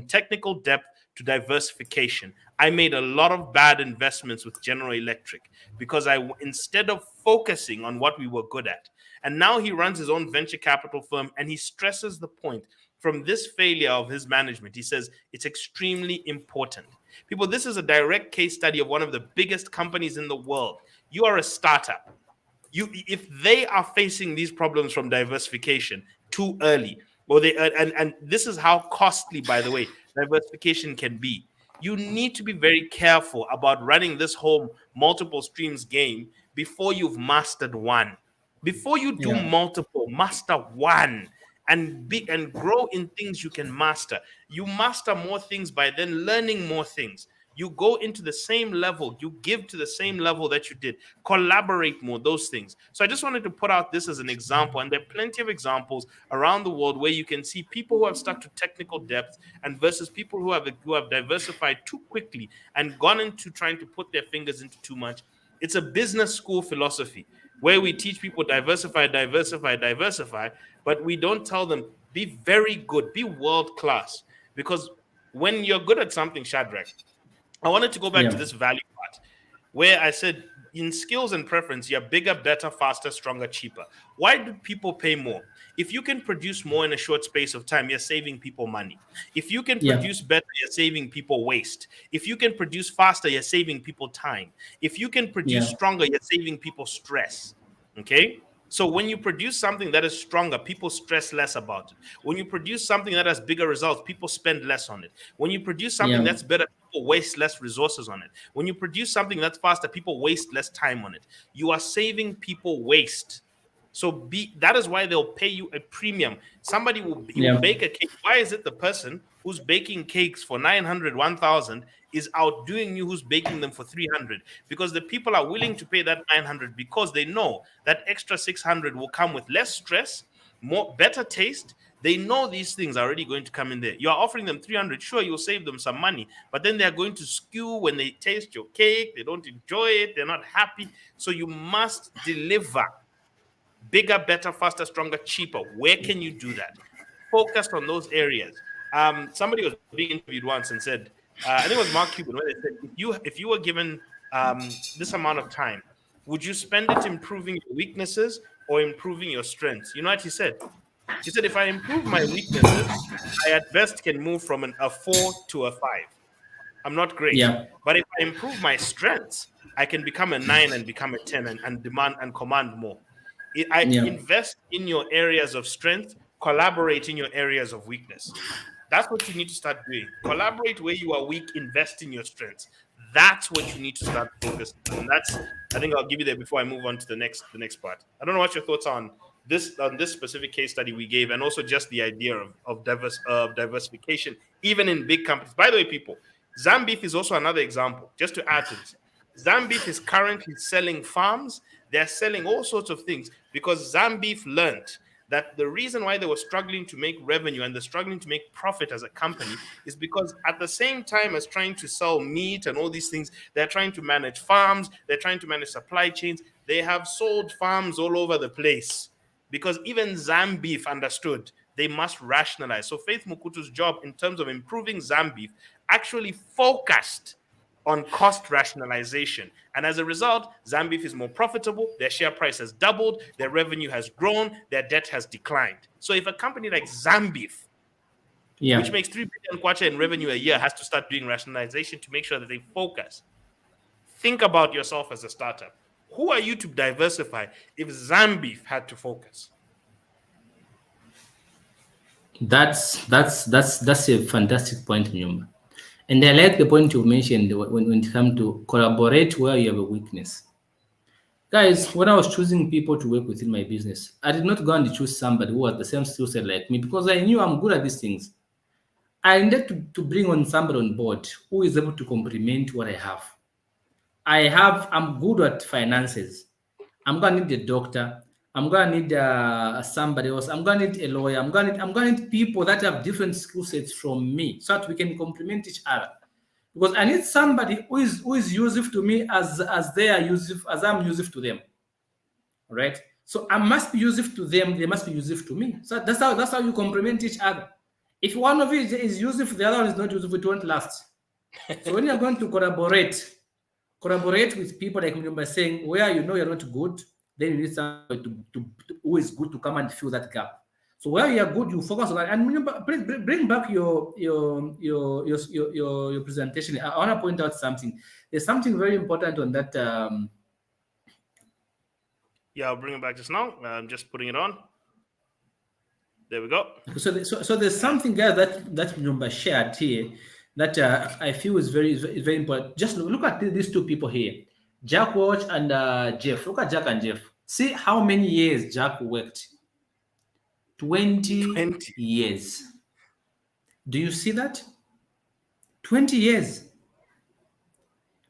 technical depth to diversification. I made a lot of bad investments with General Electric because instead of focusing on what we were good at." And now he runs his own venture capital firm, and he stresses the point from this failure of his management. He says it's extremely important. People, this is a direct case study of one of the biggest companies in the world. You are a startup. If they are facing these problems from diversification too early, or and this is how costly, by the way, diversification can be. You need to be very careful about running this whole multiple streams game before you've mastered one. Before you do multiple, master one and grow in things you can master. You master more things by then learning more things. You go into the same level, you give to the same level that you did, collaborate more, those things. So I just wanted to put out this as an example, and there are plenty of examples around the world where you can see people who have stuck to technical depth and versus people who have diversified too quickly and gone into trying to put their fingers into too much. It's a business school philosophy where we teach people diversify, but we don't tell them be very good, be world class. Because when you're good at something, Shadrach, I wanted to go back to this value part where I said in skills and preference, you're bigger, better, faster, stronger, cheaper. Why do people pay more? If you can produce more in a short space of time, you're saving people money. If you can produce better, you're saving people waste. If you can produce faster, you're saving people time. If you can produce stronger, you're saving people stress. Okay? So when you produce something that is stronger, people stress less about it. When you produce something that has bigger results, people spend less on it. When you produce something that's better, people waste less resources on it. When you produce something that's faster, people waste less time on it. You are saving people waste. So that is why they'll pay you a premium. Somebody will bake a cake. Why is it the person who's baking cakes for 900, 1,000 is outdoing you who's baking them for 300? Because the people are willing to pay that 900 because they know that extra 600 will come with less stress, better taste. They know these things are already going to come in there. You're offering them 300. Sure, you'll save them some money, but then they're going to skew when they taste your cake. They don't enjoy it. They're not happy. So you must deliver bigger, better, faster, stronger, cheaper. Where can you do that? Focus on those areas. Somebody was being interviewed once and said, I think it was Mark Cuban, where they said, if you were given this amount of time, would you spend it improving your weaknesses or improving your strengths? You know what he said? He said, if I improve my weaknesses, I at best can move from a 4 to a 5. I'm not great. But if I improve my strengths, I can become a 9 and become a 10 and demand and command more. Invest in your areas of strength, collaborate in your areas of weakness. That's what you need to start doing. Collaborate where you are weak, invest in your strengths. That's what you need to start focusing on. And I think I'll give you that before I move on to the next part. I don't know what your thoughts are on this specific case study we gave, and also just the idea of diversification, even in big companies. By the way, people, Zambeef is also another example. Just to add to this, Zambeef is currently selling farms. They're selling all sorts of things because Zambeef learned that the reason why they were struggling to make revenue and they're struggling to make profit as a company is because at the same time as trying to sell meat and all these things, they're trying to manage farms, they're trying to manage supply chains. They have sold farms all over the place because even Zambeef understood they must rationalize. So Faith Mukutu's job in terms of improving Zambeef actually focused on cost rationalization. And as a result, Zambeef is more profitable, their share price has doubled, their revenue has grown, their debt has declined. So if a company like Zambeef, which makes 3 billion kwacha in revenue a year, has to start doing rationalization to make sure that they focus, think about yourself as a startup. Who are you to diversify if Zambeef had to focus? That's a fantastic point, Nyumba. And I like the point you mentioned when it comes to collaborate where you have a weakness. Guys, when I was choosing people to work within my business, I did not go and choose somebody who has the same skill set like me because I knew I'm good at these things. I needed to bring on somebody on board who is able to complement what I have. I'm good at finances. I'm gonna need a doctor. I'm gonna need somebody else. I'm gonna need a lawyer. I'm gonna need people that have different skill sets from me, so that we can complement each other. Because I need somebody who is useful to me as they are useful, as I'm useful to them. Right? So I must be useful to them. They must be useful to me. So that's how you complement each other. If one of you is useful, the other one is not useful, it won't last. So when you're going to collaborate with people, like by saying where you know you're not good, then you need somebody who is good to come and fill that gap. So where you are good, you focus on that. And remember, bring back your presentation. I want to point out something. There's something very important on that. Yeah, I'll bring it back just now. I'm just putting it on. There we go. So there's something, guys, that Nyumba shared here that I feel is very important. Just look at these two people here, Jack Watch and Jeff. Look at Jack and Jeff. See how many years Jack worked. 20 years. Do you see that? 20 years.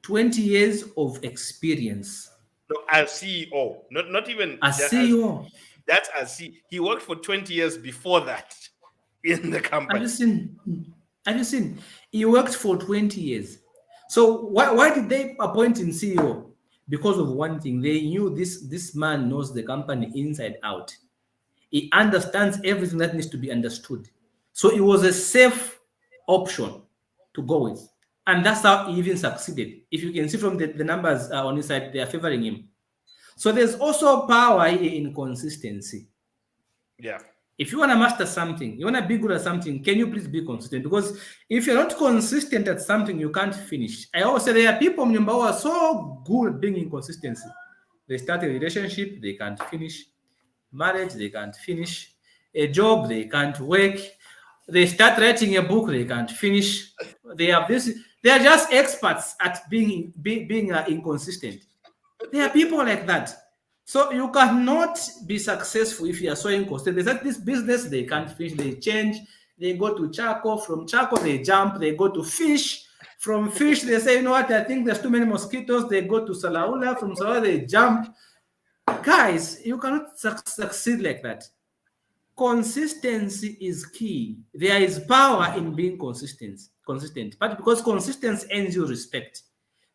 20 years of experience. No, as CEO, not even as CEO. That's as CEO. He worked for 20 years before that in the company. Have you seen? He worked for 20 years. So why did they appoint him CEO? Because of one thing. They knew this man knows the company inside out. He understands everything that needs to be understood. So it was a safe option to go with. And that's how he even succeeded. If you can see from the numbers on his side, they are favoring him. So there's also power in consistency. Yeah. If you want to master something, you want to be good at something, can you please be consistent? Because if you're not consistent at something, you can't finish. I always say there are people who are so good at being inconsistent. They start a relationship, they can't finish. Marriage, they can't finish. A job, they can't work. They start writing a book, they can't finish. They have this. They are just experts at being inconsistent. There are people like that. So you cannot be successful if you are so inconsistent. They said this business, they can't finish. They change. They go to charcoal. From charcoal, they jump. They go to fish. From fish, they say, you know what? I think there's too many mosquitoes. They go to Salaula. From Salaula, they jump. Guys, you cannot succeed like that. Consistency is key. There is power in being consistent. But because consistency earns you respect.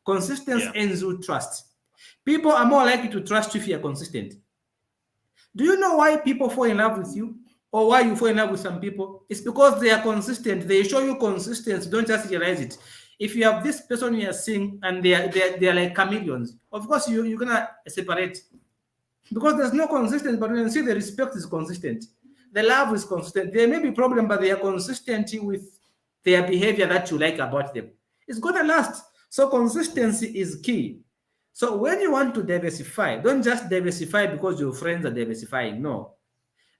Consistency earns you trust. People are more likely to trust you if you are consistent. Do you know why people fall in love with you? Or why you fall in love with some people? It's because they are consistent. They show you consistency. Don't just realize it. If you have this person you are seeing and they are like chameleons, of course you're gonna separate. Because there's no consistency, but when you see the respect is consistent, the love is consistent. There may be problem, but they are consistent with their behavior that you like about them. It's gonna last. So consistency is key. So when you want to diversify, don't just diversify because your friends are diversifying. No.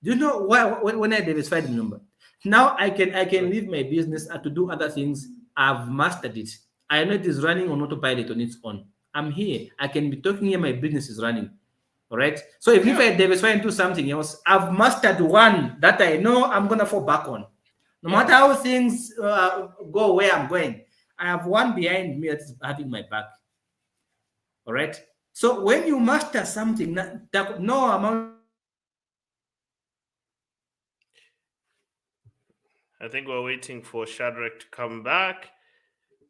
Do you know why? When I diversify the number, now I can leave my business to do other things. I've mastered it. I know it is running on autopilot on its own. I'm here. I can be talking here. My business is running. All right. So even if I diversify into something else, I've mastered one that I know I'm gonna fall back on. No matter how things go where I'm going, I have one behind me that's having my back. All right. So when you master something, that no amount I think we're waiting for Shadrach to come back.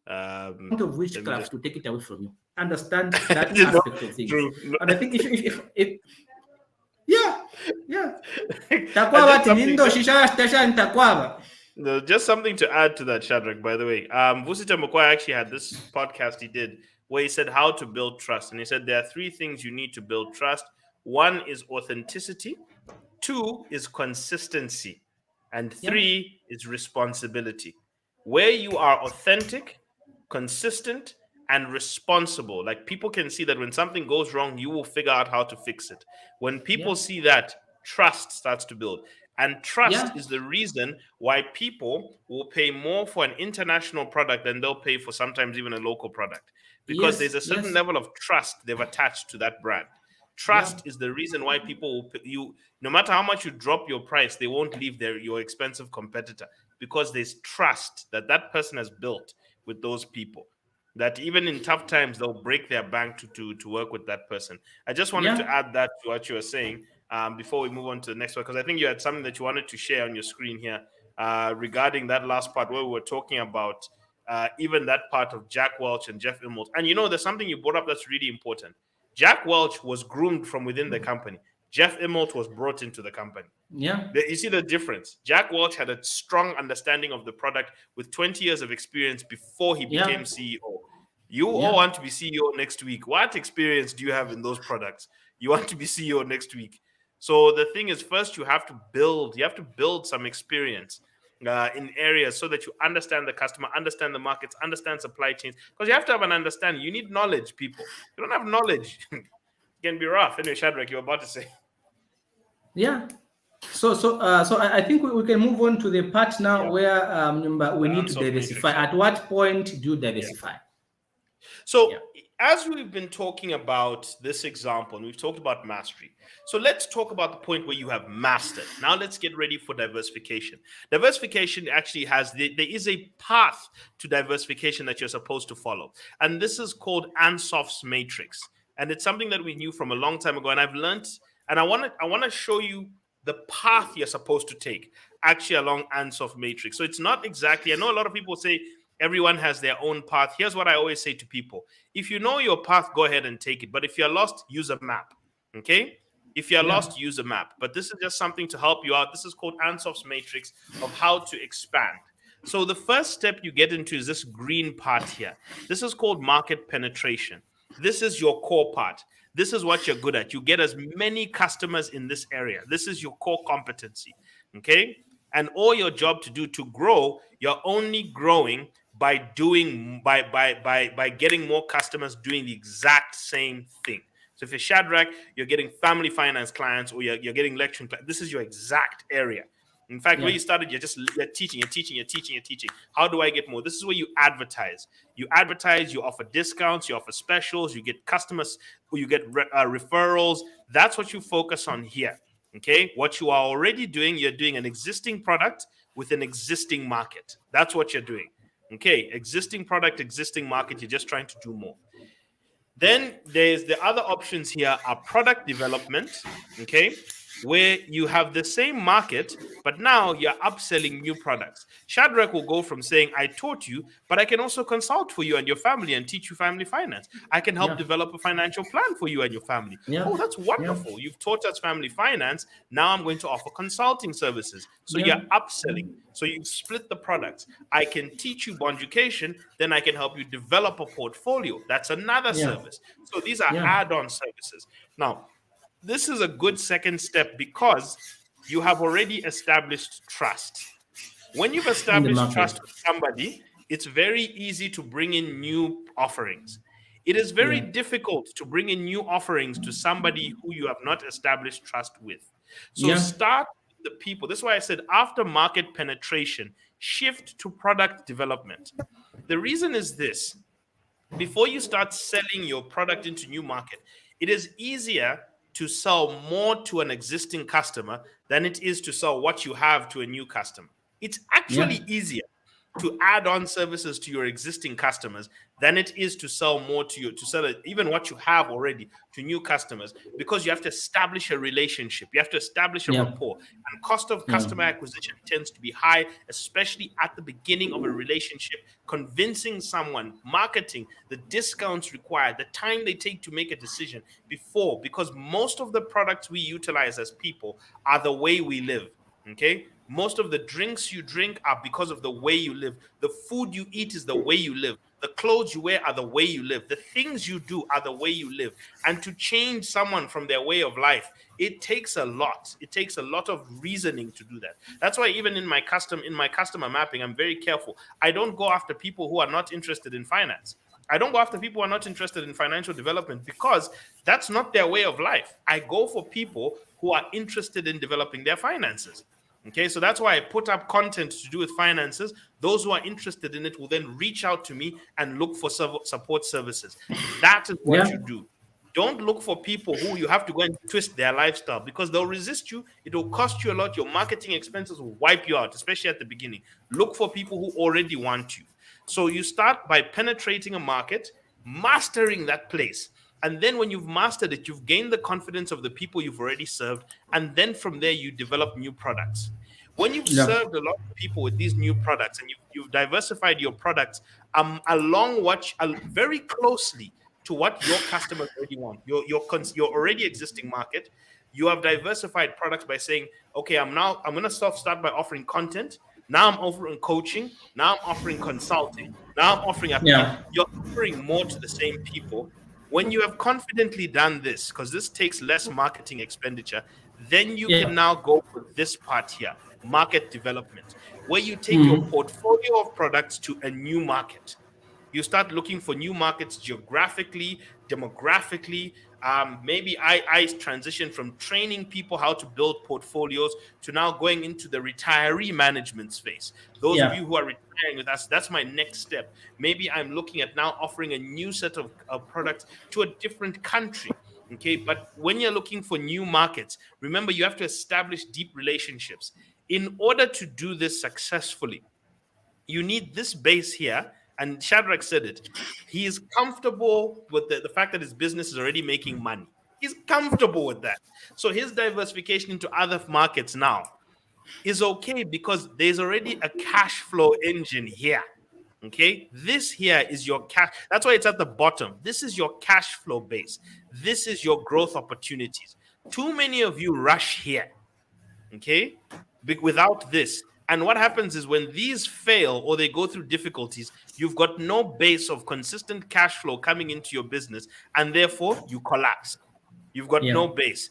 of witchcraft to take it away from you. Understand that You know, aspect of things. true. And I think if yeah. And Takwaba just something, tinindo shisha station takwaba. no, just something to add to that, Shadrach, by the way. Vusita Mokwai actually had this podcast he did where he said how to build trust. And he said there are three things you need to build trust. One is authenticity, two is consistency, and three is responsibility. Where you are authentic, consistent, and responsible, like people can see that when something goes wrong, you will figure out how to fix it. When people see that, trust starts to build. And trust is the reason why people will pay more for an international product than they'll pay for sometimes even a local product. Because there's a certain level of trust they've attached to that brand. Trust is the reason why people will no matter how much you drop your price, they won't leave your expensive competitor, because there's trust that that person has built with those people, that even in tough times they'll break their bank to work with that person. I just wanted to add that to what you were saying before we move on to the next one, because I think you had something that you wanted to share on your screen here regarding that last part where we were talking about even that part of Jack Welch and Jeff Immelt. And you know, there's something you brought up that's really important. Jack Welch was groomed from within the company. Jeff Immelt was brought into the company. You see the difference. Jack Welch had a strong understanding of the product with 20 years of experience before he became CEO. You all want to be CEO next week. What experience do you have in those products? You want to be CEO next week. So the thing is, first you have to build some experience in areas so that you understand the customer, understand the markets, understand supply chains. Because you have to have an understanding. You need knowledge, people. You don't have knowledge, it can be rough. Anyway, Shadrach, you're about to say. So I think we can move on to the part now where we need to diversify. At what point do you diversify? So as we've been talking about this example, and we've talked about mastery, so let's talk about the point where you have mastered. Now let's get ready for diversification. Diversification actually there is a path to diversification that you're supposed to follow, and this is called Ansoff's matrix, and it's something that we knew from a long time ago, and I've learned, and I want to show you the path you're supposed to take actually along Ansoff matrix. So it's not exactly, I know a lot of people say everyone has their own path. Here's what I always say to people. If you know your path, go ahead and take it. But if you're lost, use a map. Okay? If you're lost, use a map. But this is just something to help you out. This is called Ansoff's matrix of how to expand. So the first step you get into is this green part here. This is called market penetration. This is your core part. This is what you're good at. You get as many customers in this area. This is your core competency. Okay? And all your job to do to grow, you're only growing by getting more customers doing the exact same thing. So if you're Shadrach, you're getting family finance clients, or you're getting lecturing clients. This is your exact area. In fact, where you started, you're teaching. How do I get more? This is where you advertise. You offer discounts, you offer specials, you get customers, or you get referrals. That's what you focus on here. Okay, what you are already doing, you're doing an existing product with an existing market. That's what you're doing. Okay, existing product, existing market, you're just trying to do more. Then there's the other options here are product development, okay, where you have the same market, but now you're upselling new products. Shadrach will go from saying, I taught you, but I can also consult for you and your family and teach you family finance. I can help develop a financial plan for you and your family. Oh, that's wonderful. You've taught us family finance. Now I'm going to offer consulting services. So you're upselling. So you split the products. I can teach you bond education, then I can help you develop a portfolio. That's another service. So these are add-on services. Now, this is a good second step because you have already established trust. When you've established trust with somebody, it's very easy to bring in new offerings. It is very difficult to bring in new offerings to somebody who you have not established trust with. So start with the people. This is why I said after market penetration, shift to product development. The reason is this. Before you start selling your product into new market, it is easier to sell more to an existing customer than it is to sell what you have to a new customer. It's actually easier to add on services to your existing customers than it is to sell more to you, to sell even what you have already to new customers, because you have to establish a relationship, you have to establish a rapport, and cost of customer acquisition tends to be high, especially at the beginning of a relationship. Convincing someone, marketing, the discounts required, the time they take to make a decision before, because most of the products we utilize as people are the way we live. Okay, most of the drinks you drink are because of the way you live. The food you eat is the way you live. The clothes you wear are the way you live. The things you do are the way you live. And to change someone from their way of life, it takes a lot. It takes a lot of reasoning to do that. That's why even in my customer mapping, I'm very careful. I don't go after people who are not interested in finance. I don't go after people who are not interested in financial development, because that's not their way of life. I go for people who are interested in developing their finances. Okay, so that's why I put up content to do with finances. Those who are interested in it will then reach out to me and look for support services. That is what you do. Don't look for people who you have to go and twist their lifestyle, because they'll resist you. It will cost you a lot. Your marketing expenses will wipe you out, especially at the beginning. Look for people who already want you. So you start by penetrating a market, mastering that place. And then when you've mastered it, you've gained the confidence of the people you've already served. And then from there, you develop new products. When you've served a lot of people with these new products and you've diversified your products very closely to what your customers already want, your already existing market, you have diversified products by saying, okay, I'm going to start by offering content. Now I'm offering coaching. Now I'm offering consulting. Now I'm offering You're offering more to the same people. When you have confidently done this, because this takes less marketing expenditure, then you can now go for this part here, market development, where you take your portfolio of products to a new market. You start looking for new markets geographically, demographically. Maybe I transitioned from training people how to build portfolios to now going into the retiree management space. Those of you who are retiring with us, that's my next step. Maybe I'm looking at now offering a new set of products to a different country. Okay, but when you're looking for new markets, remember you have to establish deep relationships. In order to do this successfully, you need this base here. And Shadrach said it. He is comfortable with the fact that his business is already making money. He's comfortable with that. So his diversification into other markets now is okay, because there's already a cash flow engine here. Okay, this here is your cash. That's why it's at the bottom. This is your cash flow base. This is your growth opportunities. Too many of you rush here. Okay, without this. And what happens is when these fail or they go through difficulties, you've got no base of consistent cash flow coming into your business, and therefore you collapse. You've got no base.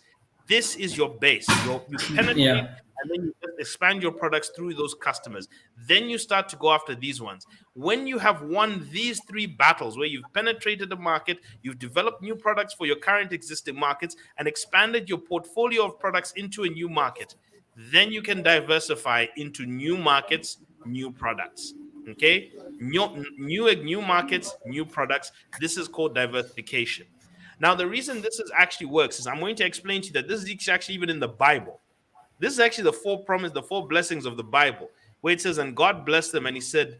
This is your base. You penetrate and then you expand your products through those customers. Then you start to go after these ones. When you have won these three battles, where you've penetrated the market, you've developed new products for your current existing markets, and expanded your portfolio of products into a new market, then you can diversify into new markets, new products. Okay, new markets, new products. This is called diversification. Now, the reason this actually works is I'm going to explain to you that this is actually even in the Bible. This is actually the four blessings of the Bible, where it says, and God blessed them, and he said,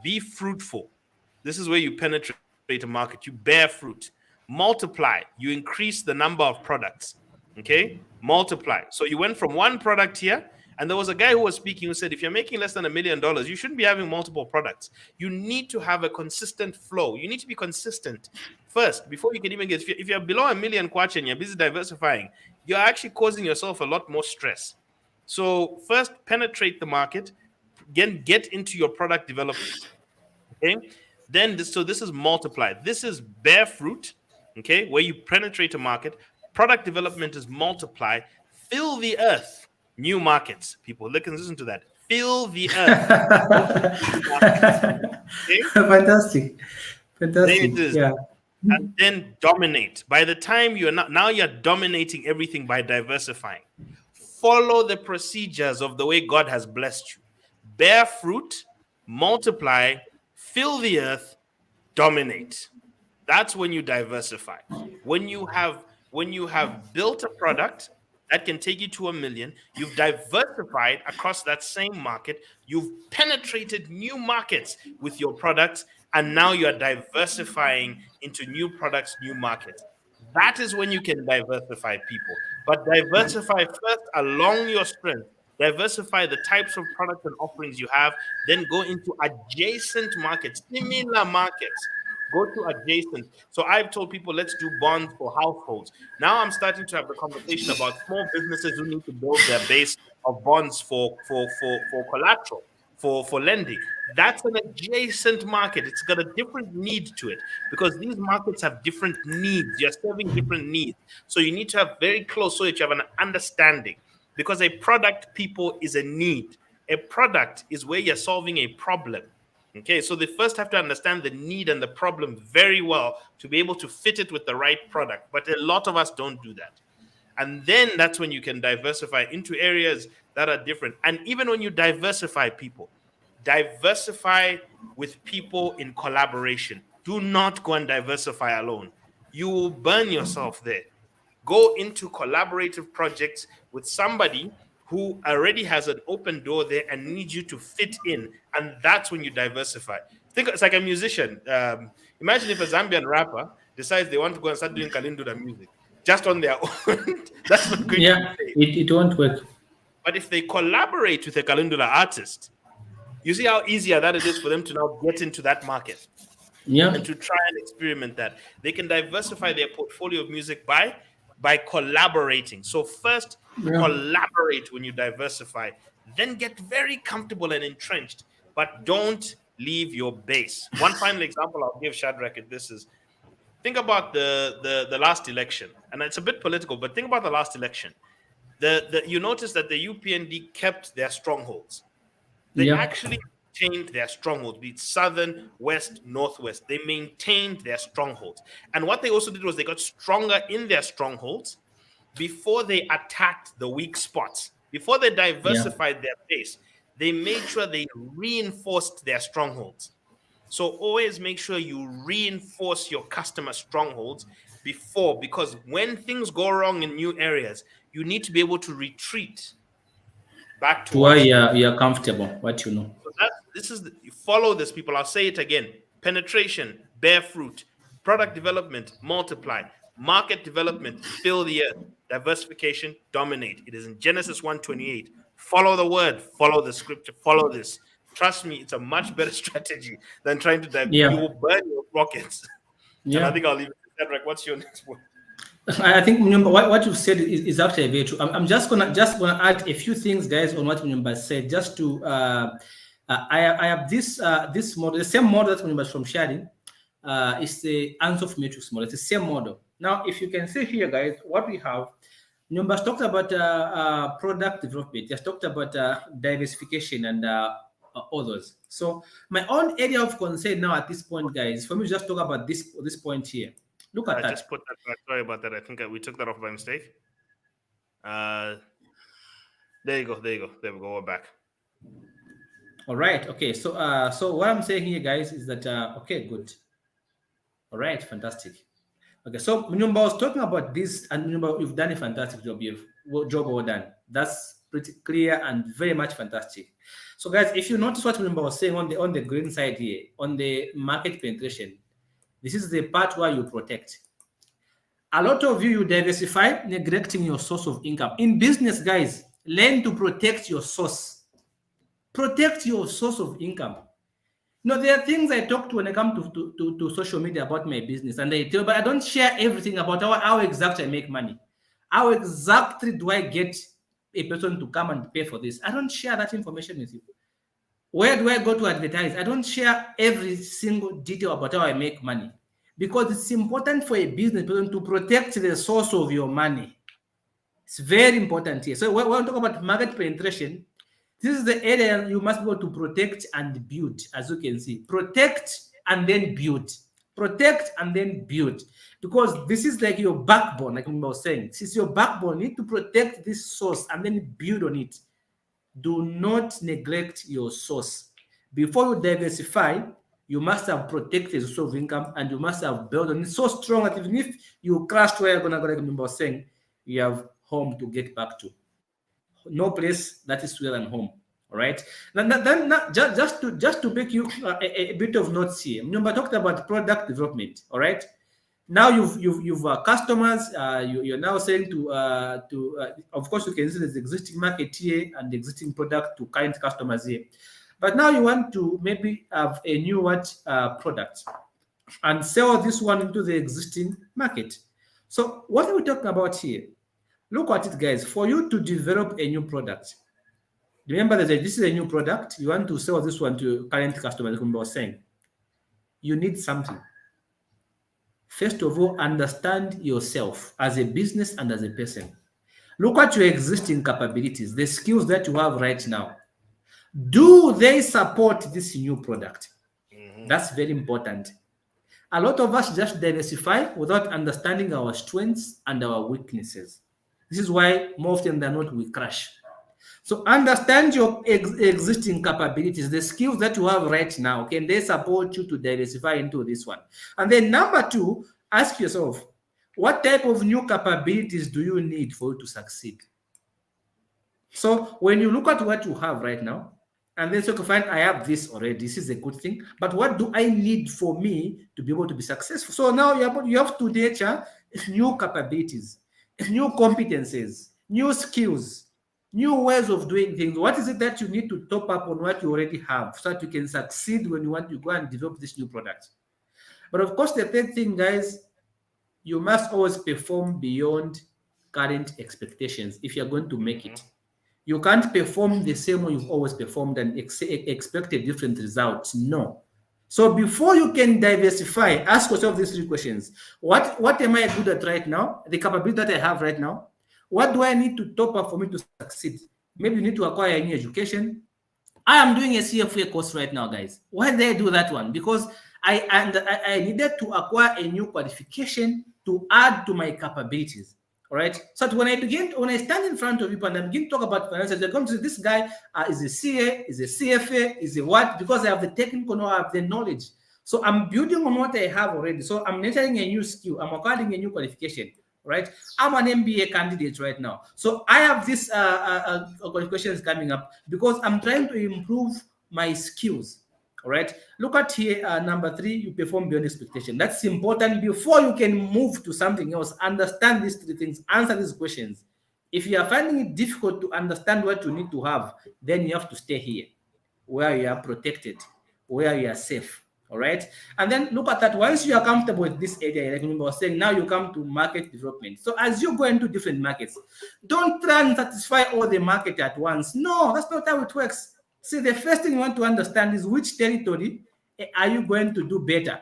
be fruitful. This is where you penetrate a market, you bear fruit, multiply, you increase the number of products. Okay, multiply. So you went from one product here, and there was a guy who was speaking who said, if you're making less than $1 million, you shouldn't be having multiple products. You need to have a consistent flow. You need to be consistent first before you can even get. If you're below $1 million kwacha and you're busy diversifying, you're actually causing yourself a lot more stress. So first, penetrate the market, get into your product development. Okay, then this is multiply. This is bear fruit. Okay, where you penetrate a market. Product development is multiply. Fill the earth. New markets. People, listen to that. Fill the earth. Okay? Fantastic. Yeah. And then dominate. By the time you're dominating everything by diversifying. Follow the procedures of the way God has blessed you. Bear fruit, multiply, fill the earth, dominate. That's when you diversify. When you have when you have built a product that can take you to 1 million, you've diversified across that same market, you've penetrated new markets with your products, and now you're diversifying into new products, new markets. That is when you can diversify people. But diversify first along your strength. Diversify the types of products and offerings you have, then go into adjacent markets, similar markets. Go to adjacent. So I've told people, let's do bonds for households. Now I'm starting to have the conversation about small businesses who need to build their base of bonds for collateral, for lending. That's an adjacent market. It's got a different need to it because these markets have different needs. You're serving different needs. So you need to have very close so that you have an understanding. Because a product, people, is a need. A product is where you're solving a problem. Okay, so they first have to understand the need and the problem very well to be able to fit it with the right product. But a lot of us don't do that. And then that's when you can diversify into areas that are different. And even when you diversify people, diversify with people in collaboration. Do not go and diversify alone. You will burn yourself there. Go into collaborative projects with somebody who already has an open door there and needs you to fit in. And that's when you diversify. Think it's like a musician. Imagine if a Zambian rapper decides they want to go and start doing Kalindura music just on their own. That's not going to Yeah, be safe. it won't work. But if they collaborate with a Kalindura artist, you see how easier that it is for them to now get into that market Yeah, and to try and experiment that. They can diversify their portfolio of music by collaborating. So first, yeah. collaborate when you diversify, then get very comfortable and entrenched, but don't leave your base. One final example I'll give Shadrach at this is think about the last election, and it's a bit political, but think about the last election. You notice that the UPND kept their strongholds. They Yeah. actually maintained their strongholds, be it southern, west, northwest. They maintained their strongholds. And what they also did was they got stronger in their strongholds before they attacked the weak spots. Before they diversified their base, they made sure they reinforced their strongholds. So always make sure you reinforce your customer strongholds before, because when things go wrong in new areas, you need to be able to retreat back to To why what you you're comfortable, what you know. so this is follow this, people. I'll say it again: penetration, bear fruit; product development, multiply; market development, fill the earth; diversification, dominate. It is in Genesis 1:28. Follow the word, follow the scripture, follow this. Trust me, it's a much better strategy than trying to dive. You Yeah, will burn your rockets. And I yeah. think I'll leave it to Cedric. What's your next one? I think Munyumba, what you've said is actually very true. I'm just gonna add a few things, guys, on what Munyumba said. Just to I have this model, the same model that Munyumba is from sharing. It's the Ansoff matrix model. It's the same model. Now, if you can see here, guys, what we have. Munyumba's talked about product development. He has talked about diversification and others. So my own area of concern now at this point, guys, for me to just talk about this point here. Look at I that. just put that back. Sorry about that. I think we took that off by mistake. There you go. There you go. There we go. We're back. All right. Okay. So what I'm saying here, guys, is that okay, good. All right, fantastic. Okay, so Munyumba was talking about this, and Munyumba, you've done a fantastic job. Job well done. That's pretty clear and very much fantastic. So, guys, if you notice what Munyumba was saying on the green side here, on the market penetration, this is the part where you protect. A lot of you diversify, neglecting your source of income. In business, guys, learn to protect your source. Protect your source of income. No, there are things I talk to when I come to social media about my business, and they tell, but I don't share everything about how exactly I make money. How exactly do I get a person to come and pay for this? I don't share that information with you. Where do I go to advertise? I don't share every single detail about how I make money, because it's important for a business person to protect the source of your money. It's very important here. So when we talk about market penetration, this is the area you must be able to protect and build, as you can see. Protect and then build. Protect and then build. Because this is like your backbone, like I was saying. This is your backbone. You need to protect this source and then build on it. Do not neglect your source. Before you diversify, you must have protected the source of income, and you must have built on it so strong that even if you crashed where you're gonna go, like remember saying, you have home to get back to. No place that is sweeter than home. All right. Then just to make you a bit of notes here. Remember, I talked about product development. All right. Now you've customers. You're now saying of course you can see there's existing market here and the existing product to current customers here, but now you want to maybe have a new product and sell this one into the existing market. So what are we talking about here? Look at it, guys. For you to develop a new product, remember that this is a new product. You want to sell this one to current customers, like we were saying. You need something. First of all, understand yourself as a business and as a person. Look at your existing capabilities, the skills that you have right now. Do they support this new product? That's very important. A lot of us just diversify without understanding our strengths and our weaknesses. This is why more often than not we crash. So understand your existing capabilities, the skills that you have right now. Can they support you to diversify into this one? And then number two, ask yourself, what type of new capabilities do you need for you to succeed? So when you look at what you have right now, and then so you can find, I have this already, this is a good thing, but what do I need for me to be able to be successful? So now you have to nurture new capabilities, new competencies, new skills, new ways of doing things. What is it that you need to top up on what you already have so that you can succeed when you want to go and develop this new product? But of course, the third thing, guys, you must always perform beyond current expectations if you're going to make it. You can't perform the same way you've always performed and expect a different result. No. So before you can diversify, ask yourself these three questions. What am I good at right now? The capability that I have right now. What do I need to top up for me to succeed? Maybe you need to acquire a new education. I am doing a CFA course right now, guys. Why did I do that one? Because I needed to acquire a new qualification to add to my capabilities. All right. So when I stand in front of people and I begin to talk about finances, they're going to say, this guy is a CA, is a CFA, is a what? Because I have the technical know, I have the knowledge. So I'm building on what I have already. So I'm nurturing a new skill. I'm acquiring a new qualification. Right. I'm an MBA candidate right now. So I have these qualifications coming up because I'm trying to improve my skills. All right. Look at here, number 3, you perform beyond expectation. That's important. Before you can move to something else, understand these 3 things, answer these questions. If you are finding it difficult to understand what you need to have, then you have to stay here where you are protected, where you are safe. All right. And then look at that. Once you are comfortable with this area, like I was saying, now you come to market development. So as you go into different markets, don't try and satisfy all the market at once. No, that's not how it works. See, the first thing you want to understand is which territory are you going to do better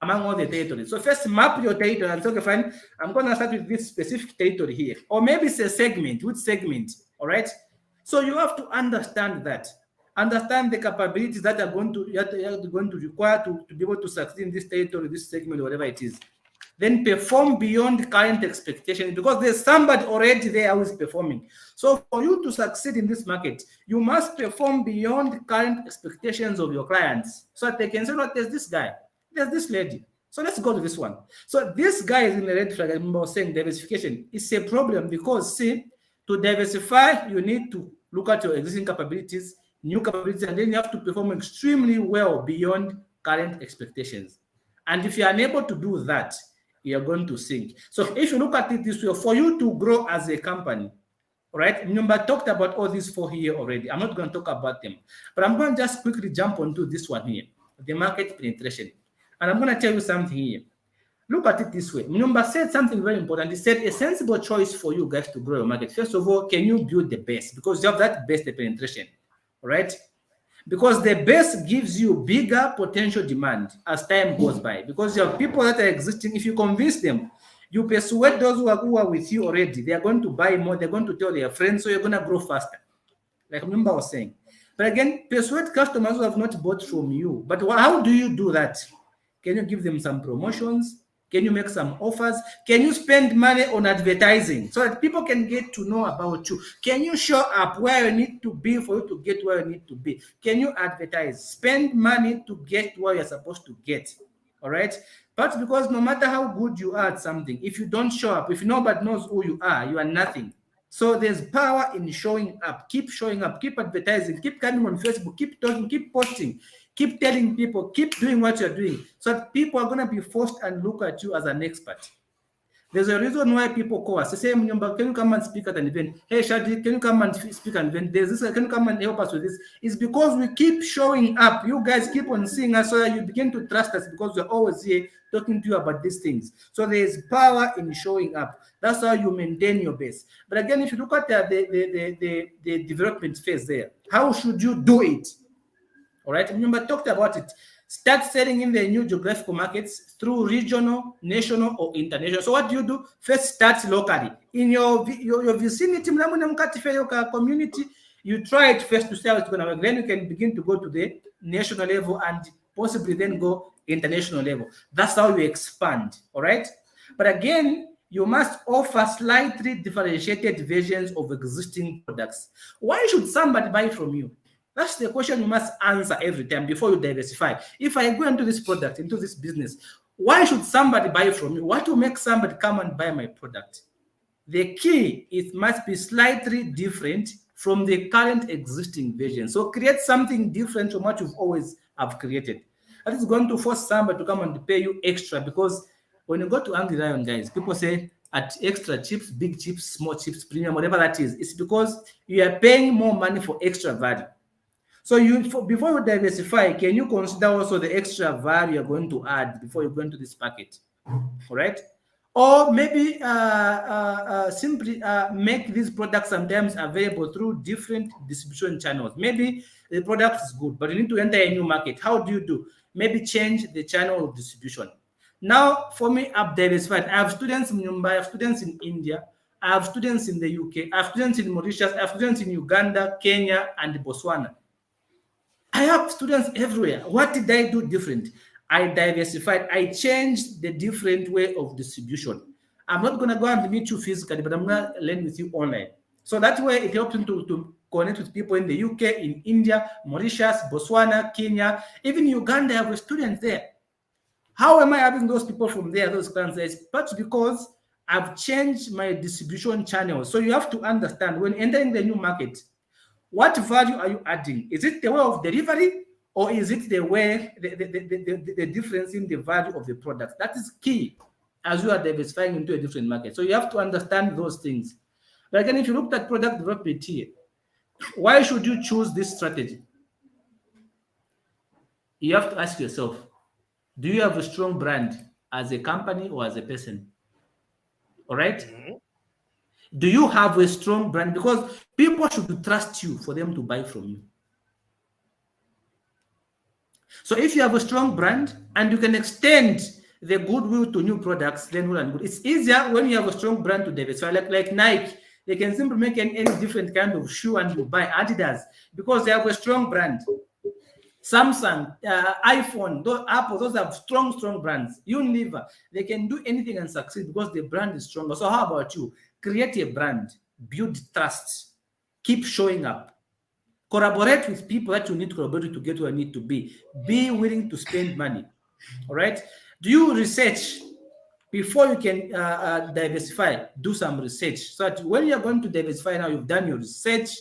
among all the territories. So first map your territory and say, okay, fine, I'm going to start with this specific territory here. Or maybe it's a segment. Which segment? All right. So you have to understand that. Understand the capabilities that you're going to require to be able to succeed in this territory, this segment, whatever it is. Then perform beyond current expectations because there's somebody already there who is performing. So for you to succeed in this market, you must perform beyond current expectations of your clients so that they can say, look, there's this guy, there's this lady. So let's go to this one. So this guy is in the red flag. I remember saying diversification is a problem because, see, to diversify, you need to look at your existing capabilities, new capabilities, and then you have to perform extremely well beyond current expectations. And if you're unable to do that, you're going to sink. So if you look at it this way, for you to grow as a company, right? Remember, I talked about all these 4 here already. I'm not going to talk about them, but I'm going to just quickly jump onto this one here, the market penetration. And I'm going to tell you something here. Look at it this way. Remember, said something very important. He said a sensible choice for you guys to grow your market. First of all, can you build the base? Because you have that base, the penetration, right? Because the base gives you bigger potential demand as time goes by. Because you have people that are existing. If you convince them, you persuade those who are with you already, they are going to buy more. They're going to tell their friends, so you're going to grow faster. Like remember I was saying. But again, persuade customers who have not bought from you. But how do you do that? Can you give them some promotions? Can you make some offers? Can you spend money on advertising so that people can get to know about you? Can you show up where you need to be for you to get where you need to be? Can you advertise? Spend money to get where you're supposed to get. All right? But because no matter how good you are at something, if you don't show up, if nobody knows who you are nothing. So there's power in showing up. Keep showing up, keep advertising, keep coming on Facebook, keep talking, keep posting, keep telling people, keep doing what you're doing, so that people are going to be forced and look at you as an expert. There's a reason why people call us. They say, can you come and speak at an event? Hey, Shadi, can you come and speak at an event? There's this, can you come and help us with this? It's because we keep showing up. You guys keep on seeing us, so that you begin to trust us, because we're always here talking to you about these things. So there's power in showing up. That's how you maintain your base. But again, if you look at the development phase there, how should you do it? All right, remember, I talked about it. Start selling in the new geographical markets through regional, national, or international. So what do you do? First, start locally. In your vicinity, community, you try it first to see how it's going to work. Then you can begin to go to the national level and possibly then go international level. That's how you expand, all right? But again, you must offer slightly differentiated versions of existing products. Why should somebody buy from you? That's the question you must answer every time before you diversify. If I go into this product, into this business, why should somebody buy from me? What will make somebody come and buy my product? The key, it must be slightly different from the current existing version. So create something different from what you've always have created. That is going to force somebody to come and pay you extra, because when you go to Angry Lion, guys, people say at extra chips, big chips, small chips, premium, whatever that is, it's because you are paying more money for extra value. So before you diversify, can you consider also the extra value you're going to add before you go into this packet? All right? Or maybe simply make these products sometimes available through different distribution channels. Maybe the product is good, but you need to enter a new market. How do you do? Maybe change the channel of distribution. Now, for me, I've diversified. I have students in Mumbai, I have students in India, I have students in the UK, I have students in Mauritius, I have students in Uganda, Kenya, and Botswana. I have students everywhere. What did I do different? I diversified. I changed the different way of distribution. I'm not going to go and meet you physically, but I'm going to learn with you online. So that way it helps me to connect with people in the UK, in India, Mauritius, Botswana, Kenya, even Uganda. I have students there. How am I having those people from there, those clients there? But because I've changed my distribution channel. So you have to understand, when entering the new market, what value are you adding? Is it the way of delivery, or is it the way, the difference in the value of the product? That is key as you are diversifying into a different market. So you have to understand those things. But again, if you look at product development here, why should you choose this strategy? You have to ask yourself, do you have a strong brand as a company or as a person? All right? Mm-hmm. Do you have a strong brand? Because people should trust you for them to buy from you. So if you have a strong brand and you can extend the goodwill to new products, then well and good. It's easier when you have a strong brand to diversify. Like Nike, they can simply make any different kind of shoe and you buy. Adidas, because they have a strong brand. Samsung, iPhone, Apple, those have strong brands. Unilever, they can do anything and succeed because the brand is stronger. So how about you? Create a brand, build trust, keep showing up, collaborate with people that you need to collaborate to get where you need to be willing to spend money. All right? Do you research before you can diversify? Do some research so that when you're going to diversify now, you've done your research,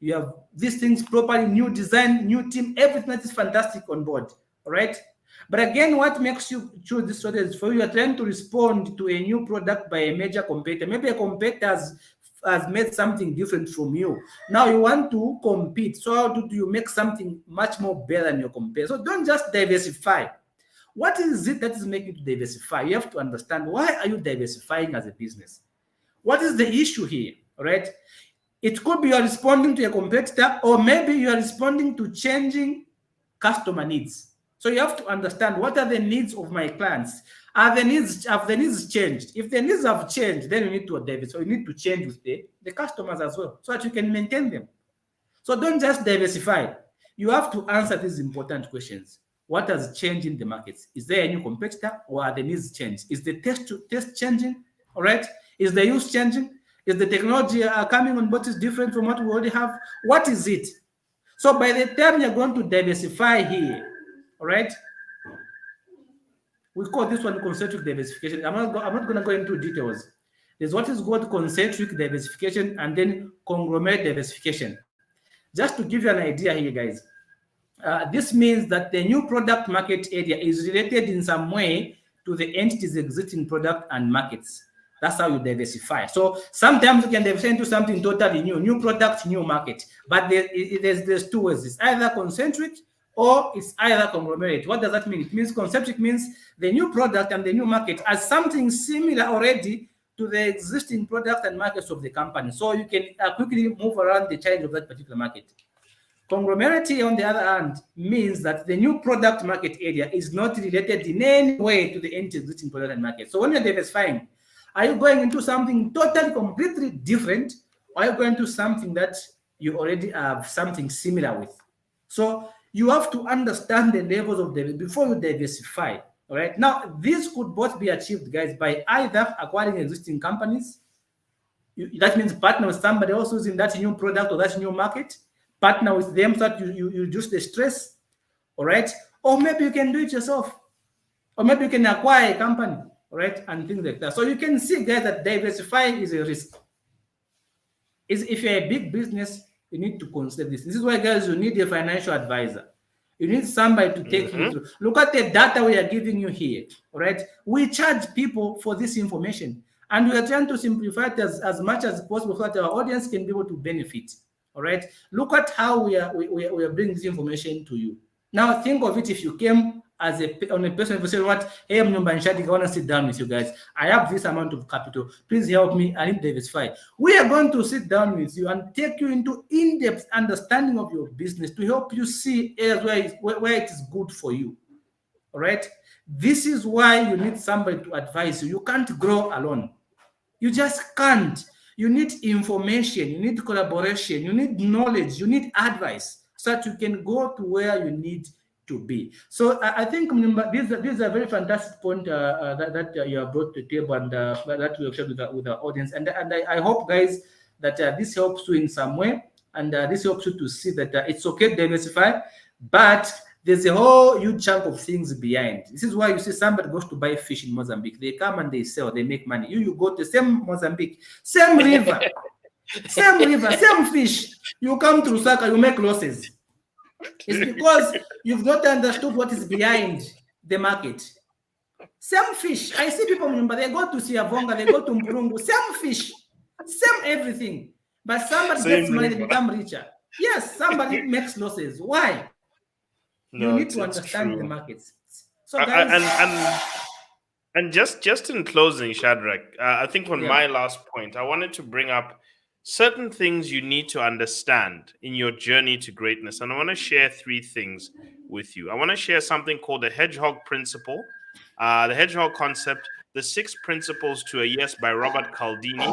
you have these things properly, new design, new team, everything that is fantastic on board. All right? But again, what makes you choose this strategy is for you are trying to respond to a new product by a major competitor. Maybe a competitor has made something different from you. Now you want to compete. So how do you make something much more better than your competitor? So don't just diversify. What is it that is making you diversify? You have to understand, why are you diversifying as a business? What is the issue here? All right? It could be you're responding to a competitor, or maybe you are responding to changing customer needs. So you have to understand, what are the needs of my clients? Have the needs changed? If the needs have changed, then you need to diversify. So you need to change with the customers as well, so that you can maintain them. So don't just diversify. You have to answer these important questions. What has changed in the markets? Is there a new competitor or are the needs changed? Is the test changing? All right. Is the use changing? Is the technology coming on board is different from what we already have? What is it? So by the time you're going to diversify here, all right, we call this one concentric diversification. I'm not going to go into details. There's what is called concentric diversification and then conglomerate diversification. Just to give you an idea here, guys, this means that the new product market area is related in some way to the entity's existing product and markets. That's how you diversify. So sometimes you can diversify into something totally new product, new market. But there's two ways. It's either concentric or it's either conglomerate. What does that mean? It means concentric means the new product and the new market as something similar already to the existing product and markets of the company. So you can quickly move around the change of that particular market. Conglomerate, on the other hand, means that the new product market area is not related in any way to the existing product and market. So when you're diversifying, are you going into something totally, completely different, or are you going to something that you already have something similar with? So you have to understand the levels of before you diversify. All right. Now, this could both be achieved, guys, by either acquiring existing companies. That means partner with somebody else who's in that new product or that new market. Partner with them so that you reduce the stress. All right. Or maybe you can do it yourself. Or maybe you can acquire a company. All right. And things like that. So you can see, guys, that diversifying is a risk. If you're a big business, you need to consider this. This is why, guys, you need a financial advisor. You need somebody to take you through. Look at the data we are giving you here. All right. We charge people for this information. And we are trying to simplify it as much as possible so that our audience can be able to benefit. All right. Look at how we are bringing this information to you. Now think of it if you came as on a person who said, "What? Hey, I'm Nyumba Nshadi, I want to sit down with you guys. I have this amount of capital. Please help me. I need to diversify." We are going to sit down with you and take you into in-depth understanding of your business to help you see areas where it is good for you. All right. This is why you need somebody to advise you. You can't grow alone. You just can't. You need information. You need collaboration. You need knowledge. You need advice so that you can go to where you need to be. So I think this is a very fantastic point that you have brought to the table and that we have shared with our audience. And I hope, guys, that this helps you in some way, and this helps you to see that it's okay to diversify, but there's a whole huge chunk of things behind. This is why you see somebody goes to buy fish in Mozambique. They come and they sell, they make money. You go to the same Mozambique, same river, same fish. You come to Lusaka, you make losses. It's because you've not understood what is behind the market. Same fish. I see people, but they go to Siavonga, they go to Mpurungu, same fish, same everything. But somebody gets money, they become richer. Yes, somebody makes losses. Why? You need to understand the markets. So guys, and just in closing, Shadrach, I think on my last point, I wanted to bring up certain things you need to understand in your journey to greatness. And I want to share 3 things with you. I want to share something called the hedgehog principle, the hedgehog concept, the 6 principles to a yes by Robert Cialdini,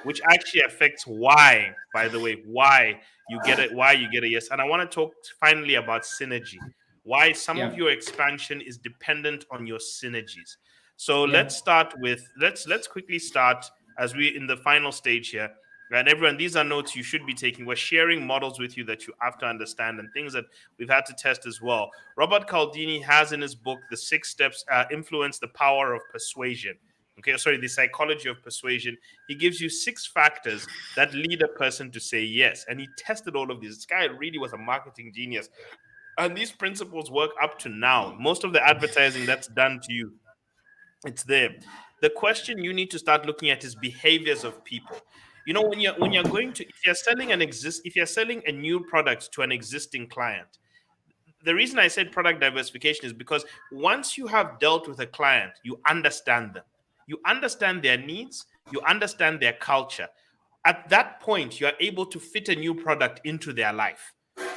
which actually affects why, by the way, why you get it, why you get a yes. And I want to talk finally about synergy, why some of your expansion is dependent on your synergies. So let's quickly start as we in the final stage here. And everyone, these are notes you should be taking. We're sharing models with you that you have to understand and things that we've had to test as well. Robert Cialdini has in his book, The 6 Steps, Influence the Power of Persuasion. The psychology of persuasion. He gives you 6 factors that lead a person to say yes. And he tested all of these. This guy really was a marketing genius. And these principles work up to now. Most of the advertising that's done to you, it's there. The question you need to start looking at is behaviors of people. You know, when you're going to, if you're selling a new product to an existing client, the reason I said product diversification is because once you have dealt with a client, you understand them. You understand their needs. You understand their culture. At that point, you're able to fit a new product into their life.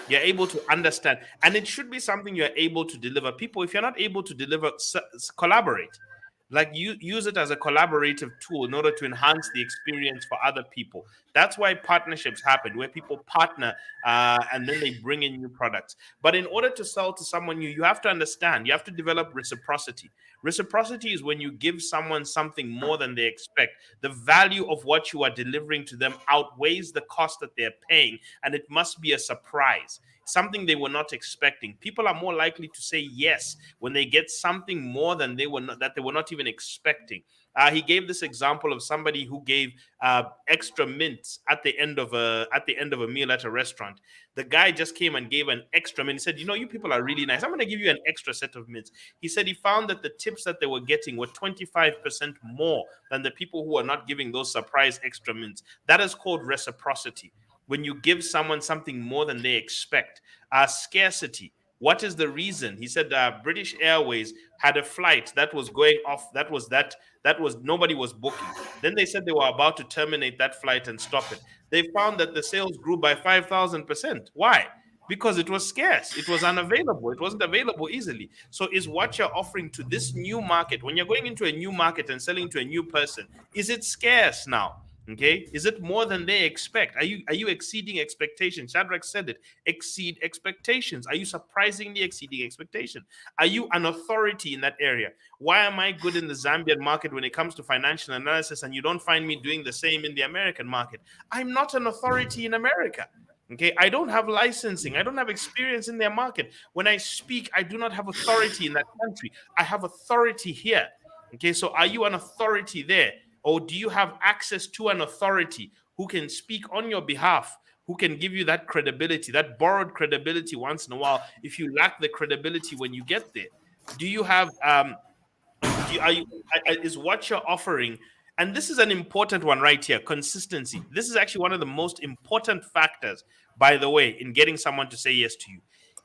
You're able to understand. And it should be something you're able to deliver. People, if you're not able to deliver, collaborate. Like, you use it as a collaborative tool in order to enhance the experience for other people. That's why partnerships happen, where people partner, and then they bring in new products. But in order to sell to someone new, you have to understand, you have to develop reciprocity. Reciprocity is when you give someone something more than they expect. The value of what you are delivering to them outweighs the cost that they're paying, and it must be a surprise, something they were not expecting. People are more likely to say yes when they get something more than they were not even expecting. He gave this example of somebody who gave extra mints at the end of a meal at a restaurant. The guy just came and gave an extra mint. He said, "You people are really nice. I'm going to give you an extra set of mints." He said he found that the tips that they were getting were 25% more than the people who are not giving those surprise extra mints. That is called reciprocity. When you give someone something more than they expect. Scarcity. What is the reason? He said British Airways had a flight that was going off. That was nobody was booking. Then they said they were about to terminate that flight and stop it. They found that the sales grew by 5,000%. Why? Because it was scarce. It was unavailable. It wasn't available easily. So is what you're offering to this new market, when you're going into a new market and selling to a new person, is it scarce now? Okay, is it more than they expect? Are you exceeding expectations? Shadrach said it. Exceed expectations. Are you surprisingly exceeding expectation? Are you an authority in that area? Why am I good in the Zambian market when it comes to financial analysis, and you don't find me doing the same in the American market? I'm not an authority in America. Okay, I don't have licensing. I don't have experience in their market. When I speak, I do not have authority in that country. I have authority here. Okay, so are you an authority there? Or do you have access to an authority who can speak on your behalf, who can give you that credibility, that borrowed credibility once in a while, if you lack the credibility when you get there? Do you have do you, are you is what you're offering, and this is an important one right here, consistency. This is actually one of the most important factors, by the way, in getting someone to say yes to you.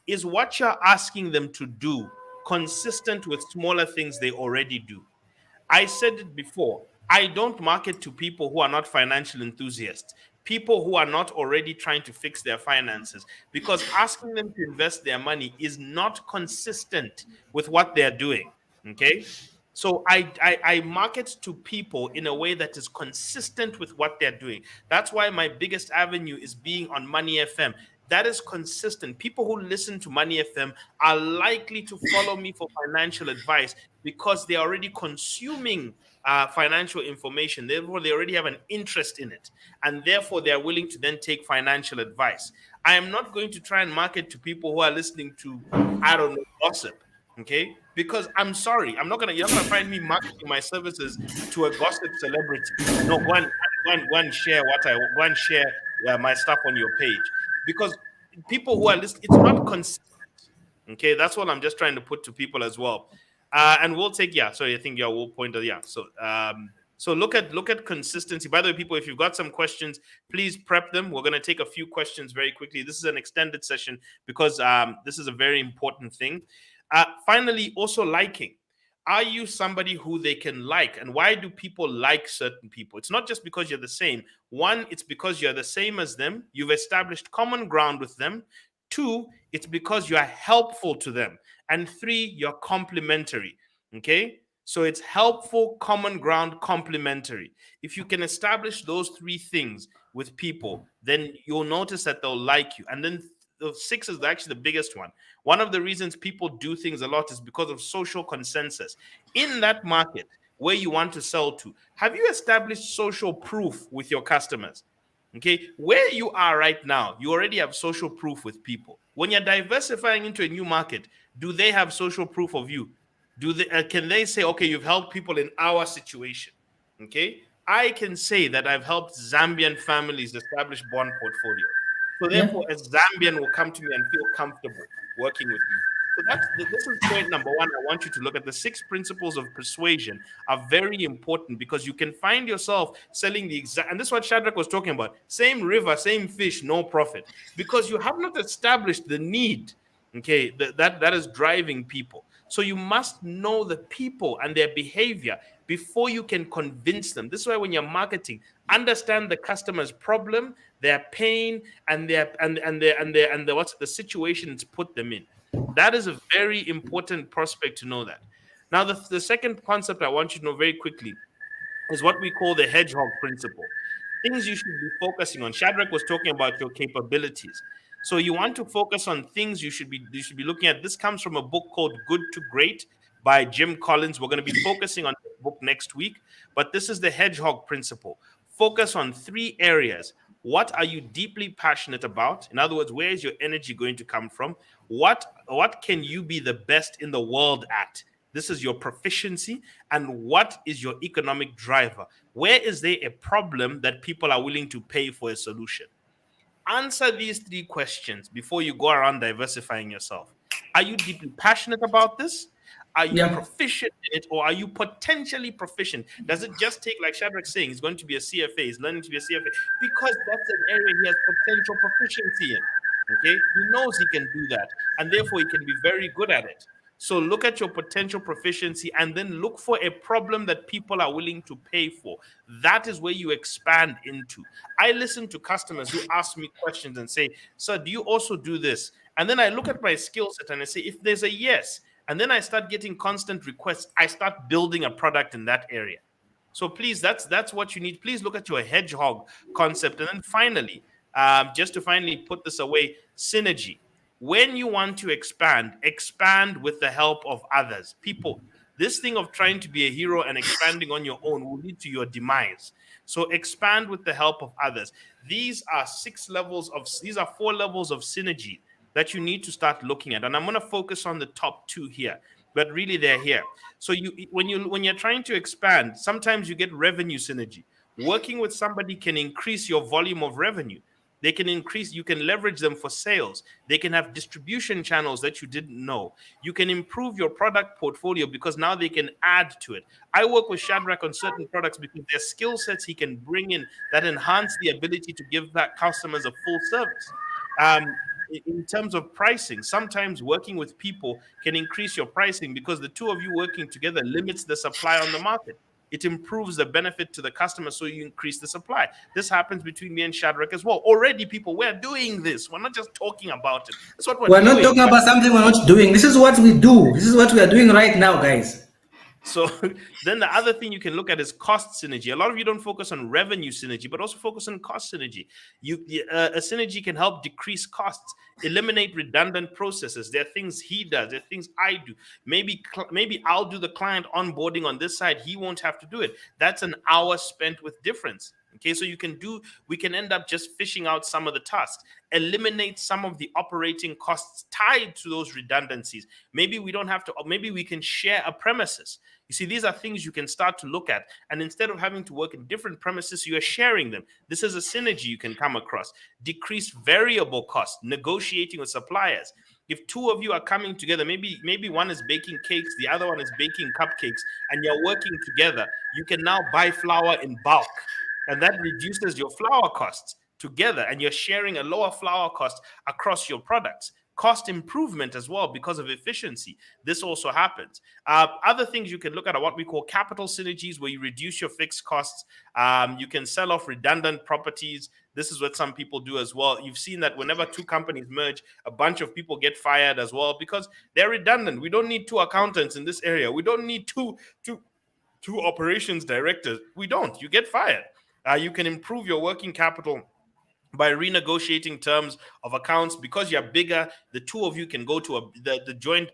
Is what you're asking them to do consistent with smaller things they already do? I said it before. I don't market to people who are not financial enthusiasts, people who are not already trying to fix their finances, because asking them to invest their money is not consistent with what they're doing. Okay. So I market to people in a way that is consistent with what they're doing. That's why my biggest avenue is being on Money FM. That is consistent. People who listen to Money FM are likely to follow me for financial advice because they're already consuming financial information. Therefore, they already have an interest in it. And therefore, they are willing to then take financial advice. I am not going to try and market to people who are listening to, I don't know, gossip. Okay. Because I'm sorry, you're not gonna find me marketing my services to a gossip celebrity. No, go and share go and share my stuff on your page. Because people who are listening, it's not consistent. Okay, that's what I'm just trying to put to people as well. And we'll take, yeah. Sorry, I think yeah, we'll point out, yeah. So look at consistency. By the way, people, if you've got some questions, please prep them. We're gonna take a few questions very quickly. This is an extended session because this is a very important thing. Finally, also liking. Are you somebody who they can like? And why do people like certain people? It's not just because you're the same. One, it's because you're the same as them. You've established common ground with them. Two, it's because you are helpful to them. And three, you're complementary. Okay? So it's helpful, common ground, complementary. If you can establish those three things with people, then you'll notice that they'll like you. And then the six is actually the biggest one. One of the reasons people do things a lot is because of social consensus. In that market where you want to sell to, have you established social proof with your customers? Okay, where you are right now, you already have social proof with people. When you're diversifying into a new market, do they have social proof of you? Do they can they say, okay, you've helped people in our situation? Okay, I can say that I've helped Zambian families establish bond portfolios. So Yeah. therefore, a Zambian will come to me and feel comfortable working with me. So this is point number one. I want you to look at the six principles of persuasion are very important because you can find yourself selling the exact, and this is what Shadrach was talking about. Same river, same fish, no profit, because you have not established the need. Okay, that is driving people. So you must know the people and their behavior before you can convince them. This is why when you're marketing, understand the customer's problem, their pain, and what's the situation it's put them in. That is a very important prospect to know that. Now, the second concept I want you to know very quickly is what we call the hedgehog principle. Things you should be focusing on. Shadrach was talking about your capabilities. So you want to focus on things you should be looking at. This comes from a book called Good to Great by Jim Collins. We're going to be focusing on this book next week, but this is the hedgehog principle. Focus on three areas. What are you deeply passionate about? In other words, where is your energy going to come from? What can you be the best in the world at? This is your proficiency. And what is your economic driver? Where is there a problem that people are willing to pay for a solution? Answer these three questions before you go around diversifying yourself. Are you deeply passionate about this? Are you Yeah. proficient in it, or are you potentially proficient? Does it just take, like Shadrach saying, he's going to be a CFA, he's learning to be a CFA, because that's an area he has potential proficiency in. Okay, he knows he can do that, and therefore he can be very good at it. So look at your potential proficiency and then look for a problem that people are willing to pay for. That is where you expand into. I listen to customers who ask me questions and say, "Sir, do you also do this?" And then I look at my skill set and I say, if there's a yes, and then I start getting constant requests, I start building a product in that area. So please, that's what you need. Please look at your hedgehog concept. And then finally, just to finally put this away, synergy. When you want to expand with the help of others. People, this thing of trying to be a hero and expanding on your own will lead to your demise. So expand with the help of others. These are these are 4 levels of synergy that you need to start looking at. And I'm going to focus on the top 2 here, but really they're here. So when you're trying to expand, sometimes you get revenue synergy. Working with somebody can increase your volume of revenue. They can increase, you can leverage them for sales. They can have distribution channels that you didn't know. You can improve your product portfolio because now they can add to it. I work with Shadrach on certain products because there's skill sets he can bring in that enhance the ability to give that customers a full service. In terms of pricing, sometimes working with people can increase your pricing because the two of you working together limits the supply on the market. It improves the benefit to the customer, so you increase the supply. This happens between me and Shadrach as well. Already, people, we're doing this. We're not just talking about it. That's what we're We're not doing. talking about something we're not doing. This is what we do. This is what we are doing right now, guys. So then the other thing you can look at is cost synergy. A lot of you don't focus on revenue synergy, but also focus on cost synergy. A synergy can help decrease costs, eliminate redundant processes. There are things he does, there are things I do. Maybe I'll do the client onboarding on this side. He won't have to do it. That's an hour spent with difference. Okay, so we can end up just fishing out some of the tasks, eliminate some of the operating costs tied to those redundancies. Maybe we don't have to, or maybe we can share a premises. You see, these are things you can start to look at. And instead of having to work in different premises, you are sharing them. This is a synergy you can come across. Decrease variable costs, negotiating with suppliers. If two of you are coming together, maybe one is baking cakes, the other one is baking cupcakes, and you're working together, you can now buy flour in bulk. And that reduces your flour costs together, and you're sharing a lower flour cost across your products. Cost improvement as well because of efficiency. This also happens. Other things you can look at are what we call capital synergies, where you reduce your fixed costs. You can sell off redundant properties. This is what some people do as well. You've seen that whenever two companies merge, a bunch of people get fired as well because they're redundant. We don't need 2 accountants in this area. We don't need two operations directors. We don't. You get fired. You can improve your working capital by renegotiating terms of accounts. Because you're bigger, the two of you can go to the joint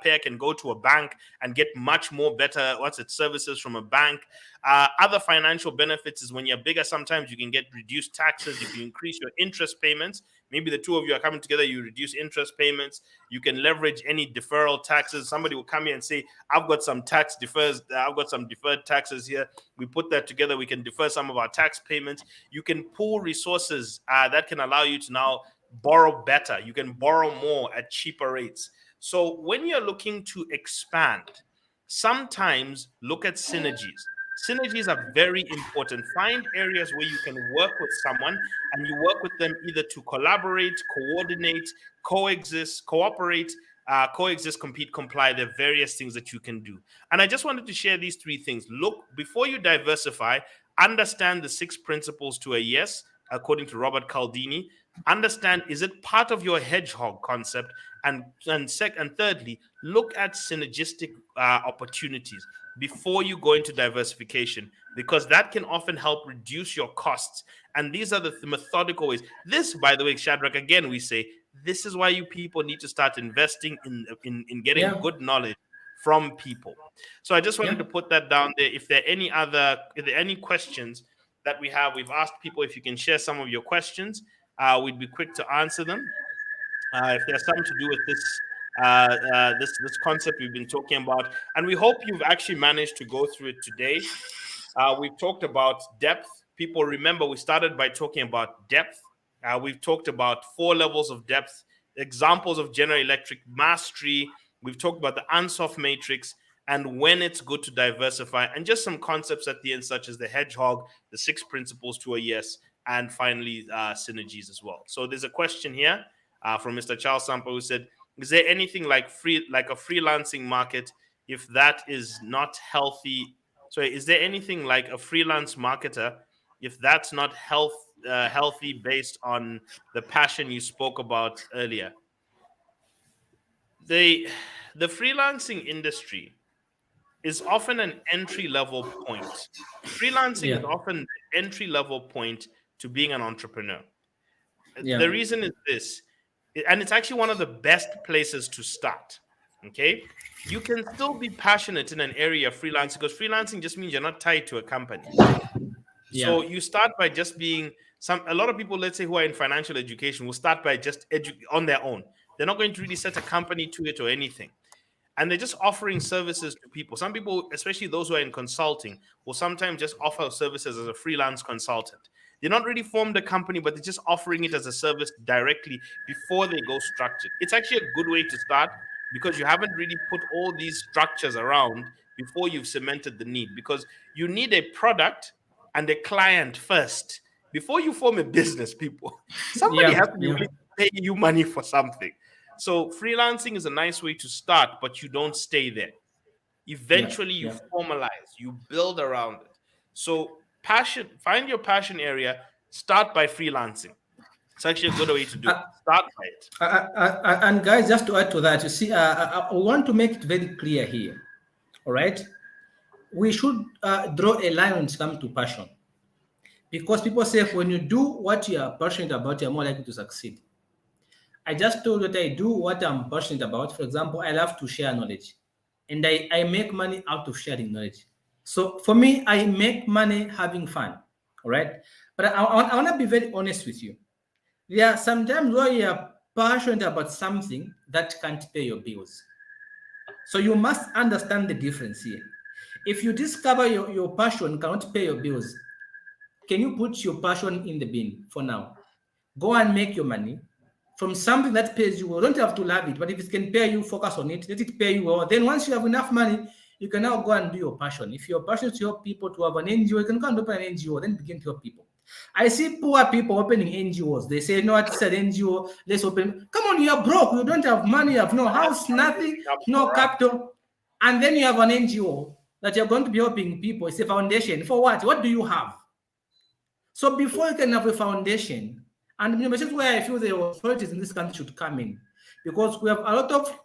pair can go to a bank and get much more better services from a bank. Other financial benefits is when you're bigger, sometimes you can get reduced taxes if you increase your interest payments. Maybe the two of you are coming together, you reduce interest payments. You can leverage any deferral taxes. Somebody will come here and say, I've got some deferred taxes here. We put that together, we can defer some of our tax payments. You can pool resources that can allow you to now borrow better. You can borrow more at cheaper rates. So when you're looking to expand, sometimes look at synergies. Synergies are very important. Find areas where you can work with someone and you work with them either to collaborate, coordinate, coexist, cooperate, coexist, compete, comply. There are various things that you can do. And I just wanted to share these 3 things. Look, before you diversify, understand the 6 principles to a yes, according to Robert Cialdini. Understand, is it part of your hedgehog concept? And thirdly, look at synergistic opportunities before you go into diversification, because that can often help reduce your costs. And these are the methodical ways. This, by the way, Shadrach, again, we say this is why you people need to start investing in getting Yeah, good knowledge from people. So I just wanted yeah, to put that down there. If there are any questions that we have, we've asked people if you can share some of your questions. We'd be quick to answer them. If there's something to do with this concept we've been talking about, and we hope you've actually managed to go through it today. We've talked about depth. People remember we started by talking about depth. We've talked about 4 levels of depth, examples of General Electric mastery. We've talked about the Ansoff matrix and when it's good to diversify, and just some concepts at the end, such as the hedgehog, the 6 principles to a yes, and finally synergies as well. So there's a question here from Mr. Charles Sampa who said, "Is there anything like a freelancing market if that is not healthy? Sorry, is there anything like a freelance marketer if that's not healthy based on the passion you spoke about earlier?" The the freelancing industry is often an entry level point. Freelancing is yeah, often the entry level point to being an entrepreneur. yeah, The reason is this, and it's actually one of the best places to start. Okay. You can still be passionate in an area of freelancing, because freelancing just means you're not tied to a company. yeah, So you start by just being a lot of people, let's say, who are in financial education will start by just on their own. They're not going to really set a company to it or anything, and they're just offering services to people. Some people, especially those who are in consulting, will sometimes just offer services as a freelance consultant. They're not really formed a company, but they're just offering it as a service directly before they go structured. It's actually a good way to start, because you haven't really put all these structures around before you've cemented the need, because you need a product and a client first before you form a business. People, somebody yeah, has to be yeah, willing to pay you money for something. So freelancing is a nice way to start, but you don't stay there. yeah, Eventually, you yeah. formalize, you build around it. So find your passion area, start by freelancing. It's actually a good way to do it. Uh, Start by it. and guys, just to add to that, you see, I want to make it very clear here. All right, we should draw a line when it comes to passion, because people say when you do what you are passionate about, you're more likely to succeed. I just told you that I do what I'm passionate about. For example, I love to share knowledge, and I make money out of sharing knowledge. So for me, I make money having fun. All right. But I want to be very honest with you. There are sometimes where you are passionate about something that can't pay your bills. So you must understand the difference here. If you discover your passion cannot pay your bills, can you put your passion in the bin for now? Go and make your money from something that pays you well. Don't have to love it, but if it can pay you, focus on it. Let it pay you well. Then once you have enough money, you can now go and do your passion. If you're passionate to help people, to have an NGO, you can go and open an NGO, then begin to help people. I see poor people opening NGOs. They say, no, it's an NGO, let's open. Come on, you're broke. You don't have money, you have no house, nothing, no capital. And then you have an NGO that you're going to be helping people. It's a foundation. For what? What do you have? So before you can have a foundation, and this is where I feel the authorities in this country should come in, because we have a lot of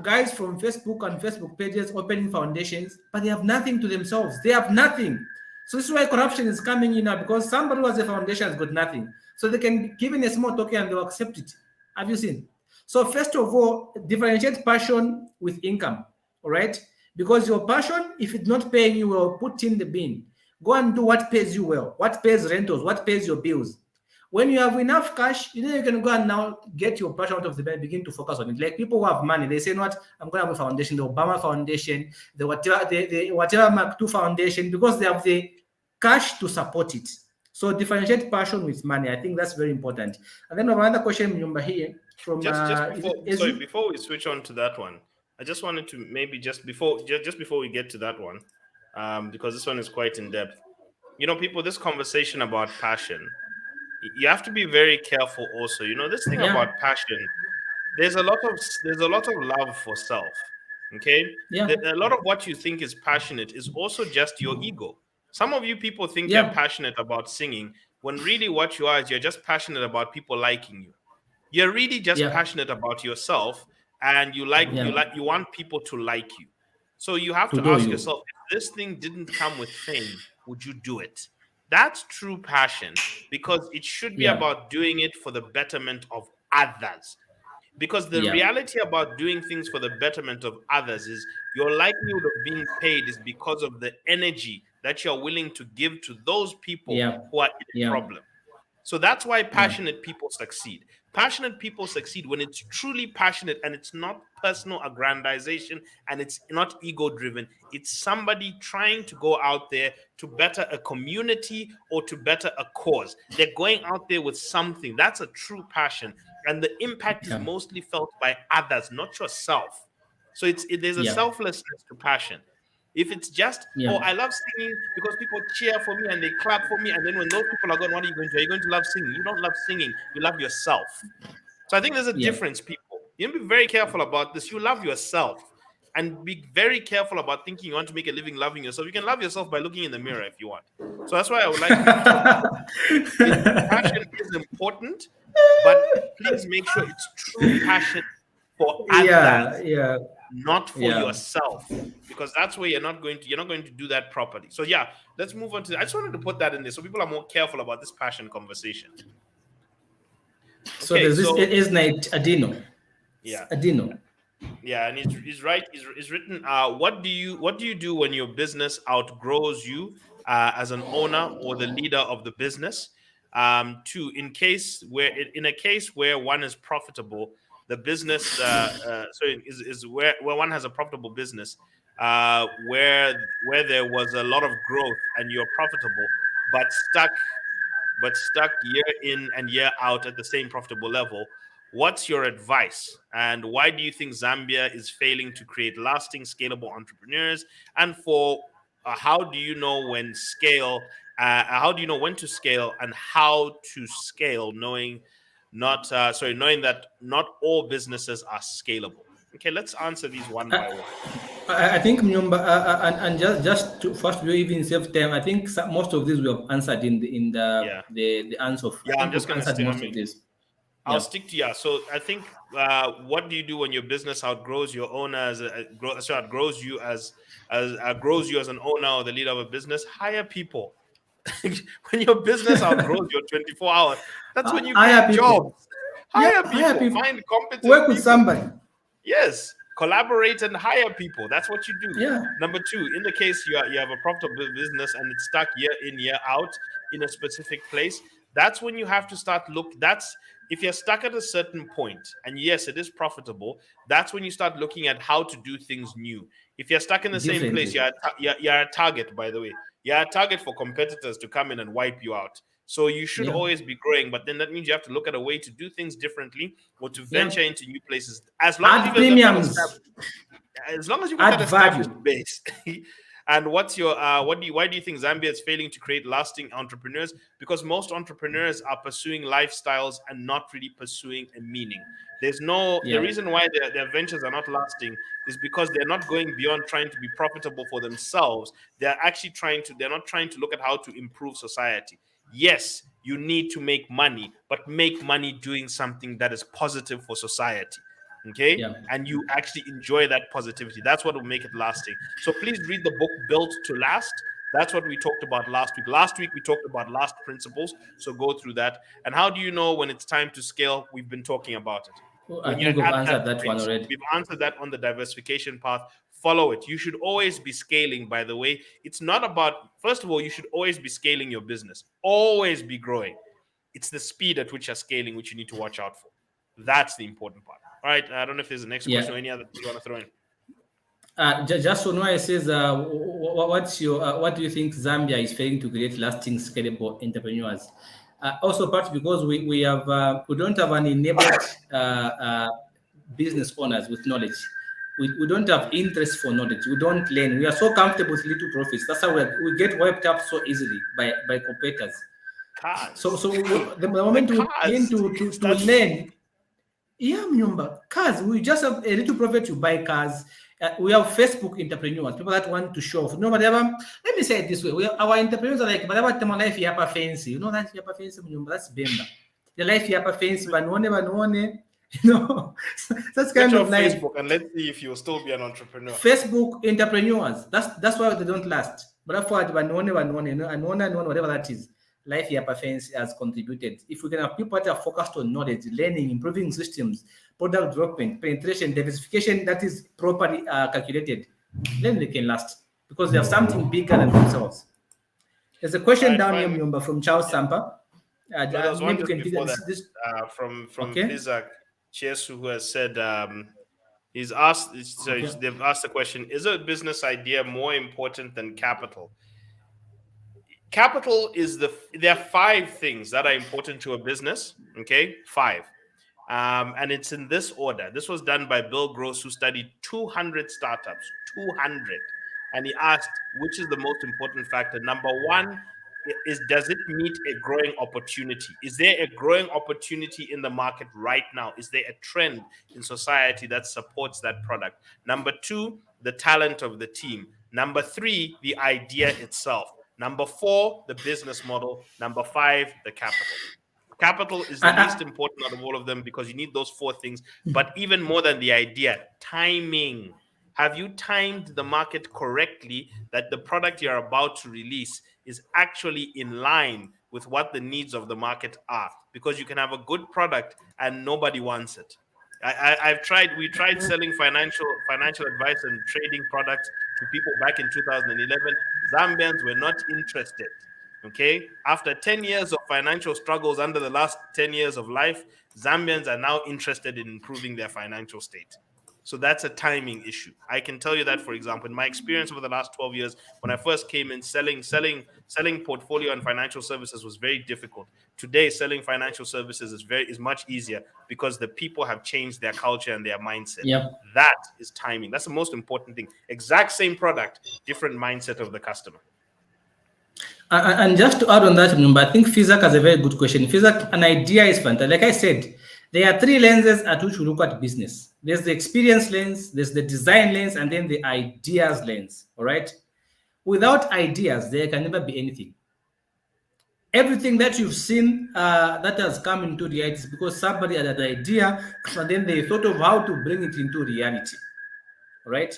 guys from Facebook and Facebook pages opening foundations, but they have nothing to themselves. They have nothing. So this is why corruption is coming in now, because somebody who has a foundation has got nothing. So they can give in a small token and they'll accept it. Have you seen? So first of all, differentiate passion with income. All right? Because your passion, if it's not paying you well, put in the bin. Go and do what pays you well, what pays rentals, what pays your bills. When you have enough cash, you can go and now get your passion out of the bed, begin to focus on it. Like people who have money, they say, "What? I'm going to have a foundation, the Obama Foundation, the whatever Mark II Foundation," because they have the cash to support it. So differentiate passion with money. I think that's very important. And then another question, Nyumba, here from before we switch on to that one, I just wanted to maybe just before we get to that one, because this one is quite in depth. People, this conversation about passion, you have to be very careful also. This thing yeah, about passion, there's a lot of love for self. Okay. yeah, A lot of what you think is passionate is also just your ego. Some of you people think you're yeah, passionate about singing, when really what you are is you're just passionate about people liking you. You're really just Yeah. passionate about yourself, and you want people to like you. So you have To to know ask you. yourself, if this thing didn't come with fame, would you do it? That's true passion, because it should be Yeah. about doing it for the betterment of others. Because the Yeah. reality about doing things for the betterment of others is your likelihood of being paid is because of the energy that you're willing to give to those people Yeah. who are in a Yeah. problem. So that's why Yeah. passionate people succeed. Passionate people succeed when it's truly passionate and it's not personal aggrandization and it's not ego driven. It's somebody trying to go out there to better a community or to better a cause. They're going out there with something. That's a true passion. And the impact is Yeah. mostly felt by others, not yourself. So there's a Yeah. selflessness to passion. If it's just, oh, Yeah. I love singing because people cheer for me and they clap for me, and then when those people are gone, what are you going to do? Are you going to love singing? You don't love singing, you love yourself. So I think there's a Yeah. difference, people. You need to be very careful about this. You love yourself, and be very careful about thinking you want to make a living loving yourself. You can love yourself by looking in the mirror if you want. So that's why I would like people to understand passion is important, but please make sure it's true passion for Yeah. others, Yeah. not for Yeah. yourself, because that's where you're not going to do that properly. So yeah, let's move on to I just wanted to put that in there so people are more careful about this passion conversation. So Okay, there's this so is night Adino. yeah, Adino. yeah, and he's right. He's written. What do you do when your business outgrows you as an owner or the leader of the business? Two, in a case where one is profitable, the business is where one has a profitable business, where there was a lot of growth and you're profitable, but stuck year in and year out at the same profitable level. What's your advice? And why do you think Zambia is failing to create lasting, scalable entrepreneurs? And for how do you know when scale? How do you know when to scale and how to scale, knowing that not all businesses are scalable? Okay, let's answer these one by one. I think Mnyomba, and just to first we even save time. I think most of these we have answered in Yeah, the answer. I yeah. I'm think just we've gonna answered stick. I most of mean, this. I'll Yeah. stick to yeah. So I think what do you do when your business outgrows your owner outgrows you as grows you as an owner or the leader of a business? Hire people. When your business outgrows your 24 hours, that's when you Hire create people. jobs. Yeah, Hire hire people. people. Find competent Work with people. somebody. Yes, collaborate and hire people. That's what you do. Yeah. Number two, in the case you have a profitable business and it's stuck year in year out in a specific place, that's when you have to start look. That's if you're stuck at a certain point, and yes, it is profitable. That's when you start looking at how to do things new. If you're stuck in the same place, Differently. you're a target. By the way, you're a target for competitors to come in and wipe you out. So you should Yeah. always be growing, but then that means you have to look at a way to do things differently or to Yeah. venture into new places. As long as Add you've got that premiums. established, as long as you've got that Add established value. base. And what's your why do you think Zambia is failing to create lasting entrepreneurs? Because most entrepreneurs are pursuing lifestyles and not really pursuing a meaning. The Yeah. reason why their ventures are not lasting is because they're not going beyond trying to be profitable for themselves. They're not trying to look at how to improve society. Yes, you need to make money, but make money doing something that is positive for society. Okay, Yeah. and you actually enjoy that positivity. That's what will make it lasting. So please read the book Built to Last. That's what we talked about last week. Last week we talked about last principles. So go through that. And how do you know when it's time to scale? We've been talking about it. Oh, I When you're think we've at that answered that one point, already. we've answered that on the diversification path. Follow it. You should always be scaling, by the way. It's not about, first of all, you should always be scaling your business, always be growing. It's the speed at which you're scaling which you need to watch out for. That's the important part. All right. I don't know if there's a next question Yeah. or any other thing you want to throw in. Just so Noah says, what do you think Zambia is failing to create lasting, scalable entrepreneurs? Also, partly because we don't have an enabled business owners with knowledge. We don't have interest for knowledge. We don't learn. We are so comfortable with little profits. That's how we get wiped up so easily by competitors. Cars. So the moment we begin to learn, yeah, Mnyumba, cars. We just have a little profit to buy cars. We have Facebook entrepreneurs, people that want to show off. No, whatever. Let me say it this way: our entrepreneurs are like, whatever time life yapa fancy. You know that yapa fancy, that's Bemba. The life yapa fancy, but no, you know, that's Switch kind of off life. Facebook and let's see if you'll still be an entrepreneur. Facebook entrepreneurs. That's why they don't last. But for whatever that is, life yapa fancy has contributed. If we can have people that are focused on knowledge, learning, improving systems, product development, penetration, diversification that is properly calculated, then they can last because they have something bigger than themselves. There's a question Right, down fine. here, Myumba, from Charles Sampa. No, there was one maybe you just can before take that this. from Okay. Isaac Chesu, who has said he's asked. So Okay. they've asked the question: is a business idea more important than capital? Capital is there are 5 things that are important to a business. Okay, 5. And it's in this order. This was done by Bill Gross, who studied 200 startups, 200. And he asked, which is the most important factor? Number 1 is, does it meet a growing opportunity? Is there a growing opportunity in the market right now? Is there a trend in society that supports that product? Number 2, the talent of the team. Number 3, the idea itself. Number 4, the business model. Number 5, the capital. Capital is the least important out of all of them because you need those 4 things. But even more than the idea, timing. Have you timed the market correctly that the product you're about to release is actually in line with what the needs of the market are? Because you can have a good product and nobody wants it. We tried selling financial advice and trading products to people back in 2011. Zambians were not interested. Okay, after 10 years of financial struggles under the last 10 years of life, Zambians are now interested in improving their financial state. So that's a timing issue. I can tell you that, for example, in my experience over the last 12 years, when I first came in, selling portfolio and financial services was very difficult. Today, selling financial services is much easier because the people have changed their culture and their mindset. Yep. That is timing. That's the most important thing. Exact same product, different mindset of the customer. And just to add on that, I think Fizak has a very good question. Fizak, an idea is fantastic. Like I said, there are 3 lenses at which we look at business. There's the experience lens, there's the design lens, and then the ideas lens. All right. Without ideas, there can never be anything. Everything that you've seen that has come into reality is because somebody had an idea and then they thought of how to bring it into reality. All right.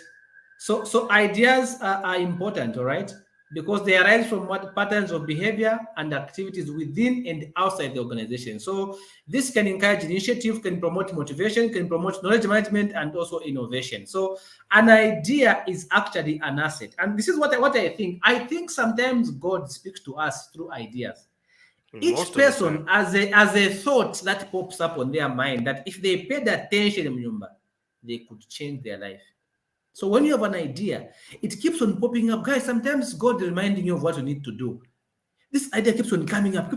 So ideas are important, all right, because they arise from what patterns of behavior and activities within and outside the organization. So this can encourage initiative, can promote motivation, can promote knowledge management, and also innovation. So an idea is actually an asset, and this is what I think. I think sometimes God speaks to us through ideas. Each person has a thought that pops up on their mind that if they paid attention, they could change their life. So when you have an idea, it keeps on popping up. Guys, sometimes God reminding you of what you need to do. This idea keeps on coming up.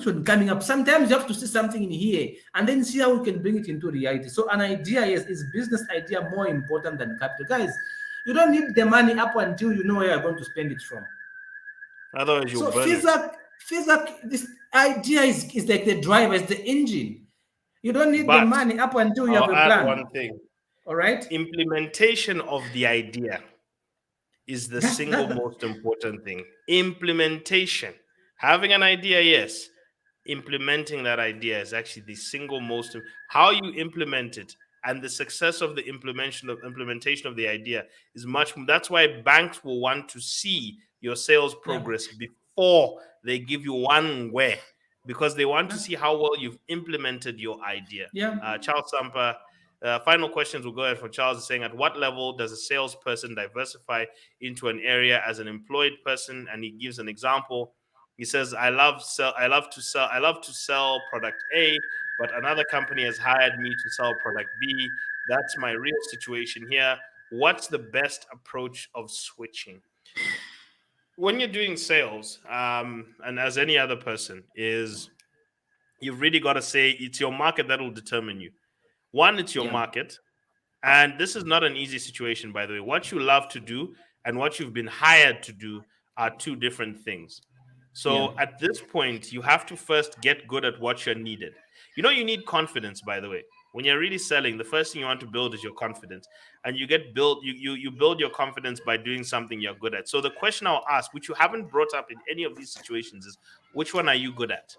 Sometimes you have to see something in here and then see how we can bring it into reality. So an idea is business idea more important than capital. Guys, you don't need the money up until you know where you're going to spend it from. Otherwise, you'll burn it. This idea is like the driver, it's the engine. You don't need the money up until you have a plan. One thing. All right. Implementation of the idea is the single most important thing. Implementation. Having an idea, yes. Implementing that idea is actually the single most. How you implement it and the success of the implementation of the idea is much. That's why banks will want to see your sales progress before they give you one where, because they want to see how well you've implemented your idea. Charles Sampa. Final questions will go ahead for Charles is saying, at what level does a salesperson diversify into an area as an employed person? And he gives an example. He says, I love to sell product A, but another company has hired me to sell product B. That's my real situation here. What's the best approach of switching? When you're doing sales, and as any other person, is you've really got to say it's your market that will determine you. One, it's your market. And this is not an easy situation, by the way. What you love to do and what you've been hired to do are 2 different things. So at this point, you have to first get good at what you're needed. You need confidence, by the way. When you're really selling, the first thing you want to build is your confidence, and you get built. You build your confidence by doing something you're good at. So the question I'll ask, which you haven't brought up in any of these situations, is which one are you good at?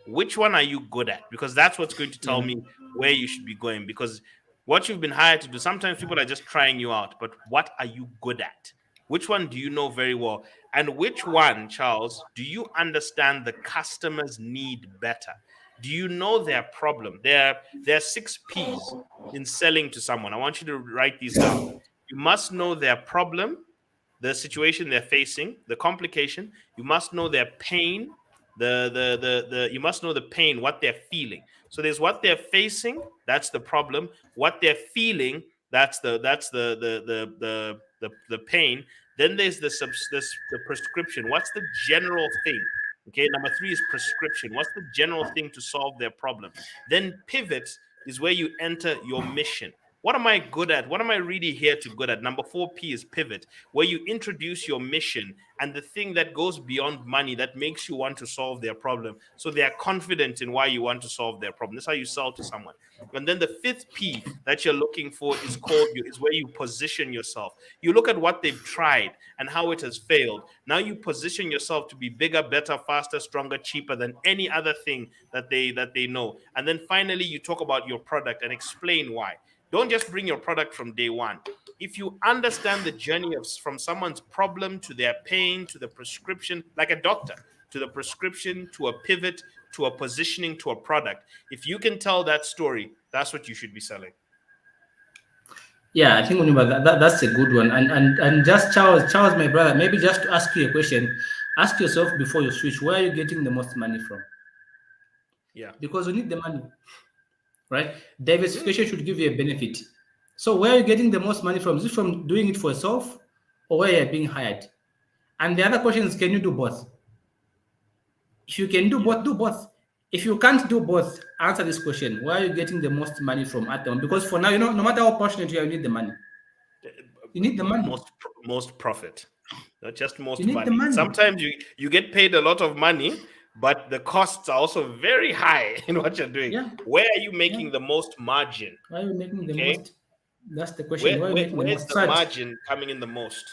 Which one are you good at? Because that's what's going to tell Yeah. me where you should be going. Because what you've been hired to do, sometimes people are just trying you out, but what are you good at? Which one do you know very well? And which one, Charles, do you understand the customer's need better? Do you know their problem? There are 6 P's in selling to someone. I want you to write these down. You must know their problem, the situation they're facing, the complication. You must know their pain, the you must know the pain, what they're feeling. So there's what they're facing, that's the problem. What they're feeling, that's the pain. Then there's the prescription. What's the general thing? Okay, number 3 is prescription. What's the general thing to solve their problem? Then pivot is where you enter your mission. What am I good at? What am I really here to good at? Number 4 P is pivot, where you introduce your mission and the thing that goes beyond money that makes you want to solve their problem. So they are confident in why you want to solve their problem. That's how you sell to someone. And then the 5th P that you're looking for is where you position yourself. You look at what they've tried and how it has failed. Now you position yourself to be bigger, better, faster, stronger, cheaper than any other thing that they know. And then finally, you talk about your product and explain why. Don't just bring your product from day one. If you understand the journey from someone's problem to their pain to the prescription, like a doctor, to the prescription, to a pivot, to a positioning, to a product, if you can tell that story, that's what you should be selling. Yeah, I think that's a good one. And just Charles, my brother, maybe just to ask you a question, ask yourself before you switch, where are you getting the most money from? Yeah. Because you need the money, right? Diversification should give you a benefit. So where are you getting the most money from? Is it from doing it for yourself or where you're being hired? And the other question is, can you do both? If you can do both, do both. If you can't do both, answer this question. Where are you getting the most money from at the moment? Because for now, no matter how passionate you are, you need the money. You need the money. Most profit, not just most You need the money. money. Sometimes you get paid a lot of money, but the costs are also very high in what you're doing. Yeah. Where are you making Yeah. the most margin? Why are you making the Okay. most? That's the question. Why are you making the Where's most? the margin coming in the most?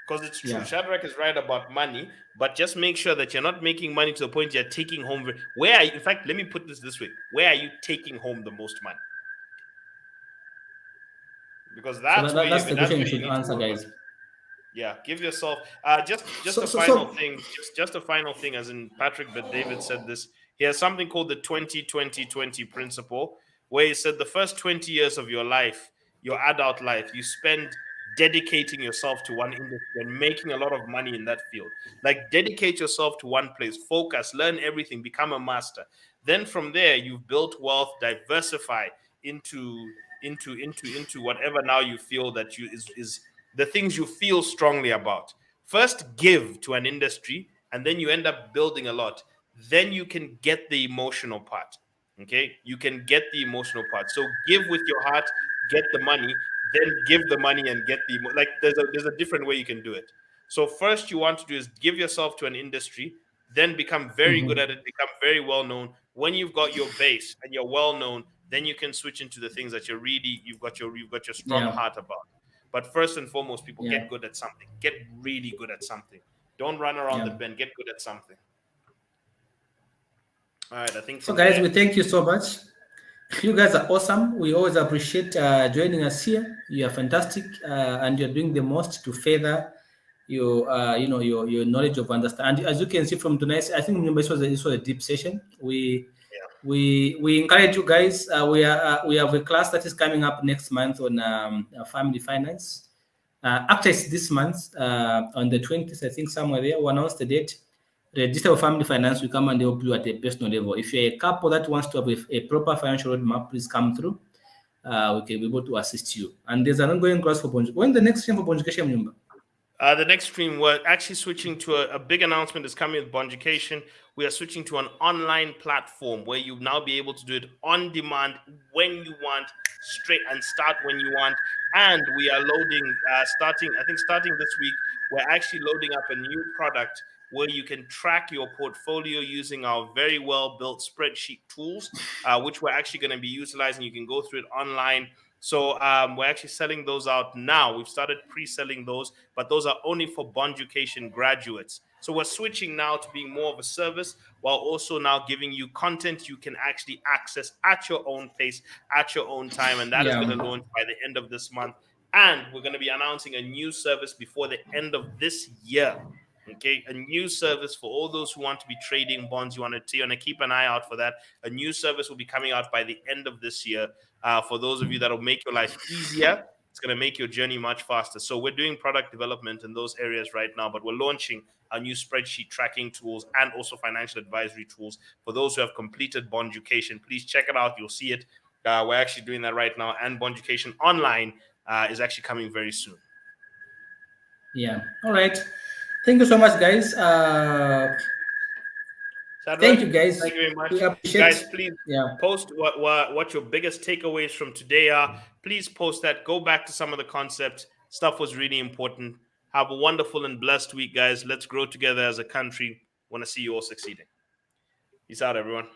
Because it's true. Yeah. Shadrach is right about money, but just make sure that you're not making money to the point you're taking home. Where are you, in fact, let me put this way. Where are you taking home the most money? Because that's where that's the question you need should to answer, work on. guys. Yeah, give yourself just So- a so- final so- thing. Just a final thing, as in Patrick, but David said this. He has something called the 20-20-20 principle, where he said the first 20 years of your life, your adult life, you spend dedicating yourself to one industry and making a lot of money in that field. Like dedicate yourself to one place, focus, learn everything, become a master. Then from there, you've built wealth, diversify into whatever now you feel that is the things you feel strongly about. First, give to an industry, and then you end up building a lot. Then you can get the emotional part. Okay, you can get the emotional part. So give with your heart, get the money, then give the money and get the like. There's a different way you can do it. So first, you want to do is give yourself to an industry, then become very good at it, become very well known. When you've got your base and you're well known, then you can switch into the things that you've got your strong Yeah. heart about. But first and foremost, people Yeah. get good at something. Get really good at something. Don't run around the Yeah. bend. Get good at something. All right, I think So, from guys, there, we thank you so much. You guys are awesome. We always appreciate joining us here. You are fantastic, and you're doing the most to further your, your knowledge of understanding. As you can see from tonight's, I think remember this was a deep session. We encourage you guys. We have a class that is coming up next month on family finance. Actually, it's this month on the 20th, I think somewhere there. We announced the date. Register for family finance. We come and help you at a personal level. If you're a couple that wants to have a proper financial roadmap, please come through. We can be able to assist you. And there's an ongoing course for Bonj. When the next stream for Bonjication, remember? the next stream, we're actually switching to a big announcement is coming with Bonjication. We are switching to an online platform where you now be able to do it on demand when you want, straight and start when you want. And we are loading, starting this week, we're actually loading up a new product where you can track your portfolio using our very well built spreadsheet tools, which we're actually going to be utilizing. You can go through it online. So we're actually selling those out now. We've started pre-selling those, but those are only for bond education graduates. So we're switching now to being more of a service, while also now giving you content you can actually access at your own pace, at your own time. And that is going to launch by the end of this month. And we're going to be announcing a new service before the end of this year. Okay, a new service for all those who want to be trading bonds. You want to keep an eye out for that. A new service will be coming out by the end of this year. For those of you that will make your life easier, it's going to make your journey much faster. So we're doing product development in those areas right now, but we're launching our new spreadsheet tracking tools and also financial advisory tools for those who have completed bond education. Please check it out. You'll see it. We're actually doing that right now, and bond education online is actually coming very soon. Yeah. All right. Thank you so much, guys. Thank you, guys. Thank you very much. We appreciate. Guys, please post what your biggest takeaways from today are. Please post that. Go back to some of the concepts. Stuff was really important. Have a wonderful and blessed week, guys. Let's grow together as a country. Want to see you all succeeding. Peace out, everyone.